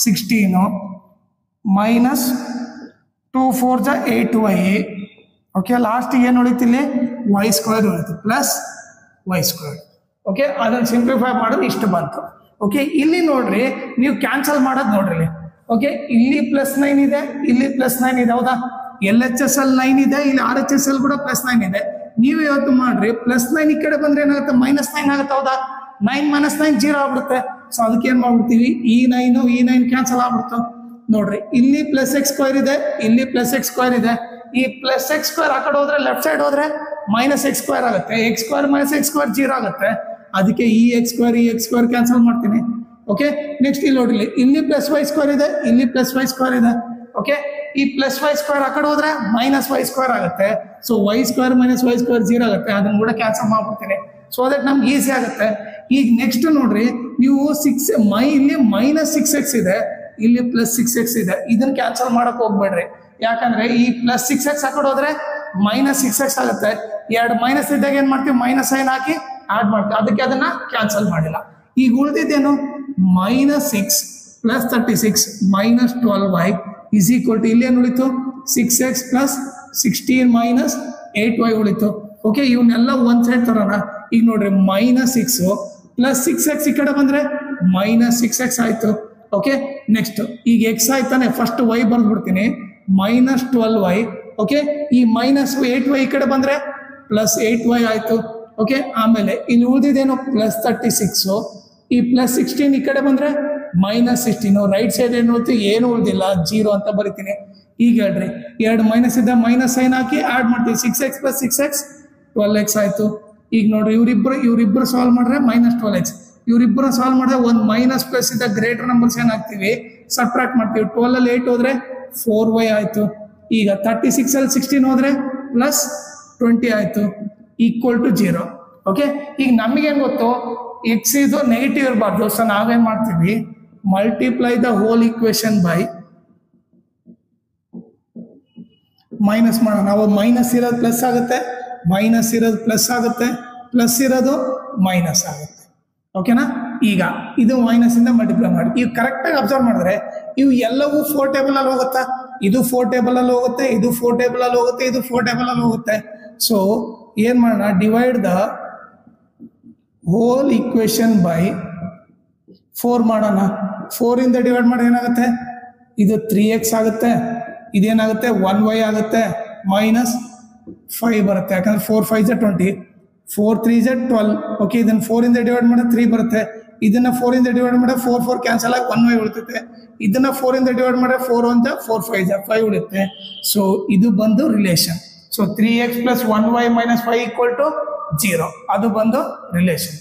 16 ಮೈನಸ್ 2 4 8y. ಓಕೆ. ಲಾಸ್ಟಿಗೆ ಏನು ಉಳಿತಿಲ್ಲಿ ವೈ ಸ್ಕ್ವೇರ್ ಉಳಿತು ಪ್ಲಸ್ ವೈ ಸ್ಕ್ವೇರ್. ಓಕೆ. ಅದನ್ನು ಸಿಂಪ್ಲಿಫೈ ಮಾಡೋದು ಇಷ್ಟು ಬಂತು. ಓಕೆ. ಇಲ್ಲಿ ನೋಡ್ರಿ ನೀವು ಕ್ಯಾನ್ಸಲ್ ಮಾಡೋದು ನೋಡ್ರಿ. ಓಕೆ. ಇಲ್ಲಿ +9 ಇದೆ, ಇಲ್ಲಿ +9 ಇದೆ, ಹೌದಾ. LHSL 9 ಇದೆ, ಇಲ್ಲಿ RHSL ಕೂಡ +9 ಇದೆ. ನೀವು ಇವತ್ತು ಮಾಡ್ರಿ +9 ಈ ಕಡೆ ಬಂದ್ರೆ ಏನಾಗುತ್ತೆ -9 ಆಗುತ್ತೆ, ಹೌದಾ. 9 - 9 0 ಆಗ್ಬಿಡುತ್ತೆ. ಸೊ ಅದಕ್ಕೆ ಏನು ಮಾಡ್ಬಿಡ್ತೀವಿ, ಈ 9 ಕ್ಯಾನ್ಸಲ್ ಆಗ್ಬಿಡ್ತು. ನೋಡ್ರಿ ಇಲ್ಲಿ +x ಸ್ಕ್ವೇರ್ ಇದೆ, ಇಲ್ಲಿ +x ಸ್ಕ್ವೇರ್ ಇದೆ. ಈ +x ಸ್ಕ್ವೇರ್ ಆ ಕಡೆ ಹೋದ್ರೆ ಲೆಫ್ಟ್ ಸೈಡ್ ಹೋದ್ರೆ -x ಸ್ಕ್ವೇರ್ ಆಗುತ್ತೆ, x ಸ್ಕ್ವೇರ್ - x ಸ್ಕ್ವೇರ್ 0 ಆಗುತ್ತೆ. ಅದಕ್ಕೆ ಈ x ಸ್ಕ್ವೇರ್ ಕ್ಯಾನ್ಸಲ್ ಮಾಡ್ತೀನಿ. ಓಕೆ. ನೆಕ್ಸ್ಟ್ ಇಲ್ಲಿ ನೋಡ್ರಿ ಇಲ್ಲಿ +y ಸ್ಕ್ವೇರ್ ಇದೆ, ಇಲ್ಲಿ +y ಸ್ಕ್ವೇರ್ ಇದೆ. ಓಕೆ. ಈ +y ಸ್ಕ್ವೇರ್ ಆ ಕಡೆ ಹೋದ್ರೆ -y ಸ್ಕ್ವೇರ್ ಆಗುತ್ತೆ. So y square - y square 0 ಆಗುತ್ತೆ, ಅದನ್ನು ಕೂಡ ಕ್ಯಾನ್ಸಲ್ ಮಾಡ್ಬಿಡ್ತೀನಿ. ಸೊ ಅದಕ್ಕೆ ನಮ್ಗೆ ಈಸಿ ಆಗುತ್ತೆ. ಈಗ ನೆಕ್ಸ್ಟ್ ನೋಡ್ರಿ ನೀವು ಇಲ್ಲಿ -6x ಇದೆ, ಇಲ್ಲಿ +6x ಇದೆ, ಇದನ್ನ ಕ್ಯಾನ್ಸಲ್ ಮಾಡಕ್ ಹೋಗ್ಬೇಡ್ರಿ. ಯಾಕಂದ್ರೆ ಈ +6x ಆ ಕಡೆ ಹೋದ್ರೆ -6x ಆಗುತ್ತೆ. ಎರಡು ಮೈನಸ್ ಇದ್ದಾಗ ಏನ್ ಮಾಡ್ತೀವಿ, ಮೈನಸ್ ಸೈನ್ ಹಾಕಿ ಆಡ್ ಮಾಡ್ತೀವಿ, ಅದಕ್ಕೆ ಅದನ್ನ ಕ್ಯಾನ್ಸಲ್ ಮಾಡಿಲ್ಲ. ಈಗ ಉಳಿದಿದ್ದೇನು -6 + 36 - 12y ಇಸ್ ಈಕ್ವಲ್ ಟು ಇಲ್ಲಿ ಏನು ಉಳಿತು 6x + 16 - 8y ಉಳಿತು. ಓಕೆ, ಇವನ್ನೆಲ್ಲ ಒಂದ್ ಸೈಡ್ ತರೋಣ. ಈಗ ನೋಡ್ರಿ -6 + 6x ಈ ಕಡೆ ಬಂದ್ರೆ -6x ಆಯ್ತು. ಓಕೆ, ನೆಕ್ಸ್ಟ್ ಈಗ x ಆಯ್ತಾನೆ, ಫಸ್ಟ್ y ಬರ್ದ್ಬಿಡ್ತೀನಿ -12y. ಓಕೆ, ಈ -8y ಈ ಕಡೆ ಬಂದ್ರೆ +8y ಆಯ್ತು. ಓಕೆ, ಆಮೇಲೆ ಇಲ್ಲಿ ಉಳಿದಿದ್ದೇನು +36, ಈ +16 ಈ ಕಡೆ ಬಂದ್ರೆ -16. ರೈಟ್ ಸೈಡ್ ಏನು ಉಳಿತು, ಏನು ಉಳಿದಿಲ್ಲ, 0 ಅಂತ ಬರಿತೀನಿ. ಈಗ ಹೇಳ್ರಿ, ಎರಡು ಮೈನಸ್ ಇದ್ದ ಮೈನಸ್ ಸೈನ್ ಹಾಕಿ ಆಡ್ ಮಾಡ್ತೀವಿ. 6x + 6x 12x ಆಯ್ತು. ಈಗ ನೋಡ್ರಿ ಇವ್ರಿಬ್ರು ಸಾಲ್ವ್ ಮಾಡ್ರೆ -12x, ಇವ್ರಿಬ್ರು ಸಾಲ್ವ್ ಮಾಡಿದ್ರೆ ಒಂದು ಮೈನಸ್ ಪ್ಲಸ್ ಇದ್ದ ಗ್ರೇಟರ್ ನಂಬರ್ಸ್ ಏನ್ ಹಾಕ್ತಿವಿ, ಸಬ್ಟ್ರಾಕ್ಟ್ ಮಾಡ್ತೀವಿ. 12 ಅಲ್ಲಿ 8 ಹೋದ್ರೆ 4y ಆಯ್ತು. ಈಗ 36 ಅಲ್ಲಿ 16 ಹೋದ್ರೆ +20 ಆಯ್ತು, ಈಕ್ವಲ್ ಟು 0. ಓಕೆ, ಈಗ ನಮಗೇನು ಗೊತ್ತು, x ಇದು ನೆಗೆಟಿವ್ ಇರಬಾರ್ದು. ಸೊ ನಾವೇನ್ ಮಾಡ್ತೀವಿ, multiply the whole equation by minus ಮಾಡೋಣ. ನಾವು ಮೈನಸ್ ಇರೋದು ಪ್ಲಸ್ ಆಗುತ್ತೆ, ಮೈನಸ್ ಇರೋದು ಪ್ಲಸ್ ಆಗುತ್ತೆ, ಪ್ಲಸ್ ಇರೋದು ಮೈನಸ್ ಆಗುತ್ತೆ. ಓಕೆನಾ? ಈಗ ಇದು ಮೈನಸ್ ಇಂದ ಮಲ್ಟಿಪ್ಲೈ ಮಾಡಿ. ಈಗ ಕರೆಕ್ಟಾಗಿ ಅಬ್ಸರ್ವ್ ಮಾಡಿದ್ರೆ ಇವು ಎಲ್ಲವೂ 4 ಟೇಬಲ್ ಅಲ್ಲಿ ಹೋಗುತ್ತಾ, ಇದು 4 ಟೇಬಲ್ ಅಲ್ಲಿ ಹೋಗುತ್ತೆ, ಇದು 4 ಟೇಬಲ್ ಅಲ್ಲಿ ಹೋಗುತ್ತೆ, ಇದು 4 ಟೇಬಲ್ ಅಲ್ಲಿ ಹೋಗುತ್ತೆ. ಸೊ ಏನ್ ಮಾಡೋಣ, divide the whole equation by 4 ಮಾಡೋಣ. 4 ಇಂದ ಡಿವೈಡ್ ಮಾಡಿ ಏನಾಗುತ್ತೆ, ಇದು 3x ಆಗುತ್ತೆ, ಇದೇನಾಗುತ್ತೆ 1y ಆಗುತ್ತೆ, -5 ಬರುತ್ತೆ. ಯಾಕಂದ್ರೆ 4 5 = 20, 4 3 = 12. ಓಕೆ, ಇದನ್ನ 4 ಇಂದ ಡಿವೈಡ್ ಮಾಡಿದ್ರೆ 3 ಬರುತ್ತೆ, ಇದನ್ನ 4 ಇಂದ ಡಿವೈಡ್ ಮಾಡಿದ್ರೆ 4 4 ಕ್ಯಾನ್ಸಲ್ ಆಗಿ 1y ಉಳಿತೈತೆ, ಇದನ್ನ 4 ಇಂದ ಡಿವೈಡ್ ಮಾಡಿದ್ರೆ 4 1 4 5 5 ಉಳಿಯುತ್ತೆ. ಸೊ ಇದು ಬಂದು ರಿಲೇಷನ್. ಸೊ 3x + 1y - 5 = 0, ಅದು ಬಂದು ರಿಲೇಷನ್.